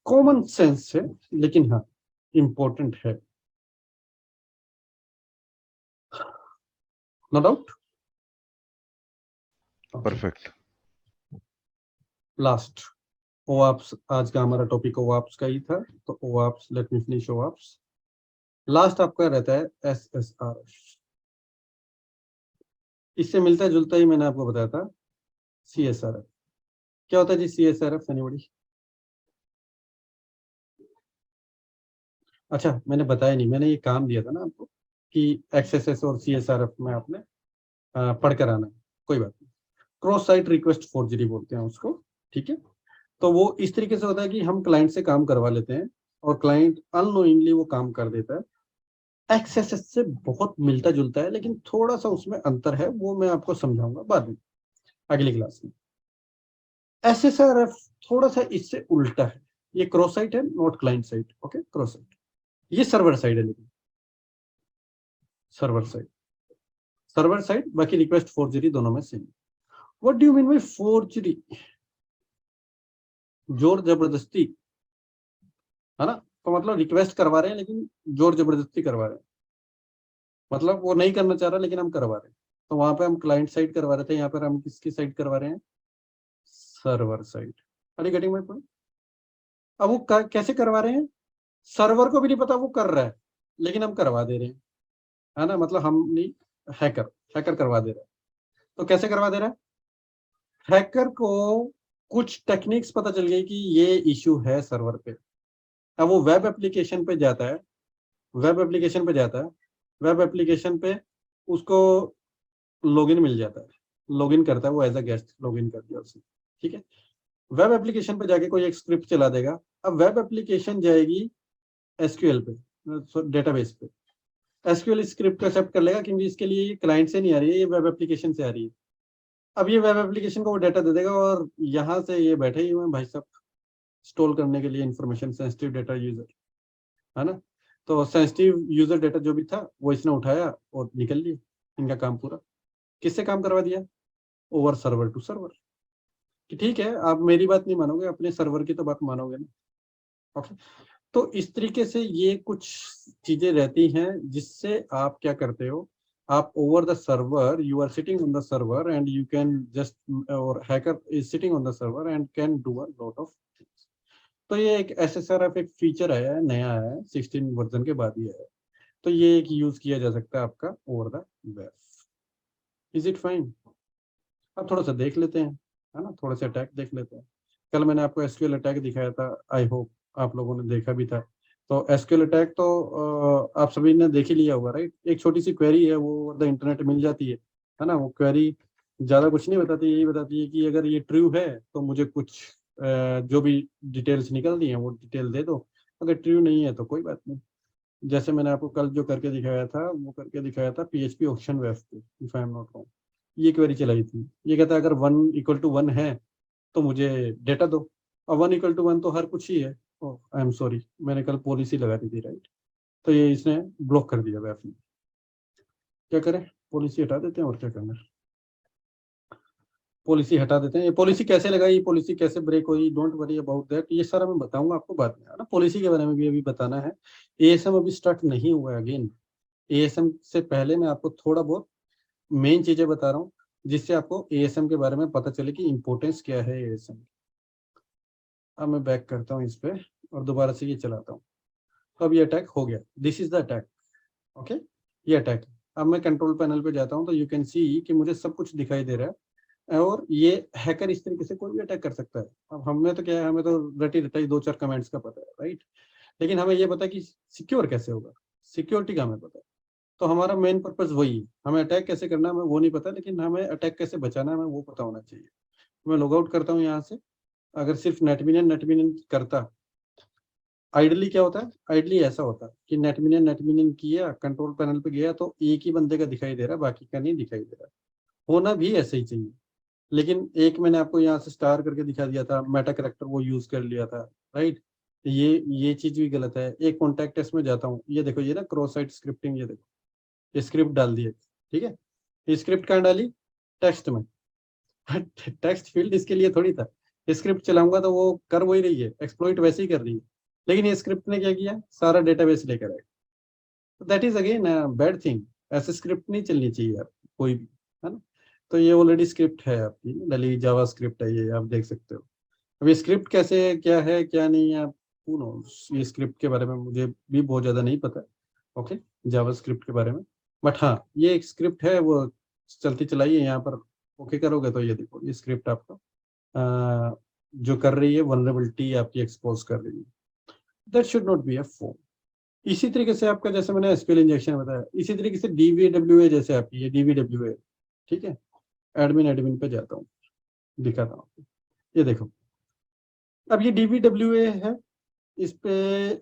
कॉमन सेंस है, लेकिन हाँ इंपॉर्टेंट है, no doubt. Perfect. Last OAups, आज का हमारा टॉपिक OAups का ही था, तो OAups, let me finish OAups। Last आपका रहता है SSRF। इससे मिलता जुलता ही मैंने आपको बताया था CSRF। क्या होता है जी CSRF? एनीबॉडी? अच्छा, मैंने बताया नहीं, मैंने ये काम दिया था ना आपको कि XSS और CSRF में आपने पढ़ कर आना है, कोई बात नहीं। क्रॉस साइट रिक्वेस्ट फोर्जरी बोलते हैं उसको, ठीक है। तो वो इस तरीके से होता है कि हम क्लाइंट से काम करवा लेते हैं और क्लाइंट अननोइंगली वो काम कर देता है। XSS से बहुत मिलता जुलता है, लेकिन थोड़ा सा उसमें अंतर है, वो मैं आपको समझाऊंगा बाद में, अगली क्लास में। SSRF थोड़ा सा इससे उल्टा है, ये क्रॉस साइट है, not client site, okay, cross site. ये सर्वर साइड है, लेकिन सर्वर साइड, सर्वर साइड, बाकी रिक्वेस्ट फोर्जरी दोनों में same. What do you mean by forgery? जोर जबरदस्ती, है ना। तो मतलब रिक्वेस्ट करवा रहे हैं लेकिन जोर जबरदस्ती करवा रहे हैं, मतलब वो नहीं करना चाह रहा लेकिन हम करवा रहे हैं। तो वहां पे हम क्लाइंट साइड करवा रहे थे, यहाँ पर हम किसकी साइड करवा रहे हैं, server side. Are you getting my point? अब वो कैसे करवा रहे हैं, सर्वर को भी नहीं पता वो कर रहा है, लेकिन हम करवा दे रहे हैं, है ना। मतलब हम नहीं, हैकर करवा दे रहा है। तो कैसे करवा दे रहा है? हैकर को कुछ टेक्निक्स पता चल गई कि ये इश्यू है सर्वर पे। अब वो वेब एप्लीकेशन पे जाता है, वेब एप्लीकेशन पे जाता है, वेब एप्लीकेशन पे उसको लॉगिन मिल जाता है, लॉगिन करता है वो एज अ गेस्ट, लॉगिन कर दिया उसने, ठीक है। वेब एप्लीकेशन पे जाके कोई एक स्क्रिप्ट चला देगा। अब वेब एप्लीकेशन जाएगी SQL पे, डेटाबेस पे। SQL स्क्रिप्ट को एक्सेप्ट कर लेगा, क्योंकि इसके लिए ये क्लाइंट से नहीं आ रही है, ये वेब एप्लीकेशन से आ रही है। अब ये वेब एप्लीकेशन को वो डाटा दे देगा, और यहाँ से ये बैठे ही हुए हैं भाई साहब स्टोर करने के लिए इंफॉर्मेशन, सेंसिटिव डाटा यूजर, है ना। तो सेंसिटिव यूजर डाटा जो भी था वो इसने उठाया और निकल लिया, इनका काम पूरा। किससे काम करवा दिया? Over server to server. कि ठीक है, आप मेरी बात नहीं मानोगे, अपने सर्वर की तो बात मानोगे ना, ओके। तो इस तरीके से ये कुछ चीजें रहती हैं जिससे आप क्या करते हो, आप over the server, you are sitting on the server and you can just, और hacker is sitting on the server and can do a lot of things. तो ये एक SSRF एक फीचर आया है, नया आया है, 16 वर्जन के बाद ही है। तो ये एक यूज किया जा सकता है आपका over the web. Is it fine? अब थोड़ा सा देख लेते हैं, है ना, थोड़ा सा अटैक देख लेते हैं। कल मैंने आपको SQL अटैक दिखाया था, आई होप आप लोगों ने देखा भी था। तो SQL अटैक तो आप सभी ने देख ही लिया होगा, राइट। एक छोटी सी क्वेरी है, वो द इंटरनेट मिल जाती है ना। वो क्वेरी ज़्यादा कुछ नहीं बताती, यही बताती है कि अगर ये ट्रू है तो मुझे कुछ जो भी डिटेल्स निकलती हैं वो डिटेल दे दो, अगर ट्रू नहीं है तो कोई बात नहीं। जैसे मैंने आपको कल जो करके दिखाया था, वो करके दिखाया था PHP ऑक्शन वेब पे, if I am not wrong. ये क्वेरी चलाई थी, ये कहता है अगर 1 = 1 है तो मुझे डेटा दो, और 1 = 1 तो हर कुछ ही है। आई एम सॉरी, मैंने कल पॉलिसी लगा दी थी, राइट। तो ये इसने ब्लॉक कर दिया वेब ने। क्या करें, पॉलिसी हटा देते हैं, और क्या करना है, पॉलिसी हटा देते हैं। ये पॉलिसी कैसे लगाई, ये पॉलिसी कैसे ब्रेक हुई, डोंट वरी अबाउट दैट, ये सारा मैं बताऊंगा आपको बाद में, है ना। पॉलिसी के बारे में भी अभी बताना है। ASM अभी स्टार्ट नहीं हुआ है। अगेन, ASM से पहले मैं आपको थोड़ा बहुत मेन चीजें बता रहा हूँ, जिससे आपको ASM के बारे में पता चले कि इंपॉर्टेंस क्या है ASM। अब मैं बैक करता हूँ इस पे और दोबारा से ये चलाता हूँ। तो अब ये अटैक हो गया, this is the attack. Okay, ये अटैक। अब मैं कंट्रोल पैनल पे जाता हूँ तो यू कैन सी कि मुझे सब कुछ दिखाई दे रहा है, और ये हैकर इस तरीके से कोई भी अटैक कर सकता है। अब हमें तो क्या है, हमें तो रटी रटाई 2-4 कमेंट्स का पता है, राइट। लेकिन हमें ये पता है कि सिक्योर कैसे होगा, सिक्योरिटी का हमें पता है। तो हमारा मेन पर्पज वही है, हमें अटैक कैसे करना है हमें वो नहीं पता, लेकिन हमें अटैक कैसे बचाना है हमें वो पता होना चाहिए। मैं लॉग आउट करता हूँ यहाँ से। अगर सिर्फ नेटमिनियन करता, आइडली क्या होता है, आइडली ऐसा होता है कि नेटमिनियन किया, कंट्रोल पैनल पे गया तो एक ही बंदे का दिखाई दे रहा है, बाकी का नहीं दिखाई दे रहा। होना भी ऐसे ही चाहिए। लेकिन एक मैंने आपको यहाँ से स्टार करके दिखा दिया था, मेटा करेक्टर वो यूज कर लिया था, राइट। ये चीज भी गलत है। एक कॉन्टैक्ट टेस्ट में जाता हूँ, ये देखो, ये ना क्रॉस साइट स्क्रिप्टिंग, ये देखो, ये स्क्रिप्ट डाल दी है, ठीक है। ये स्क्रिप्ट कहाँ डाली, टेक्स्ट में। टेक्स्ट फील्ड इसके लिए थोड़ी था। स्क्रिप्ट चलाऊंगा तो वो कर वही रही है, एक्सप्लॉइट वैसे ही कर रही है। लेकिन ये स्क्रिप्ट ने क्या किया, सारा डेटाबेस लेकर आए। That is again bad thing. ऐसे स्क्रिप्ट नहीं चलनी चाहिए आप कोई भी, है ना। तो ये ऑलरेडी स्क्रिप्ट है आपकी, डली जावा स्क्रिप्ट है, ये आप देख सकते हो। अब ये स्क्रिप्ट कैसे, क्या है क्या नहीं है, who knows, ये स्क्रिप्ट के बारे में मुझे भी बहुत ज्यादा नहीं पता। ओके, जावा स्क्रिप्ट के बारे में। बट हाँ, ये एक स्क्रिप्ट है, वो चलती चलाई है यहाँ पर। ओके करोगे तो ये देखो, ये स्क्रिप्ट आपको जो कर रही है, वनरेबिलिटी आपकी एक्सपोज कर रही है। That should not be a phone. इसी तरीके से आपका, जैसे मैंने एसक्यूएल इंजेक्शन बताया, इसी तरीके से डीवीडब्ल्यूए, जैसे आपकी ये डीवीडब्ल्यूए, ठीक है। एडमिन पे जाता हूँ, दिखाता हूँ आपको। ये देखो, अब ये डीवीडब्ल्यूए है, इस पे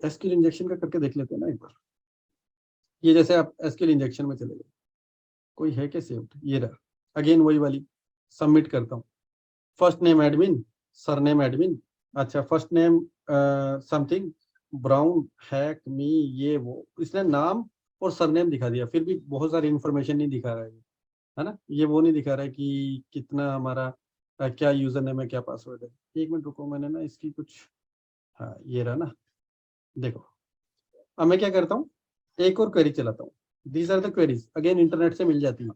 एसक्यूएल इंजेक्शन का करके देख लेते हैं ना एक बार। ये जैसे आप एसक्यूएल इंजेक्शन में चले गए, कोई है क्या सेव्ड, ये रहा। अगेन वही वाली, सबमिट करता हूँ। First name admin, surname admin. अच्छा, first name something brown hack me, ये वो, इसने नाम और सरनेम दिखा दिया, फिर भी बहुत सारी इंफॉर्मेशन नहीं दिखा रहा है ना। ये वो नहीं दिखा रहा है कि कितना हमारा क्या यूजर नेम है, क्या पासवर्ड है। एक मिनट रुको, मैंने ना इसकी कुछ, हाँ ये रहा ना, देखो। अब मैं क्या करता हूँ, एक और क्वेरी चलाता हूँ। These are the queries, again internet से मिल जाती है,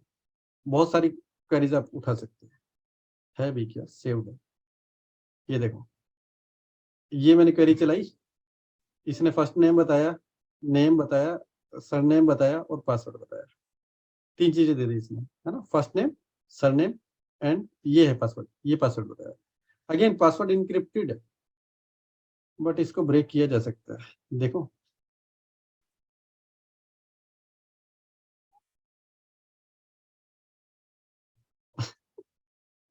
बहुत सारी क्वेरीज आप उठा सकते हैं। है भी क्या, सेव्ड है, ये देखो। ये मैंने क्वेरी चलाई, इसने फर्स्ट नेम बताया, सरनेम बताया और पासवर्ड बताया। 3 चीजें दे दी इसने, है ना। फर्स्ट नेम, सरनेम एंड ये है पासवर्ड, ये पासवर्ड बताया। अगेन पासवर्ड इनक्रिप्टेड है, बट इसको ब्रेक किया जा सकता है, देखो।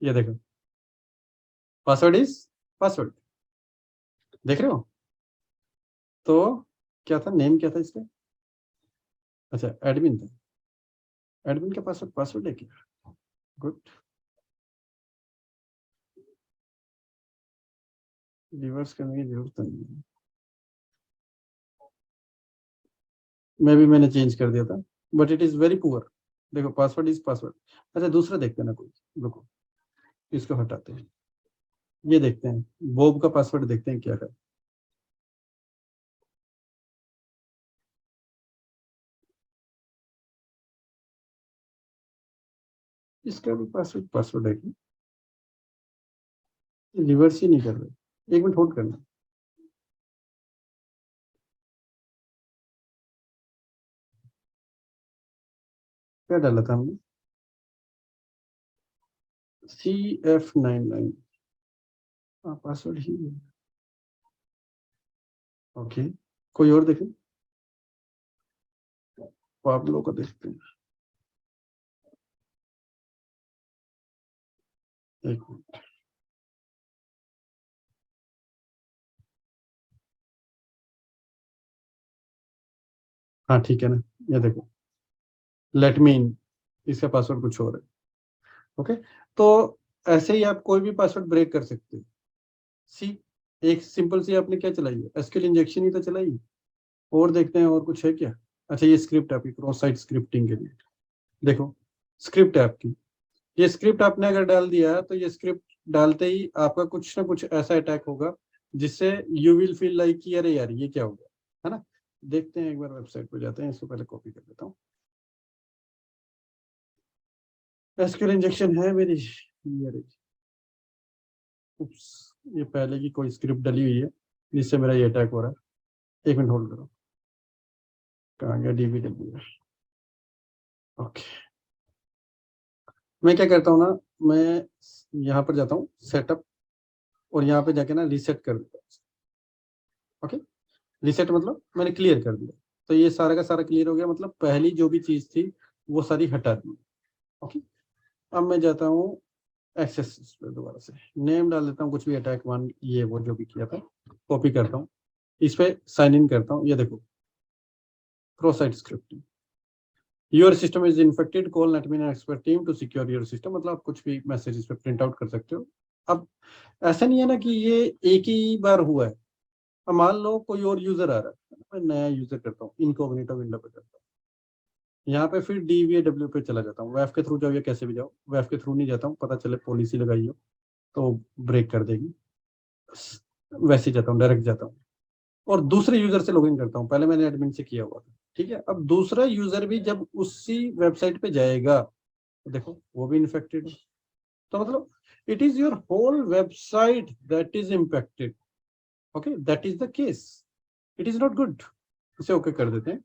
ये देखो, पासवर्ड इज पासवर्ड, देख रहे हो। तो क्या था, नेम क्या था इसका, अच्छा एडमिन था। एडमिन का पासवर्ड पासवर्ड है क्या, गुड। रिवर्स करने की जरूरत नहीं है, मैंने चेंज कर दिया था, but it is very poor. देखो, पासवर्ड इज पासवर्ड। अच्छा, दूसरा देखते हैं ना कोई, रुको, इसको हटाते हैं। ये देखते हैं, बॉब का पासवर्ड देखते हैं क्या है। इसका भी पासवर्ड पासवर्ड है कि रिवर्स ही नहीं कर रहे। एक मिनट होल्ड करना। क्या डाला था हमने, CF99, हाँ पासवर्ड ही है। ओके, कोई और देखें, पाब्लो का देखते हैं, एक मिनट। हाँ ठीक है ना, ये देखो लेट मी इन, इसका पासवर्ड कुछ और है। ओके, तो ऐसे ही आप कोई भी पासवर्ड ब्रेक कर सकते हो। सी, एक सिंपल सी आपने क्या चलाई है, एसक्यूएल इंजेक्शन ही तो चलाई है। और देखते हैं और कुछ है क्या। अच्छा, ये स्क्रिप्ट आपकी क्रॉस साइट स्क्रिप्टिंग के लिए, देखो स्क्रिप्ट है आपकी। ये स्क्रिप्ट आपने अगर डाल दिया तो ये स्क्रिप्ट डालते ही आपका कुछ ना कुछ ऐसा अटैक होगा जिससे यू विल फील लाइक कि अरे यार ये क्या हो गया, है ना। देखते हैं, एक बार वेबसाइट पे जाते हैं, इसको पहले कॉपी कर देता हूँ। एसक्यूएल इंजेक्शन है मेरी, ये रही। उप्स, ये पहले की कोई स्क्रिप्ट डली हुई है जिससे मेरा ये अटैक हो रहा है। एक मिनट होल्ड करो, कहाँ गया डीबीडब्ल्यू। ओके, मैं क्या करता हूँ ना, मैं यहाँ पर जाता हूँ सेटअप, और यहाँ पे जाके ना रीसेट कर देता हूँ। ओके, रीसेट मतलब मैंने क्लियर कर दिया, तो ये सारा का सारा क्लियर हो गया, मतलब पहली जो भी चीज थी वो सारी हटा दी। ओके, अब मैं जाता हूँ एक्सेस पे, दोबारा से नेम डाल देता हूँ कुछ भी, अटैक वन, ये वो जो भी किया था, कॉपी करता हूँ, इस पे साइन इन करता हूँ। ये देखो cross site scripting, your system is infected, call NetBean expert team to secure your system, मतलब आप कुछ भी मैसेज इस पे प्रिंट आउट कर सकते हो। अब ऐसा नहीं है ना कि ये एक ही बार हुआ है। अब मान लो कोई और यूजर आ रहा है, मैं नया यूजर करता हूँ, इनकॉग्निटो विंडो पे करता हूँ, यहाँ पे फिर DVAW पे चला जाता हूँ। वेफ के थ्रू जाओ या कैसे भी जाओ, वेफ के थ्रू नहीं जाता हूँ, पता चले पॉलिसी लगाई हो तो ब्रेक कर देगी, वैसे ही जाता हूँ, डायरेक्ट जाता हूँ और दूसरे यूजर से लॉगिन करता हूँ। पहले मैंने एडमिन से किया हुआ था, ठीक है। अब दूसरा यूजर भी जब उसी वेबसाइट पे जाएगा तो देखो वो भी इन्फेक्टेड है, तो मतलब it is your whole website that is impacted. Okay, that is the case, it is not good. इसे ओके कर देते हैं।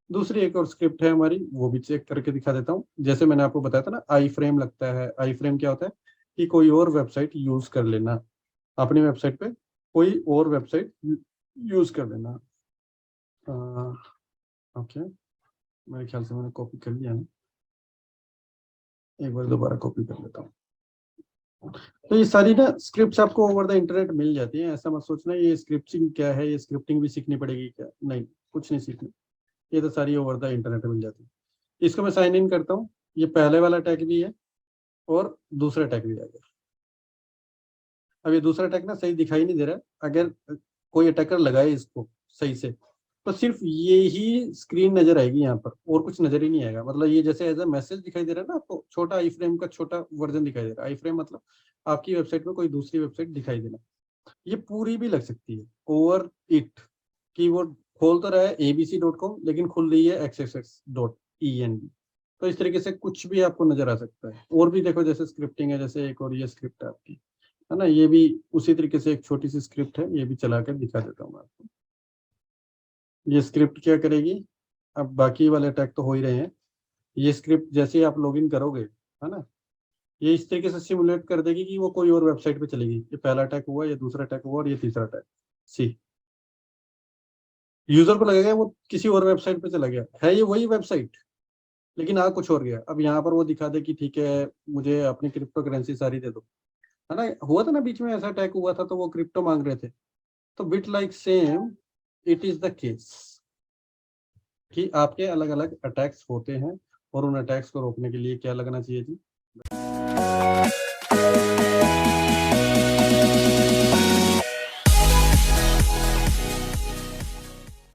दूसरी एक और स्क्रिप्ट है हमारी, वो भी चेक करके दिखा देता हूँ। जैसे मैंने आपको बताया था ना, आई फ्रेम लगता है। आई फ्रेम क्या होता है कि कोई और वेबसाइट यूज कर लेना, अपनी वेबसाइट पे कोई और वेबसाइट यूज कर लेना। ओके, मेरे ख्याल से मैंने कॉपी कर लिया ना, एक बार दोबारा कॉपी कर लेता हूँ। तो ये सारी ना स्क्रिप्ट्स आपको ओवर द इंटरनेट मिल जाती हैं, ऐसा मत सोचना ये स्क्रिप्टिंग क्या है, ये स्क्रिप्टिंग भी सीखनी पड़ेगी क्या, नहीं, कुछ नहीं सीखनी, ये तो सारी ओवर द इंटरनेट मिल जाती है। इसको मैं साइन इन करता हूँ, ये पहले वाला टैग भी है और दूसरा टैग भी आ गया। अब ये दूसरा टैग ना सही दिखाई नहीं दे रहा है, अगर कोई अटैकर लगाए इसको सही से तो सिर्फ ये ही स्क्रीन नजर आएगी यहाँ पर, और कुछ नजर ही नहीं आएगा। मतलब ये जैसे एज अ मैसेज दिखाई दे रहा है ना आपको, छोटा आई फ्रेम का छोटा वर्जन दिखाई दे रहा है। आई फ्रेम मतलब आपकी वेबसाइट में कोई दूसरी वेबसाइट दिखाई देना, ये पूरी भी लग सकती है ओवर इट, कीवर्ड खोल तो रहा है abc.com लेकिन खुल रही है xxx.en। तो इस तरीके से कुछ भी आपको नजर आ सकता है। और भी देखो जैसे स्क्रिप्टिंग है, जैसे एक और ये स्क्रिप्ट है आपकी, है ना, ये भी उसी तरीके से एक छोटी सी स्क्रिप्ट है, ये भी चला कर दिखा देता हूँ मैं आपको। ये स्क्रिप्ट क्या करेगी, अब बाकी वाले अटैक तो हो ही रहे हैं, ये स्क्रिप्ट जैसे ही आप लॉगिन करोगे, है ना, ये इस तरीके से सिमुलेट कर देगी कि वो कोई और वेबसाइट पे चलेगी। ये पहला अटैक हुआ, ये दूसरा अटैक हुआ और ये तीसरा अटैक। सी, यूजर को लगेगा वो किसी और वेबसाइट पे चला गया है, ये वही वेबसाइट लेकिन आ कुछ और गया। अब यहाँ पर वो दिखा दे कि ठीक है मुझे अपनी क्रिप्टो करेंसी सारी दे दो, है ना। हुआ था ना बीच में ऐसा अटैक हुआ था तो वो क्रिप्टो मांग रहे थे। तो bit like same it is the case कि आपके अलग अलग अटैक्स होते हैं और उन अटैक्स को रोकने के लिए क्या लगना चाहिए जी।